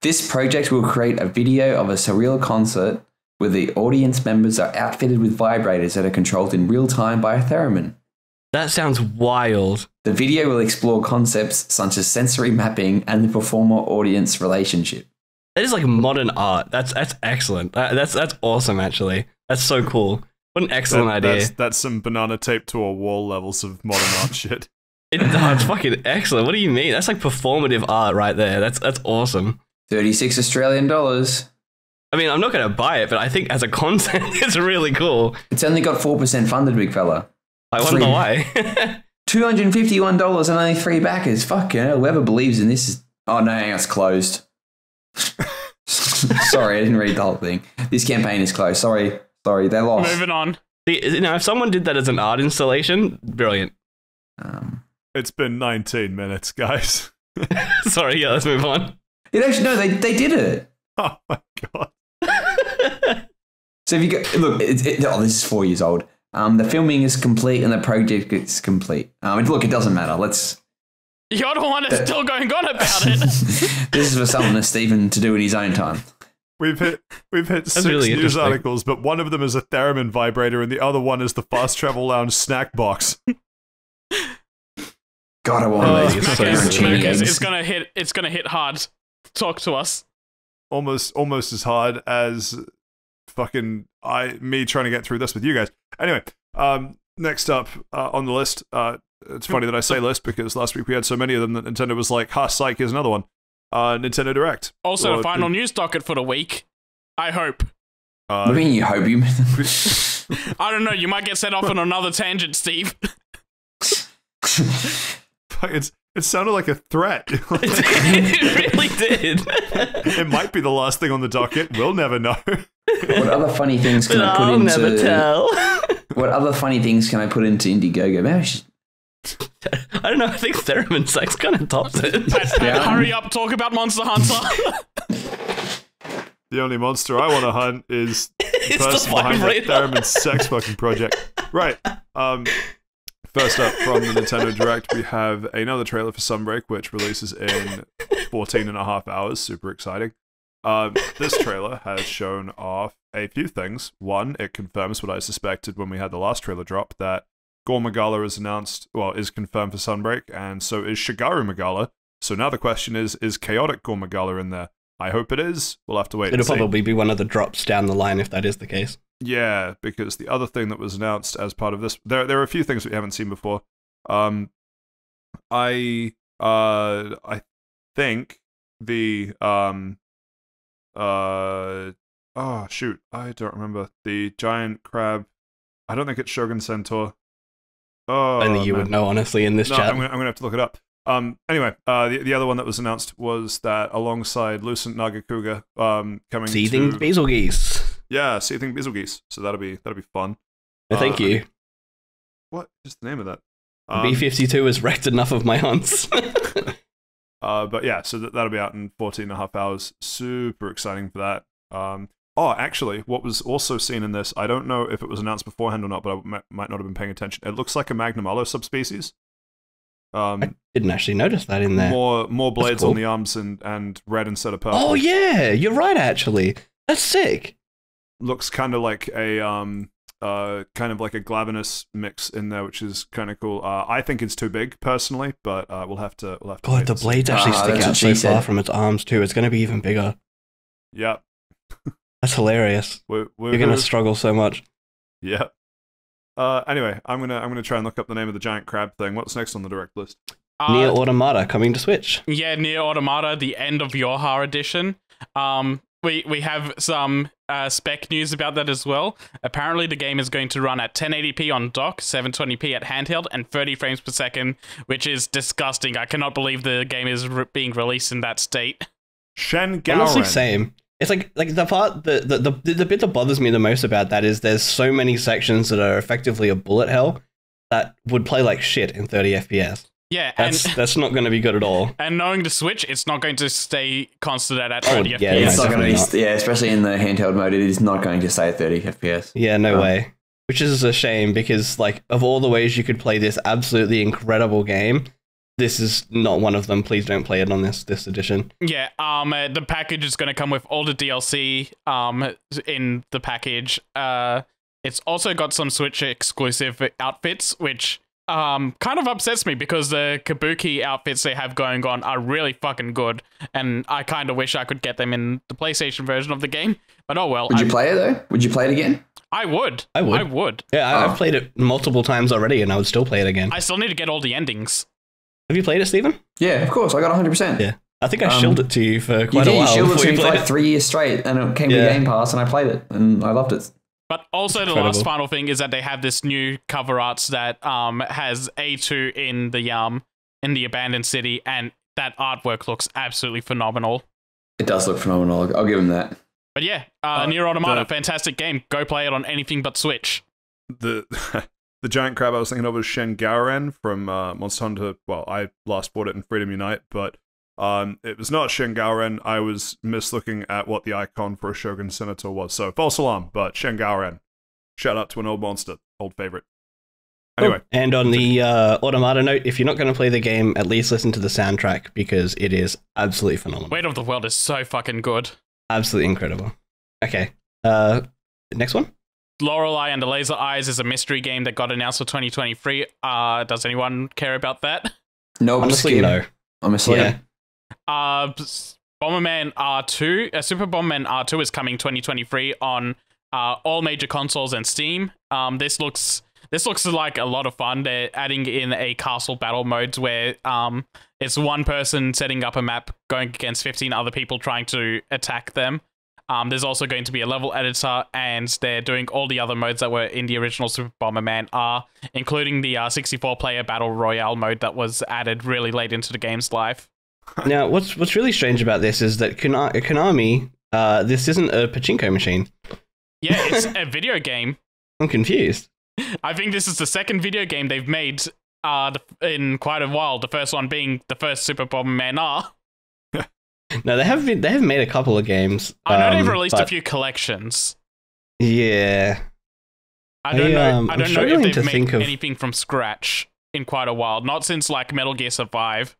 This project will create a video of a surreal concert where the audience members are outfitted with vibrators that are controlled in real time by a theremin. That sounds wild. The video will explore concepts such as sensory mapping and the performer-audience relationship. That is like modern art. That's excellent. That's awesome, actually. That's so cool. What an excellent idea. That's some banana tape to a wall levels of modern art shit. It's fucking excellent. What do you mean? That's like performative art right there. That's awesome. 36 Australian dollars. I mean, I'm not going to buy it, but I think as a concept, it's really cool. It's only got 4% funded, big fella. I wonder why. $251 and only 3 backers. Fuck, whoever believes in this is... Oh, no, it's closed. Sorry, I didn't read the whole thing. This campaign is closed. Sorry, they lost. Moving on. If someone did that as an art installation, brilliant. It's been 19 minutes, guys. Sorry, yeah, let's move on. They did it. Oh my god. So if you go look, this is 4 years old. The filming is complete and the project is complete. Look, it doesn't matter. You're the one that's still going on about it. This is for someone Stephen to do in his own time. We've hit 6 really news articles, but one of them is a theremin vibrator and the other one is the Fast Travel Lounge snack box. God, I want these. It's gonna hit hard. Talk to us. Almost as hard as fucking me trying to get through this with you guys. Anyway, next up on the list, it's funny that I say list because last week we had so many of them that Nintendo was like, ha, psych, here's another one. Nintendo Direct. Also, final news docket for the week. I hope. What do you mean you hope? I don't know, you might get set off on another tangent, Steve. It sounded like a threat. It really did. It might be the last thing on the docket. We'll never know. What other funny things can I put I'll into? never tell. What other funny things can I put into Indiegogo? Maybe I should. I don't know. I think Theremin Sex kind of tops it. Pat, hurry up, talk about Monster Hunter. The only monster I want to hunt is the It's person the behind the vibrator. Theremin Sex fucking project. Right. First up from the Nintendo Direct, we have another trailer for Sunbreak, which releases in 14 and a half hours. Super exciting. This trailer has shown off a few things. One, it confirms what I suspected when we had the last trailer drop, that Gore Magala is confirmed for Sunbreak, and so is Shigaru Magala. So now the question is Chaotic Gore Magala in there? I hope it is. We'll have to wait and It'll see. probably be one of the drops down the line if that is the case. Yeah, because the other thing that was announced as part of this, there are a few things that we haven't seen before. I think the oh shoot, I don't remember the giant crab. I don't think it's Shogun Centaur. Oh, Only you would know, honestly, in this no, chat. I'm gonna have to look it up. Anyway, the other one that was announced was that alongside Lucent Nagakuga, coming Seething to Basil Geese. yeah, Seething Betelgeuse. So that'll be fun. No, thank you. What is the name of that? B-52 has wrecked enough of my hunts. But yeah, so that'll be out in 14 and a half hours. Super exciting for that. Actually, what was also seen in this, I don't know if it was announced beforehand or not, but I might not have been paying attention. It looks like a Magnum Alo subspecies. I didn't actually notice that in there. More blades cool. on the arms and red instead of purple. Oh yeah, you're right. Actually, that's sick. Looks kind of like a Glavenus mix in there, which is kind of cool. I think it's too big personally, but we'll have to. God, wait the and see. blades actually stick that's out what so she far said. from its arms too. It's going to be even bigger. Yep. That's hilarious. You're going to struggle so much. Yep. Anyway, I'm gonna try and look up the name of the giant crab thing. What's next on the direct list? Nier Automata coming to Switch. Yeah, Nier Automata, the end of Yorha edition. We have some spec news about that as well. Apparently, the game is going to run at 1080p on dock, 720p at handheld, and 30 frames per second, which is disgusting. I cannot believe the game is being released in that state. Shen Honestly, Gowren. same. It's like the part the bit that bothers me the most about that is there's so many sections that are effectively a bullet hell that would play like shit in 30 FPS. Yeah, That's not going to be good at all. and knowing the Switch, it's not going to stay constant at Oh, 30 yeah, FPS. It's not going to definitely be, especially in the handheld mode, it is not going to stay at 30 FPS. Yeah, no way. Which is a shame because, like, of all the ways you could play this absolutely incredible game, this is not one of them. Please don't play it on this edition. Yeah, the package is going to come with all the DLC in the package. It's also got some Switch exclusive outfits, which kind of upsets me because the Kabuki outfits they have going on are really fucking good, and I kind of wish I could get them in the PlayStation version of the game. But oh well. Would you play it though? Would you play it again? I would. I would. Yeah, Oh. I've played it multiple times already, and I would still play it again. I still need to get all the endings. Have you played it, Stephen? Yeah, of course. I got 100%. Yeah. I think I shielded it to you for You quite did. a while. You shielded it before to me you for played like 3 years straight, and it came with Yeah. Game Pass, and I played it, and I loved it. But also the Incredible. last final thing is that they have this new cover arts that has A2 in the abandoned city, and that artwork looks absolutely phenomenal. It does look phenomenal. I'll give him that. But yeah, Nier Automata, fantastic game. Go play it on anything but Switch. The the giant crab I was thinking of was Shen Gowren from Monster Hunter. Well, I last bought it in Freedom Unite, but it was not Shen Gowren. I was mislooking at what the icon for a Shogun Senator was. So false alarm, but Shen Gowren. Shout out to an old monster, old favorite. Anyway, And on the Automata note, if you're not going to play the game, at least listen to the soundtrack because it is absolutely phenomenal. Weight of the World is so fucking good. Absolutely incredible. Okay. Next one? Lorelei and the Laser Eyes is a mystery game that got announced for 2023. Does anyone care about that? Nope. Honestly, skip. no. I'm asleep. Yeah. Bomberman R2, Super Bomberman R2 is coming 2023 on all major consoles and Steam. This looks like a lot of fun. They're adding in a castle battle mode where it's one person setting up a map going against 15 other people trying to attack them. There's also going to be a level editor, and they're doing all the other modes that were in the original Super Bomberman R, including the 64-player Battle Royale mode that was added really late into the game's life. Now, what's really strange about this is that Konami, this isn't a pachinko machine. Yeah, it's a video game. I'm confused. I think this is the second video game they've made in quite a while. The first one being the first Super Bomberman R. No, they have made a couple of games. I know they've released a few collections. Yeah. I don't know if they've made of anything from scratch in quite a while. Not since like Metal Gear Survive.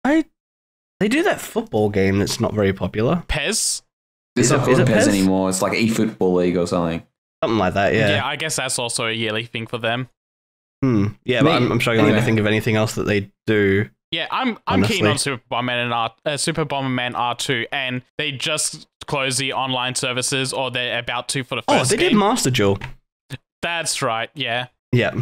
They do that football game that's not very popular. PES? It's not called PES anymore. It's like eFootball League or something. Something like that, yeah. Yeah, I guess that's also a yearly thing for them. Yeah, but I'm struggling to think of anything else that they do. Yeah, I'm keen on Super Bomberman R2, and they just closed the online services, or they're about to for the first game. Did Master Duel. That's right, yeah. Yeah.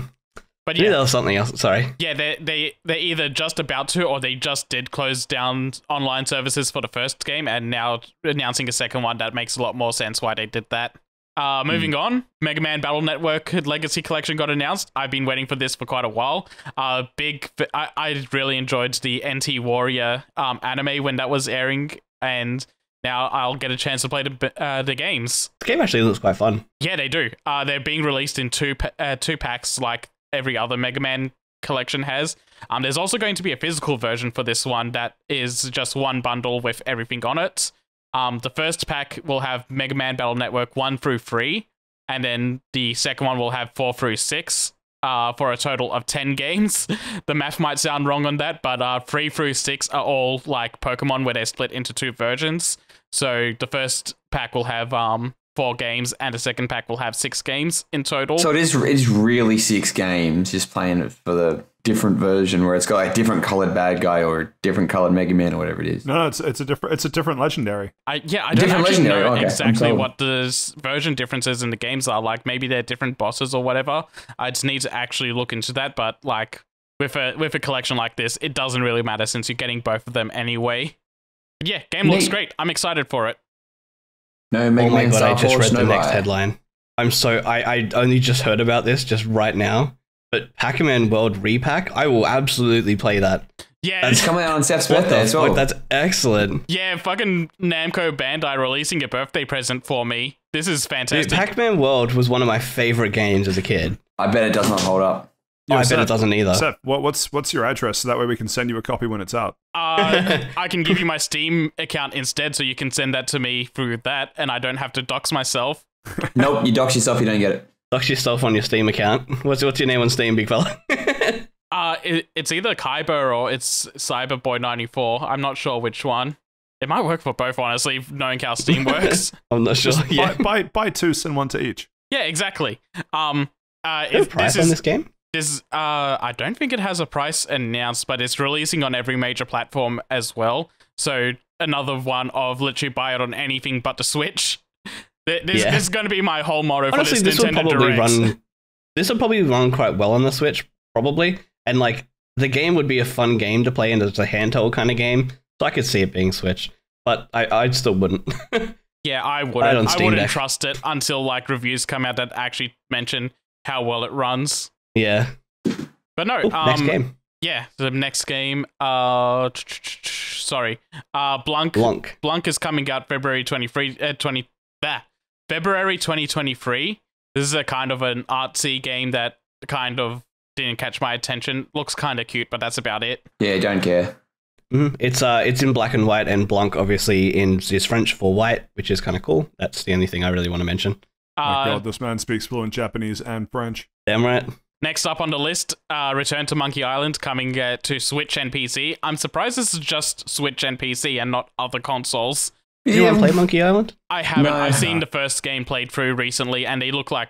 But yeah, that was something else. Sorry. Yeah, they're either just about to, or they just did close down online services for the first game, and now announcing a second one. That makes a lot more sense why they did that. Moving on, Mega Man Battle Network Legacy Collection got announced. I've been waiting for this for quite a while. I really enjoyed the NT Warrior anime when that was airing, and now I'll get a chance to play the games. The game actually looks quite fun. Yeah, they do. They're being released in two packs, like every other Mega Man collection has. There's also going to be a physical version for this one that is just one bundle with everything on it. The first pack will have Mega Man Battle Network 1 through 3, and then the second one will have 4 through 6, for a total of 10 games. The math might sound wrong on that, but 3 through 6 are all like Pokemon, where they're split into 2 versions. So the first pack will have 4 games, and the second pack will have 6 games in total. So it's really 6 games, just playing it for the different version where it's got a different colored bad guy or a different colored Mega Man or whatever it is. No, it's a different legendary. I don't actually know exactly what the version differences in the games are. Like maybe they're different bosses or whatever. I just need to actually look into that. But like with a collection like this, it doesn't really matter since you're getting both of them anyway. But yeah, game looks great. I'm excited for it. No, Mega Man God, I just read the next Light. headline. I only just heard about this just right now. But Pac-Man World Repack, I will absolutely play that. Yeah, it's coming out on Seth's birthday as well. That's excellent. Yeah, fucking Namco Bandai releasing a birthday present for me. This is fantastic. Dude, Pac-Man World was one of my favorite games as a kid. I bet it does not hold up. I bet it doesn't either. Seth, what's your address so that way we can send you a copy when it's out? I can give you my Steam account instead, so you can send that to me through that, and I don't have to dox myself. Nope, you dox yourself, you don't get it. Dox yourself on your Steam account. What's your name on Steam, big fella? It's either Kaiba or it's Cyberboy94. I'm not sure which one. It might work for both, honestly, knowing how Steam works. I'm not sure. Yeah. Buy 2, send 1 to each. Yeah, exactly. Is there a price on this game? I don't think it has a price announced, but it's releasing on every major platform as well. So another one of literally buy it on anything but the Switch. This is going to be my whole motto. Honestly, for this Nintendo Direct. This will probably run quite well on the Switch, probably. And like the game would be a fun game to play, and it's a handheld kind of game, so I could see it being Switch. But I still wouldn't. Yeah, I wouldn't. I wouldn't trust it until like reviews come out that actually mention how well it runs. Yeah. But no, next game. Yeah, the next game. Sorry. Blanc is coming out February 2023. This is a kind of an artsy game that kind of didn't catch my attention. Looks kind of cute, but that's about it. Yeah, don't care. Mm-hmm. It's in black and white, and Blanc obviously is French for white, which is kind of cool. That's the only thing I really want to mention. My God, this man speaks fluent Japanese and French. Damn right. Next up on the list, Return to Monkey Island coming to Switch and PC. I'm surprised this is just Switch and PC and not other consoles. Do you want to play Monkey Island? I haven't. No. I've seen the first game played through recently, and it looks like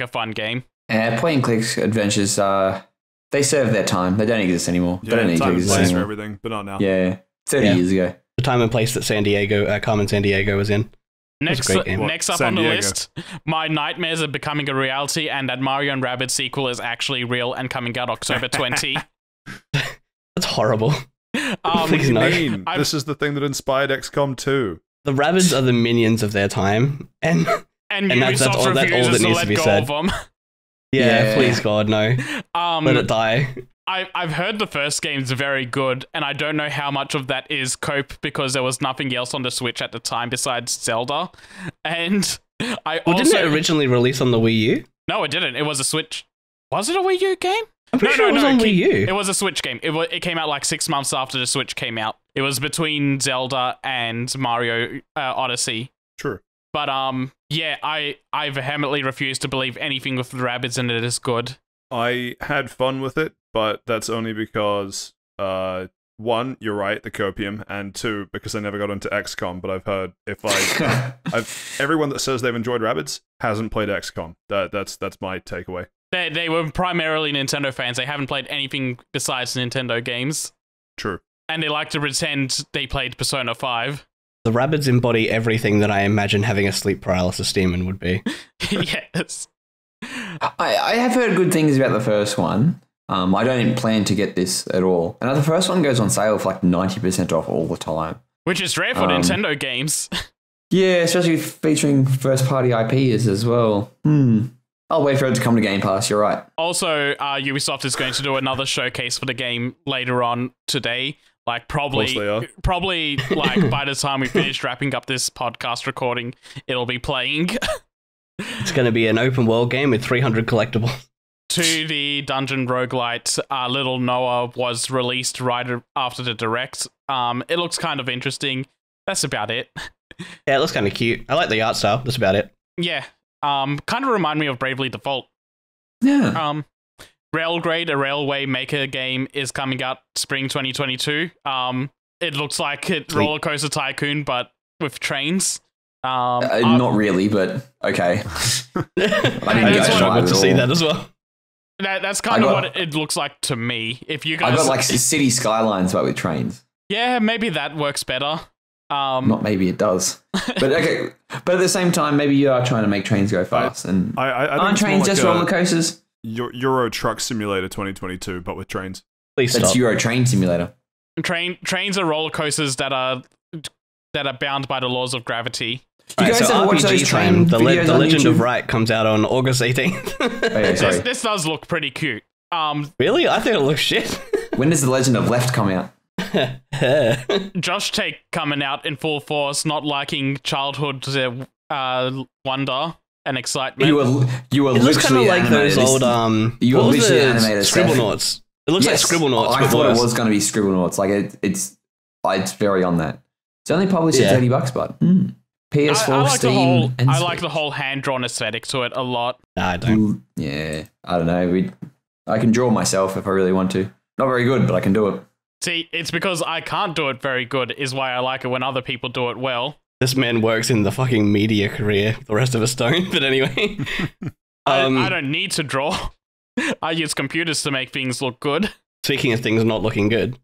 a fun game. Point and click adventures, they serve their time. They don't exist anymore. Yeah, they don't need to exist anymore. For everything, but not now. Yeah, 30 years ago. The time and place that Carmen Sandiego was in. Next up on the list, my nightmares are becoming a reality, and that Mario and Rabbids sequel is actually real and coming out October 20. That's horrible. What do you mean? This is the thing that inspired XCOM 2. the rabbits are the minions of their time, and Ubisoft all that refuses to needs let to be go said. of them. Yeah, please God, no. Let it die. I've heard the first game's very good, and I don't know how much of that is cope because there was nothing else on the Switch at the time besides Zelda. And didn't it originally release on the Wii U? No, it didn't. It was a Switch. Was it a Wii U game? I'm pretty sure it was on Wii U. It was a Switch game. It came out like 6 months after the Switch came out. It was between Zelda and Mario Odyssey. True. But yeah, I vehemently refuse to believe anything with the rabbits in it is good. I had fun with it, but that's only because, one, you're right, the copium, and two, because I never got into XCOM, but I've heard everyone that says they've enjoyed Rabbids hasn't played XCOM. That's my takeaway. They were primarily Nintendo fans. They haven't played anything besides Nintendo games. True. And they like to pretend they played Persona 5. The Rabbids embody everything that I imagine having a sleep paralysis demon would be. Yes. I have heard good things about the first one. I don't even plan to get this at all. And the first one goes on sale for like 90% off all the time. Which is rare for Nintendo games. Yeah, especially featuring first-party IPs as well. I'll wait for it to come to Game Pass, you're right. Also, Ubisoft is going to do another showcase for the game later on today. Like probably like by the time we finish wrapping up this podcast recording, it'll be playing. It's going to be an open world game with 300 collectibles. To the dungeon roguelite, Little Noah was released right after the direct. It looks kind of interesting. That's about it. Yeah, it looks kind of cute. I like the art style. That's about it. Yeah. Kind of remind me of Bravely Default. Yeah. Railgrade, a railway maker game, is coming out spring 2022. It looks like Roller Coaster Tycoon, but with trains. Not really, but okay. I struggled to see that as well. That's kind of what it looks like to me. If you guys, I got like city skylines, but with trains. Yeah, maybe that works better. Not maybe it does, but okay. But at the same time, maybe you are trying to make trains go fast, and aren't trains just roller coasters? Euro Truck Simulator 2022, but with trains. Please stop. That's Euro Train Simulator. Trains are roller coasters that are bound by the laws of gravity. You guys ever watch those train videos The on Legend YouTube? of Right comes out on August 18th. This does look pretty cute. Really? I think it looks shit. When does The Legend of Left come out? Josh Take coming out in full force, not liking childhood wonder and excitement. You were It looks kind of like those old you were what was literally it? animated Scribblenauts. It looks like Scribblenauts. I thought it was going to be Scribblenauts. Like it's very on that. It's only published at $30, but PS4, I like Steam, and I like the whole hand-drawn aesthetic to it a lot. Nah, I don't. Yeah, I don't know. I can draw myself if I really want to. Not very good, but I can do it. See, it's because I can't do it very good is why I like it when other people do it well. This man works in the fucking media career. The rest of us don't. But anyway, I don't need to draw. I use computers to make things look good. Speaking of things not looking good,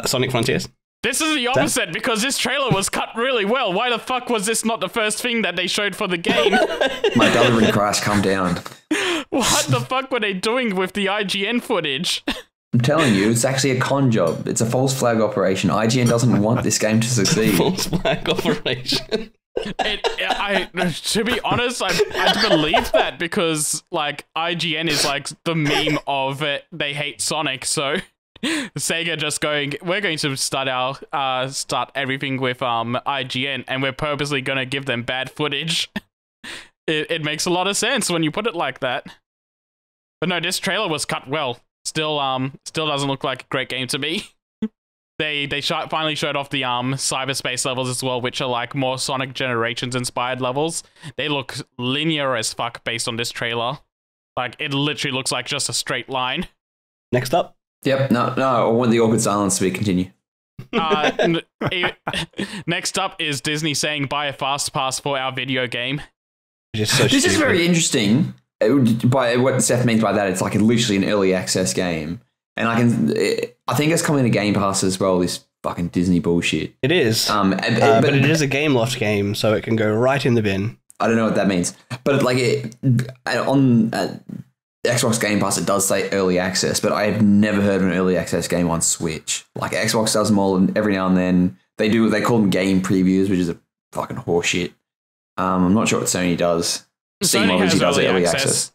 Sonic Frontiers. This is the opposite because this trailer was cut really well. Why the fuck was this not the first thing that they showed for the game? My Bellerin Crash, calm down. What the fuck were they doing with the IGN footage? I'm telling you, it's actually a con job. It's a false flag operation. IGN doesn't want this game to succeed. False flag operation. To be honest, I believe that because like IGN is like the meme of it. They hate Sonic, so Sega just going, we're going to start everything with IGN, and we're purposely going to give them bad footage. It makes a lot of sense when you put it like that. But no, this trailer was cut well. Still doesn't look like a great game to me. They finally showed off the cyberspace levels as well, which are like more Sonic Generations inspired levels. They look linear as fuck based on this trailer. Like it literally looks like just a straight line. Next up. Yep. No. I want the awkward silence to be continue. Next up is Disney saying buy a fast pass for our video game. This is very interesting. By what Seth means by that, it's like literally an early access game, and I think it's coming to Game Pass as well. This fucking Disney bullshit. It is, but it is a Game Loft game, so it can go right in the bin. I don't know what that means, but like on Xbox Game Pass, it does say early access, but I have never heard of an early access game on Switch. Like Xbox does them all, and every now and then they call them game previews, which is a fucking horseshit. I'm not sure what Sony does. Steam Sony obviously has does early early access. access.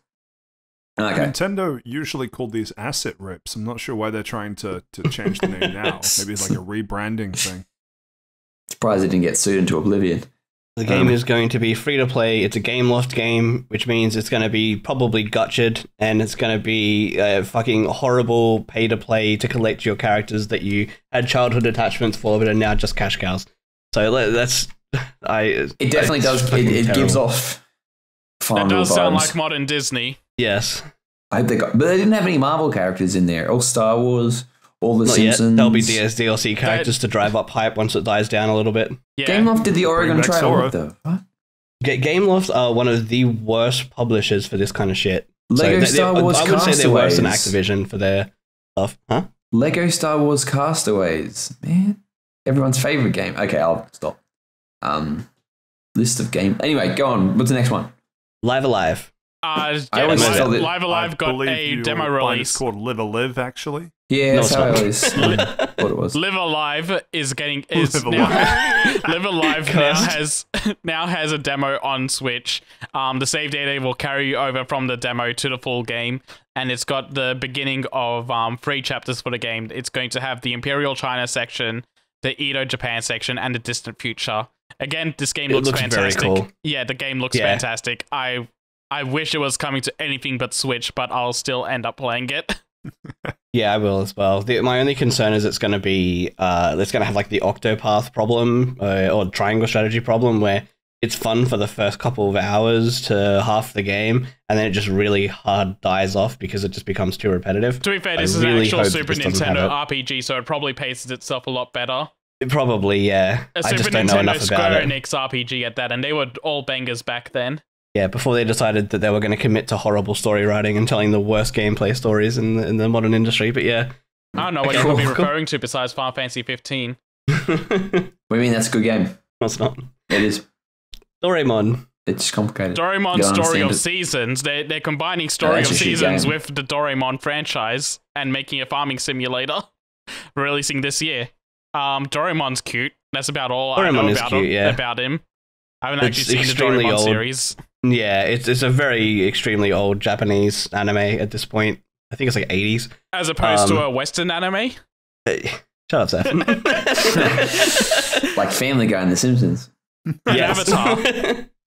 Okay. Nintendo usually called these asset rips. I'm not sure why they're trying to change the name now. Maybe it's like a rebranding thing. Surprised it didn't get sued into oblivion. The game is going to be free to play. It's a game loft game, which means it's going to be probably gutted, and it's going to be fucking horrible pay to play to collect your characters that you had childhood attachments for, but are now just cash cows. So that's It definitely does. It gives off That does vibes. sound like modern Disney. Yes. I hope they got, but they didn't have any Marvel characters in there. All Star Wars, all the Not Simpsons. yet. There'll be DLC characters to drive up hype once it dies down a little bit. Yeah. Gameloft did the Oregon Bring back Trail. Sora. What the fuck? Gameloft are one of the worst publishers for this kind of shit. Lego Star Wars I would say they're worse than Castaways. Activision for their stuff. Huh? Lego Star Wars Castaways, man, everyone's favorite game. Okay, I'll stop. List of game. Anyway, go on. What's the next one? Live Alive. I always thought that- Live Alive got a demo release. It's called Live a Live, actually. Yeah, No, that's it's how I not. always thought it was. Live Alive is Live now, Live Alive Cursed. now has a demo on Switch. The save data will carry you over from the demo to the full game, and it's got the beginning of 3 chapters for the game. It's going to have the Imperial China section, the Edo Japan section, and the distant future. Again, this game looks fantastic. Very cool. Yeah, the game looks Yeah. fantastic. I wish it was coming to anything but Switch, but I'll still end up playing it. Yeah, I will as well. My only concern is it's going to be, it's going to have like the Octopath problem or triangle strategy problem where it's fun for the first couple of hours to half the game, and then it just really hard dies off because it just becomes too repetitive. To be fair, I this is really an actual hope Super this doesn't have Nintendo it. RPG, so it probably paces itself a lot better. Probably, yeah. A I Super just don't know Nintendo enough about Square it. Enix RPG at that, and they were all bangers back then. Yeah, before they decided that they were going to commit to horrible story writing and telling the worst gameplay stories in the modern industry, but yeah. I don't know what Okay, you could be cool. referring to besides Final Fantasy 15. What do you mean that's a good game? No, it's not. It is. Doraemon. It's complicated. Doraemon You Story understand of it. Seasons. They're combining Story that's of a shit Seasons game. with the Doraemon franchise and making a farming simulator, releasing this year. Doraemon's cute. That's about all I know Doraemon is about cute, yeah. about him. I haven't It's actually seen the extremely Doraemon old. series. Yeah, it's a very extremely old Japanese anime at this point. I think it's like 80s. As opposed to a Western anime. Shut up, Seth. Like Family Guy and The Simpsons. Yes. Avatar.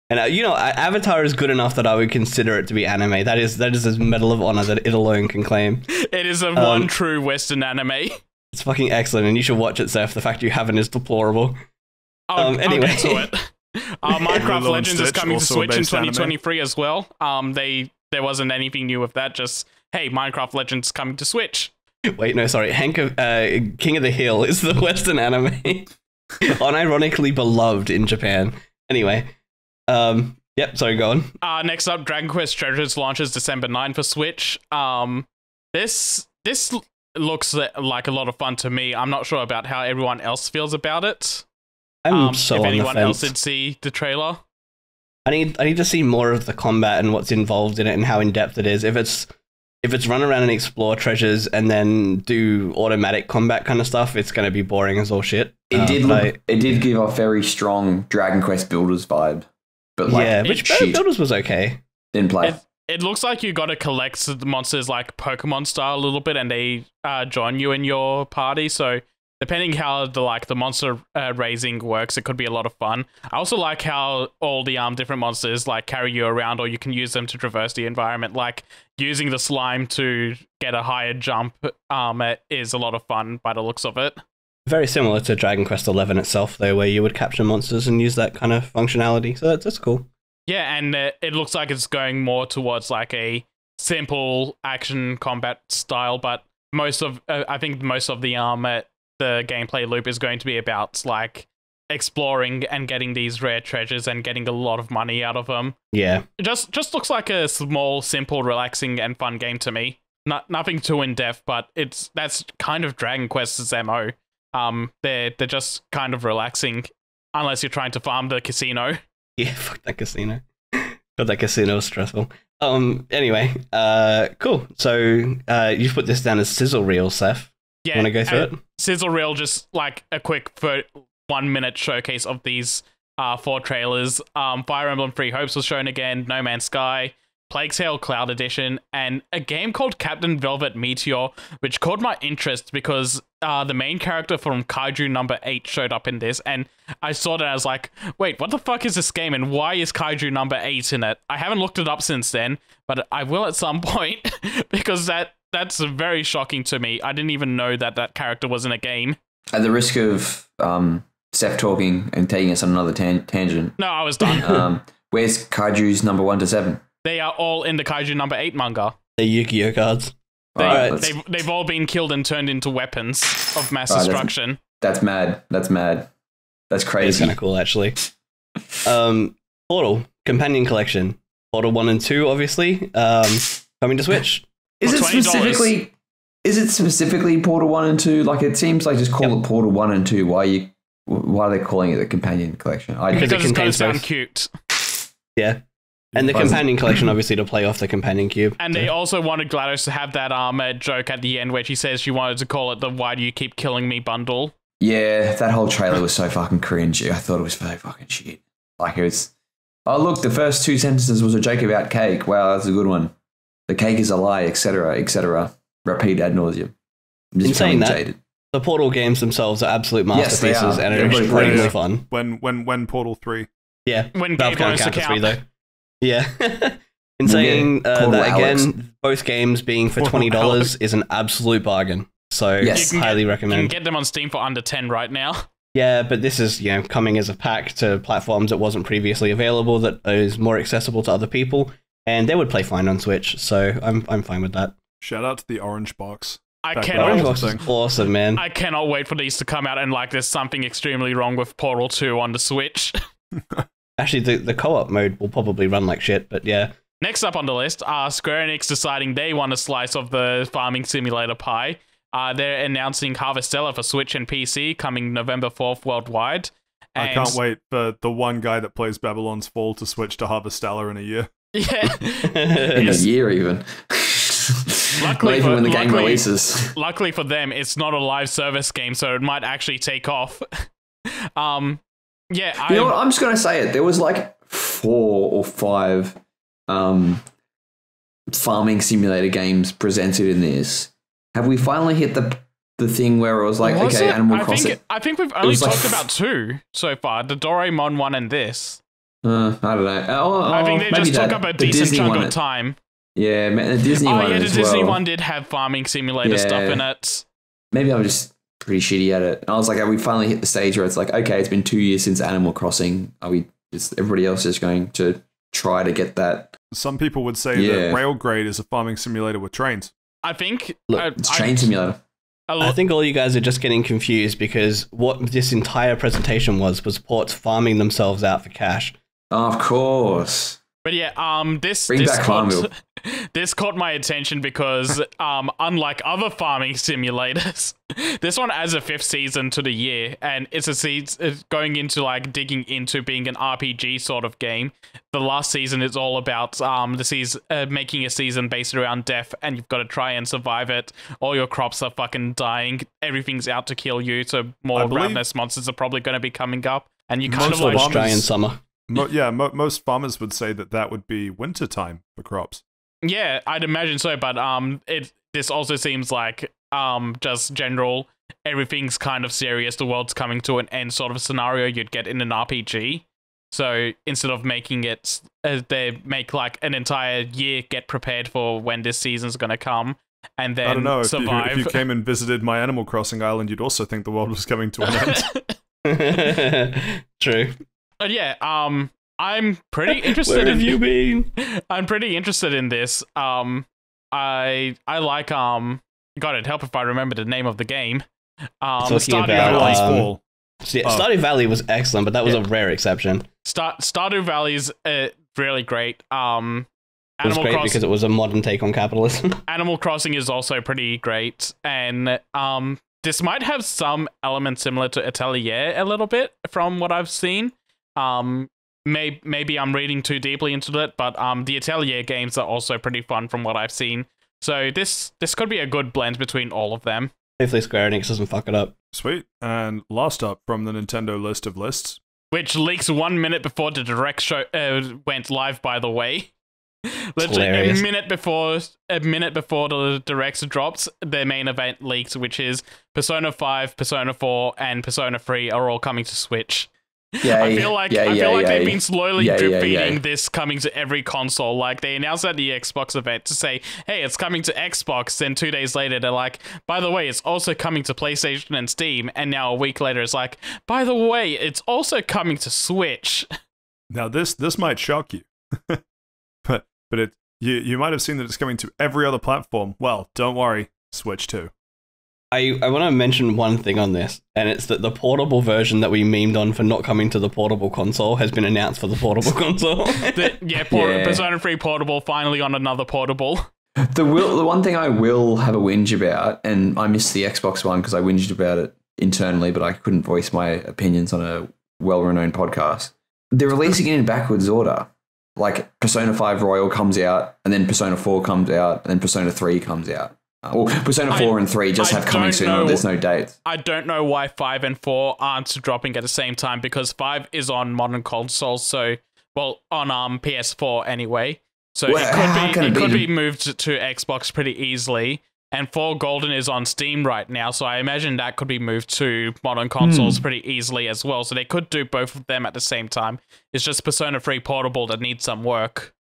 And Avatar is good enough that I would consider it to be anime. That is a medal of honor that it alone can claim. It is a one true Western anime. It's fucking excellent, and you should watch it, Seth. The fact you haven't is deplorable. I'll Anyway. get to it. Minecraft Lilo and Legends is Stitch, coming to also a Switch in based anime. 2023 as well. There wasn't anything new with that. Just hey, Minecraft Legends is coming to Switch. Wait, no, sorry. King of the Hill is the Western anime. Unironically beloved in Japan. Anyway. Yep, sorry, go on. Next up, Dragon Quest Treasures launches December 9 for Switch. This looks like a lot of fun to me. I'm not sure about how everyone else feels about it. I'm so if on the anyone else fence. did see the trailer. I need to see more of the combat and what's involved in it and how in depth it is. If it's run around and explore treasures and then do automatic combat kind of stuff, it's going to be boring as all shit. It did give off very strong Dragon Quest Builders vibe. But like, yeah, which shit. Builders was okay. Didn't play. It looks like you got to collect the monsters like Pokemon style a little bit, and they join you in your party. So depending how the monster raising works, it could be a lot of fun. I also like how all the different monsters like carry you around, or you can use them to traverse the environment. Like using the slime to get a higher jump is a lot of fun by the looks of it. Very similar to Dragon Quest XI itself, though, where you would capture monsters and use that kind of functionality. So that's cool. Yeah, and it looks like it's going more towards like a simple action combat style, but I think most of the gameplay loop is going to be about like exploring and getting these rare treasures and getting a lot of money out of them. Yeah. It just looks like a small, simple, relaxing, and fun game to me. Nothing too in depth, but that's kind of Dragon Quest's MO. They're just kind of relaxing, unless you're trying to farm the casino. Yeah, fuck that casino. God, that casino was stressful. Anyway, cool. So, you've put this down as sizzle reel, Seth. Yeah, Want to go through it? Sizzle reel, just like a quick 1 minute showcase of these 4 trailers. Fire Emblem Three Hopes was shown again, No Man's Sky, Plague Tale Cloud Edition, and a game called Captain Velvet Meteor, which caught my interest because the main character from Kaiju number 8 showed up in this, and I saw that. I was like, wait, what the fuck is this game, and why is Kaiju number 8 in it? I haven't looked it up since then, but I will at some point, because that's very shocking to me. I didn't even know that character was in a game. At the risk of Seth talking and taking us on another tangent. No, I was done. Where's Kaiju's number 1 to 7? They are all in the Kaiju number 8 manga. The Yu-Gi-Oh cards. They've all been killed and turned into weapons of mass destruction. That's mad. That's crazy. It's kind of cool, actually. Portal Companion Collection. Portal 1 and 2, obviously. Coming to Switch. Is it specifically Portal 1 and 2? Like, it seems like just call it Portal 1 and 2. Why are they calling it the Companion Collection? Because it's going to sound cute. Yeah. And the Companion Collection, obviously, to play off the Companion Cube. And they also wanted GLaDOS to have that joke at the end where she says she wanted to call it the "Why do you keep killing me" bundle. Yeah, that whole trailer was so fucking cringe. I thought it was so fucking shit. Like, it was, oh, look, the first 2 sentences was a joke about cake. Wow, that's a good one. The cake is a lie, etc., etc. Repeat ad nauseum. I'm just saying that, jaded. The Portal games themselves are absolute masterpieces and are extremely fun. When Portal 3. Yeah, when Valve Game can't to count 3, count. though. Yeah. In saying that again, both games being for $20 is an absolute bargain. So yes. Highly recommend. You can get them on Steam for under 10 right now. Yeah, but this is, coming as a pack to platforms that wasn't previously available, that is more accessible to other people, and they would play fine on Switch, so I'm fine with that. Shout out to the Orange Box. Orange Box is awesome, man. I cannot wait for these to come out, and there's something extremely wrong with Portal 2 on the Switch. Actually, the co-op mode will probably run like shit, but yeah. Next up on the list are Square Enix deciding they want a slice of the farming simulator pie. They're announcing Harvestella for Switch and PC coming November 4th worldwide. I can't wait for the one guy that plays Babylon's Fall to switch to Harvestella in a year. Yeah. In a year, even. Luckily, not even when the game releases. Luckily for them, it's not a live service game, so it might actually take off. Yeah, you know what? I'm just gonna say it. There was 4 or 5 farming simulator games presented in this. Have we finally hit the thing where it was Animal Crossing? I think we've only talked about 2 so far. The Doraemon one and this. I don't know. I think they just took up a decent chunk of time. Yeah, the Disney one. Oh yeah, the Disney one did have farming simulator stuff in it. Maybe I'm just pretty shitty at it. And I was like, we finally hit the stage where it's okay, it's been 2 years since Animal Crossing. Everybody else is going to try to get that? Some people would say that Railgrade is a farming simulator with trains. I think it's train simulator. I think all you guys are just getting confused because what this entire presentation was ports farming themselves out for cash. Oh, of course. But yeah, this caught my attention because unlike other farming simulators, this one adds a 5th season to the year, and it's going into digging into being an RPG sort of game. The last season is all about making a season based around death, and you've got to try and survive it. All your crops are fucking dying. Everything's out to kill you, so more ravenous monsters are probably going to be coming up, and you kind of Australian summer. Most farmers would say that would be winter time for crops. Yeah, I'd imagine so, but this also seems like just general, everything's kind of serious, the world's coming to an end sort of scenario you'd get in an RPG. So instead of making it, they make an entire year get prepared for when this season's gonna come, and then I don't know, survive. If you came and visited my Animal Crossing island, you'd also think the world was coming to an end. True. But yeah, I'm pretty interested. Where have you been? I'm pretty interested in this. I like God, it'd help if I remember the name of the game. Stardew Valley. Stardew Valley was excellent, but that was a rare exception. Stardew Valley is really great. It was great because it was a modern take on capitalism. Animal Crossing is also pretty great, and this might have some elements similar to Atelier a little bit from what I've seen. Maybe I'm reading too deeply into it, but the Atelier games are also pretty fun from what I've seen. So this could be a good blend between all of them. Hopefully Square Enix doesn't fuck it up. Sweet. And last up from the Nintendo list of lists, which leaks 1 minute before the direct show went live, by the way. Literally a minute before the directs dropped, their main event leaked, which is Persona 5, Persona 4, and Persona 3 are all coming to Switch. I feel like they've been slowly drip feeding this coming to every console. Like, they announced at the Xbox event to say, hey, it's coming to Xbox, then 2 days later they're like, by the way, it's also coming to PlayStation and Steam, and now a week later it's like, by the way, it's also coming to Switch. Now this might shock you. But you might have seen that it's coming to every other platform. Well, don't worry, Switch too. I want to mention one thing on this, and it's that the portable version that we memed on for not coming to the portable console has been announced for the portable console. Persona 3 portable, finally on another portable. The one thing I will have a whinge about, and I missed the Xbox one because I whinged about it internally, but I couldn't voice my opinions on a well-renowned podcast. They're releasing it in backwards order. Like, Persona 5 Royal comes out, and then Persona 4 comes out, and then Persona 3 comes out. Well, Persona 4 and 3 just have coming soon. There's no dates. I don't know why 5 and 4 aren't dropping at the same time, because 5 is on modern consoles, on PS4 anyway. So it could be moved to Xbox pretty easily. And 4 Golden is on Steam right now, so I imagine that could be moved to modern consoles pretty easily as well. So they could do both of them at the same time. It's just Persona 3 Portable that needs some work.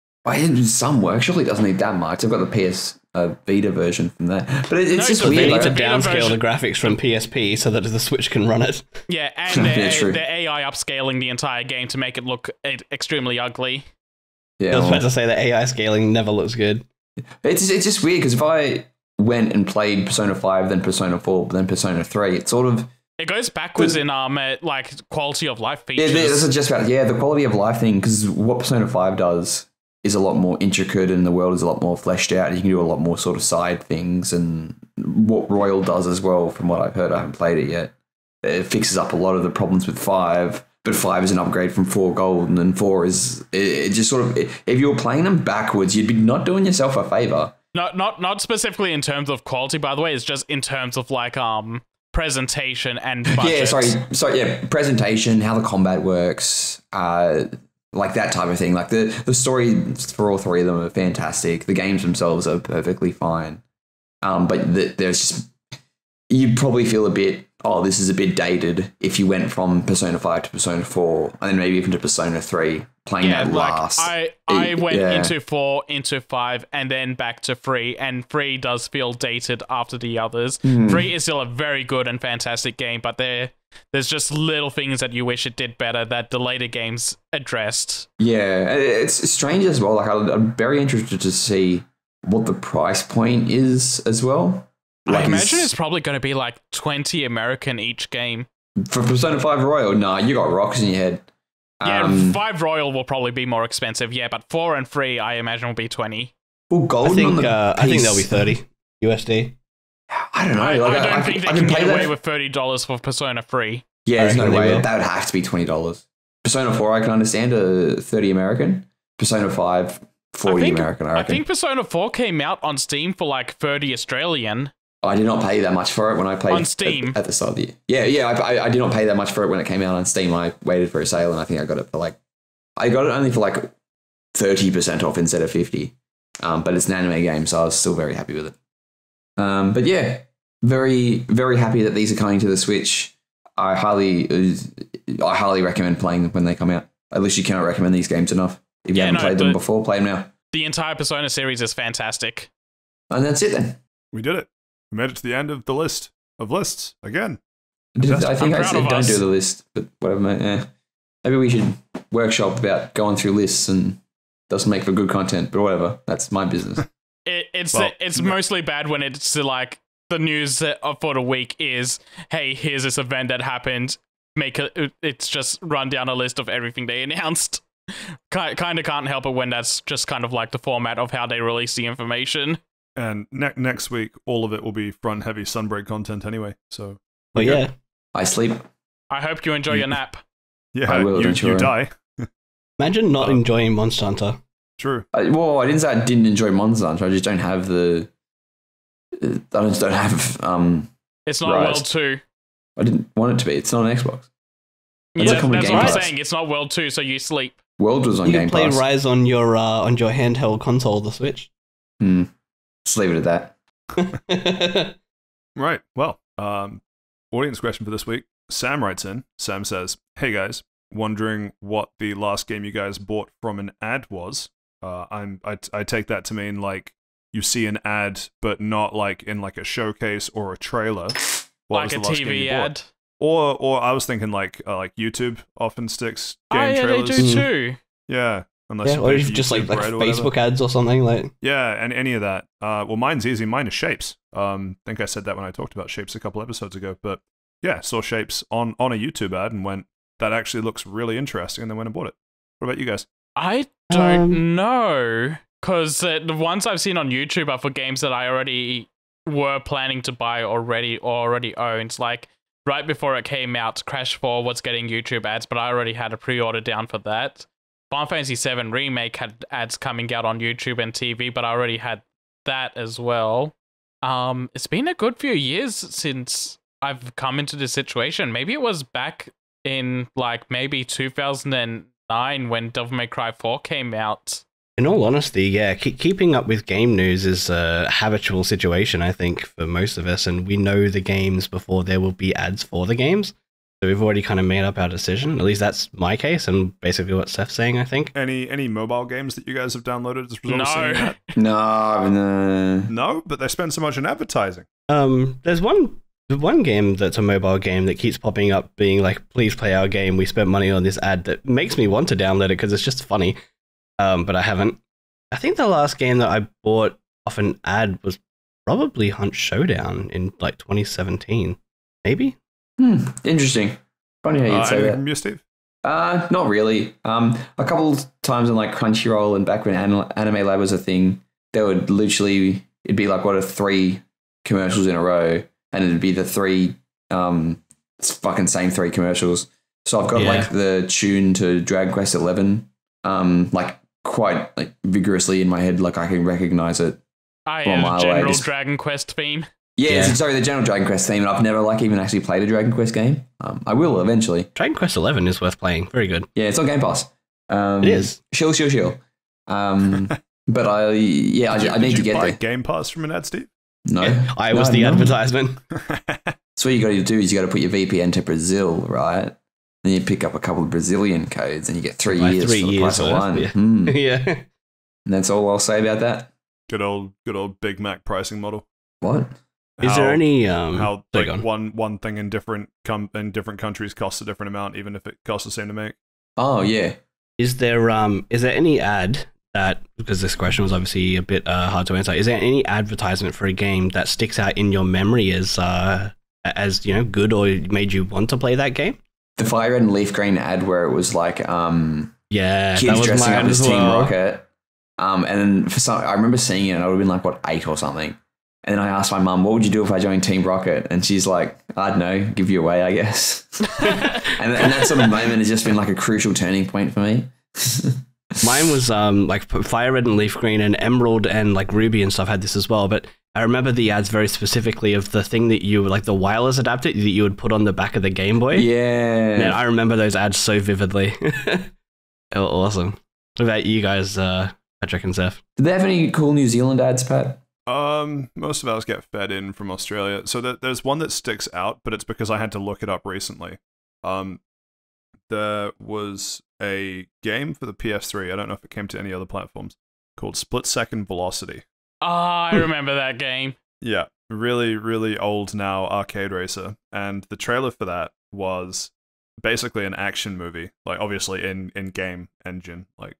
Some work? Surely it doesn't need that much. I've got the PS Vita version from there. But it's just weird. They need to downscale the graphics from PSP so that the Switch can run it. Yeah, and they're AI upscaling the entire game to make it look extremely ugly. Yeah, I was about to say that AI scaling never looks good. It's just weird, because if I went and played Persona 5, then Persona 4, then Persona 3, it's sort of... It goes backwards in quality of life features. Yeah, this is just about the quality of life thing, because what Persona 5 does is a lot more intricate and the world is a lot more fleshed out. You can do a lot more sort of side things, and what Royal does as well, from what I've heard. I haven't played it yet. It fixes up a lot of the problems with 5, but 5 is an upgrade from 4 Gold, and 4 is... It just sort of... If you were playing them backwards, you'd be not doing yourself a favour. Not specifically in terms of quality, by the way. It's just in terms of presentation and budget. Yeah, presentation, how the combat works, like that type of thing. Like the story for all 3 of them are fantastic. The games themselves are perfectly fine. But there's just, you'd probably feel a bit, this is a bit dated if you went from Persona 5 to Persona 4 and then maybe even to Persona 3 playing that last. I went into 4, into 5, and then back to 3, and 3 does feel dated after the others. 3 is still a very good and fantastic game, but there's just little things that you wish it did better that the later games addressed. Yeah, it's strange as well. Like, I'm very interested to see what the price point is as well. I imagine it's probably going to be like 20 American each game. For Persona 5 Royal? Nah, you got rocks in your head. Yeah, 5 Royal will probably be more expensive, but 4 and 3 I imagine will be 20. Well, Golden I think they'll be 30 USD. I don't know. I don't think they can get away with $30 for Persona 3. Yeah, there's no way. That would have to be $20. Persona 4 I can understand, 30 American. Persona 5, 40 American, I reckon. I think Persona 4 came out on Steam for like 30 Australian. I did not pay that much for it when I played on Steam at the start of the year. Yeah, I did not pay that much for it when it came out on Steam. I waited for a sale, and I think I got it for I got it only for 30% off instead of 50. But it's an anime game, so I was still very happy with it. But yeah, very, very happy that these are coming to the Switch. I highly recommend playing them when they come out. At least you cannot recommend these games enough. If you haven't played them before, play them now. The entire Persona series is fantastic. And that's it then. We did it. We made it to the end of the list of lists again. I think I said don't do the list, but whatever, mate. Yeah. Maybe we should workshop about going through lists and doesn't make for good content, but whatever. That's my business. It's mostly bad when it's like the news for the week is, hey, here's this event that happened. It's just run down a list of everything they announced. Kind of can't help it when that's just kind of like the format of how they release the information. And next week, all of it will be front-heavy Sunbreak content anyway. So, yeah. I sleep. I hope you enjoy your nap. Yeah, I will, you die. Imagine not enjoying Monster Hunter. True. I didn't say I didn't enjoy Monster Hunter. I just don't have the... I just don't have... It's not World 2. I didn't want it to be. It's not an Xbox. That's a Yeah, common that's Game what I'm Pass. saying. It's not World 2, so you sleep. World was on You Game can play Pass. Rise on your handheld console, the Switch. Just leave it at that. Right. Well, audience question for this week. Sam writes in. Sam says, "Hey guys, wondering what the last game you guys bought from an ad was. I take that to mean like you see an ad, but not like in like a showcase or a trailer. What Like was a the last game TV you bought? ad. Or I was thinking like YouTube often sticks game Oh, yeah, trailers. they do too. Yeah, unless Yeah, you or pay if for just YouTube like Red or whatever. Facebook ads or something like. Yeah, and any of that. Well, mine's easy. Mine is Shapes. I think I said that when I talked about Shapes a couple episodes ago. But yeah, saw Shapes on a YouTube ad and went, that actually looks really interesting, and then went and bought it. What about you guys? I don't know. Because the ones I've seen on YouTube are for games that I already were planning to buy already owned. Like, right before it came out, Crash 4 was getting YouTube ads, but I already had a pre-order down for that. Final Fantasy VII Remake had ads coming out on YouTube and TV, but I already had that as well. It's been a good few years since I've come into this situation. Maybe it was back in, like, maybe 2009 when Devil May Cry 4 came out. In all honesty, yeah, keeping up with game news is a habitual situation, I think, for most of us, and we know the games before there will be ads for the games. So we've already kind of made up our decision. At least that's my case, and basically what Seth's saying, I think. Any mobile games that you guys have downloaded as a result of seeing that? No. No, but they spend so much on advertising. There's one game that's a mobile game that keeps popping up being like, please play our game, we spent money on this ad, that makes me want to download it because it's just funny. But I haven't. I think the last game that I bought off an ad was probably Hunt Showdown in like 2017. Maybe? Interesting. Funny how you'd say anything that. from you, Steve? Not really. A couple times on like Crunchyroll and back when Anime Lab was a thing, there would literally, it'd be like, 3 commercials in a row, and it'd be the 3 fucking same 3 commercials. So I've got like the tune to Dragon Quest 11 like quite like vigorously in my head, like I can recognize it. General Dragon Quest theme. Yeah, sorry, the general Dragon Quest theme, and I've never like even actually played a Dragon Quest game. I will eventually. Dragon Quest 11 is worth playing. Very good. Yeah, it's on Game Pass. It is. Shill. But I need to get buy there. Game Pass from an ad, Steve? No, I was the advertisement. So what you got to do is you got to put your VPN to Brazil, right? Then you pick up a couple of Brazilian codes, and you get 3 years for the price of one. Yeah. Yeah. And that's all I'll say about that. Good old Big Mac pricing model. What? Is there any how sorry, like go on. one thing in different countries costs a different amount, even if it costs the same to make? Oh yeah. Is there any ad that, because this question was obviously a bit hard to answer, is there any advertisement for a game that sticks out in your memory as good or made you want to play that game? The Fire Red and Leaf Green ad where it was like Yeah, kids that was dressing up mine as as Team well. Rocket. And then I remember seeing it, and I would have been like, 8 or something. And then I asked my mum, what would you do if I joined Team Rocket? And she's like, I don't know, give you away, I guess. and that sort of moment has just been like a crucial turning point for me. Mine was like Fire Red and Leaf Green, and Emerald and like Ruby and stuff had this as well. But I remember the ads very specifically of the thing that you, like the wireless adapter that you would put on the back of the Game Boy. Yeah. Man, I remember those ads so vividly. They were awesome. What about you guys, Patrick and Seth? Did they have any cool New Zealand ads, Pat? Most of ours get fed in from Australia. So there's one that sticks out, but it's because I had to look it up recently. There was a game for the PS3, I don't know if it came to any other platforms, called Split Second Velocity. I remember that game. Yeah, really, really old now arcade racer. And the trailer for that was basically an action movie, like obviously in game engine, like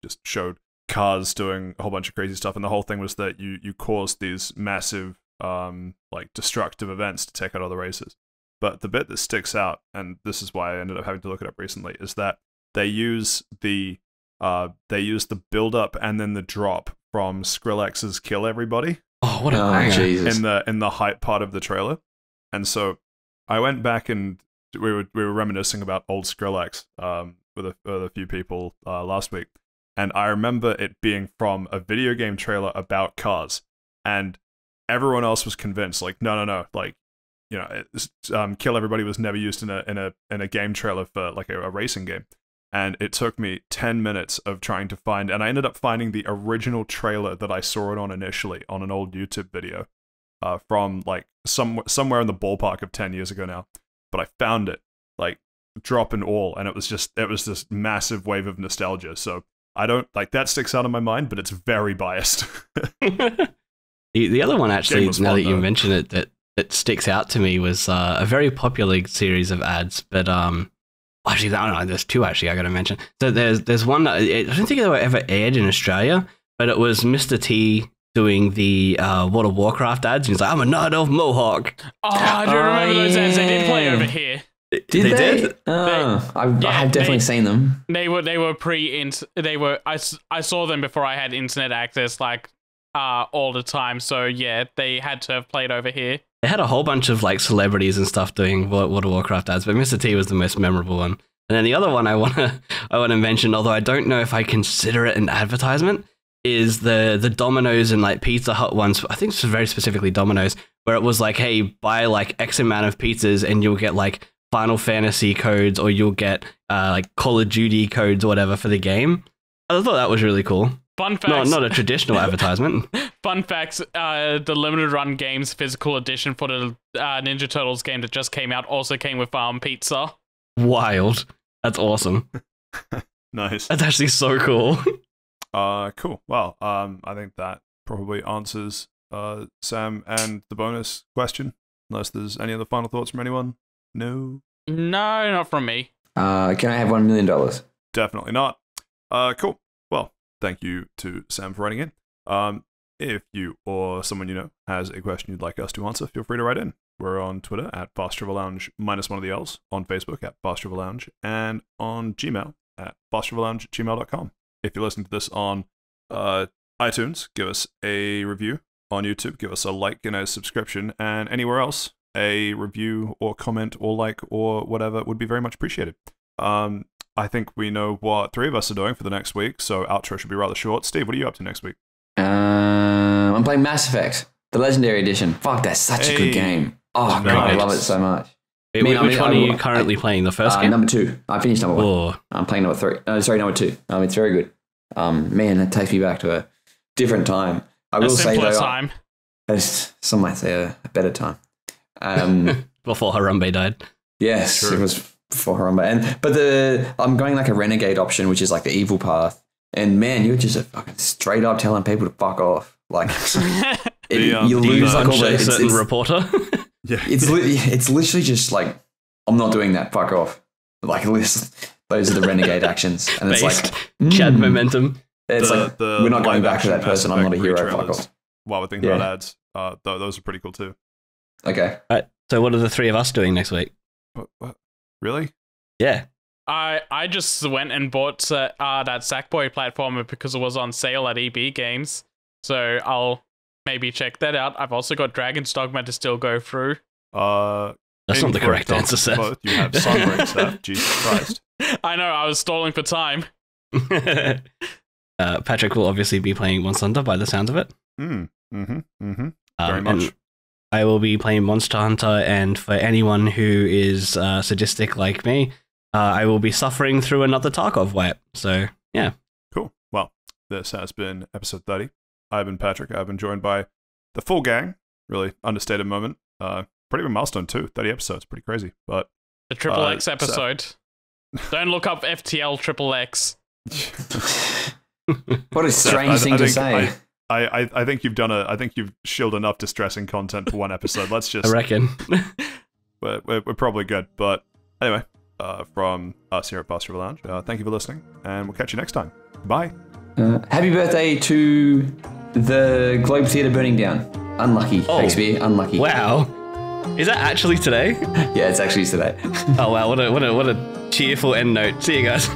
just showed cars doing a whole bunch of crazy stuff, and the whole thing was that you caused these massive like destructive events to take out other races. But the bit that sticks out, and this is why I ended up having to look it up recently, is that they use the build up and then the drop from Skrillex's Kill Everybody. Oh, what a banger. Jesus. In the hype part of the trailer. And so I went back and we were reminiscing about old Skrillex with a few people last week. And I remember it being from a video game trailer about cars. And everyone else was convinced, like, no, like, Kill Everybody was never used in a game trailer for like a racing game. And it took me 10 minutes of trying to find, and I ended up finding the original trailer that I saw it on initially on an old YouTube video from like somewhere in the ballpark of 10 years ago now. But I found it, like, drop and all, and it was this massive wave of nostalgia. So I don't, like, that sticks out in my mind, but it's very biased. The other one, actually, now that you though. mention it, that sticks out to me was a very popular series of ads, but actually, I don't know, there's two actually I got to mention. So there's one that I don't think they were ever aired in Australia, but it was Mr. T doing the World of Warcraft ads. He's like, I'm a Night Elf Mohawk. Oh, I do remember those ads. They did play over here. They did? I have definitely seen them. They were I saw them before I had internet access, like all the time. So yeah, they had to have played over here. They had a whole bunch of like celebrities and stuff doing World of Warcraft ads, but Mr. T was the most memorable one. And then the other one I wanna mention, although I don't know if I consider it an advertisement, is the Domino's and like Pizza Hut ones. I think it's very specifically Domino's, where it was like, hey, buy like X amount of pizzas and you'll get like Final Fantasy codes, or you'll get like Call of Duty codes or whatever for the game. I thought that was really cool. Fun facts. Not a traditional advertisement. Fun facts, the limited run games physical edition for the Ninja Turtles game that just came out also came with pizza. Wild. That's awesome. Nice. That's actually so cool. Cool. Well, I think that probably answers Sam and the bonus question, unless there's any other final thoughts from anyone. No, not from me. Can I have $1 million? Definitely not. Cool. Well, thank you to Sam for writing in. If you or someone you know has a question you'd like us to answer, feel free to write in. We're on Twitter at Fast Travel Lounge -1 of the L's, on Facebook at Fast Travel Lounge, and on Gmail at fasttravellounge@gmail.com. If you're listening to this on iTunes, give us a review. On YouTube, give us a like and a subscription, and anywhere else, a review or comment or like or whatever would be very much appreciated. I think we know what 3 of us are doing for the next week, so outro should be rather short. Steve, what are you up to next week? I'm playing Mass Effect, the Legendary Edition. Fuck, that's such a good game. Oh, God, I love it so much. Wait, which one are you currently playing? The first game? Number 2. I finished number 1. Oh. I'm playing number 3. Sorry, number 2. It's very good. Man, that takes me back to a different time. I will say, though, time. Some might say a better time. Before Harambe died. Yes, True. it was before Harambe. But I'm going like a renegade option, which is like the evil path. And man, you're just fucking straight up telling people to fuck off. Like you lose like all the certain reporter. Yeah, it's literally just like, I'm not doing that. Fuck off. Like those are the renegade actions, and it's like Chad momentum. It's like we're not going back to that person. I'm not a hero. Fuck off. While we're thinking about ads, those are pretty cool too. Okay. Right. So what are the 3 of us doing next week? What? Really? Yeah. I just went and bought that Sackboy platformer because it was on sale at EB Games. So I'll maybe check that out. I've also got Dragon's Dogma to still go through. That's not the correct answer, Seth. Both. You have Sunbreak, Seth. Jesus Christ. I know, I was stalling for time. Patrick will obviously be playing Monster Hunter by the sounds of it. Very much. I will be playing Monster Hunter, and for anyone who is sadistic like me, I will be suffering through another Tarkov wipe. So, yeah. Cool. Well, this has been episode 30. I've been Patrick. I've been joined by the full gang. Really understated moment. Pretty big milestone too. 30 episodes. Pretty crazy. But the Triple X episode. Don't look up FTL Triple X. What a strange thing to say. I think you've done I think you've shielded enough distressing content for one episode. Let's just. I reckon. we're probably good. But anyway, from us here at Fast Travel Lounge, thank you for listening, and we'll catch you next time. Bye. Happy birthday to the Globe Theatre burning down. Unlucky, Shakespeare. Unlucky. Wow. Is that actually today? Yeah, it's actually today. Oh wow! What a cheerful end note. See you guys.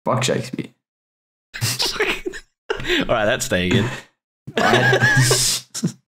Fuck Shakespeare. right, that's staying in. I had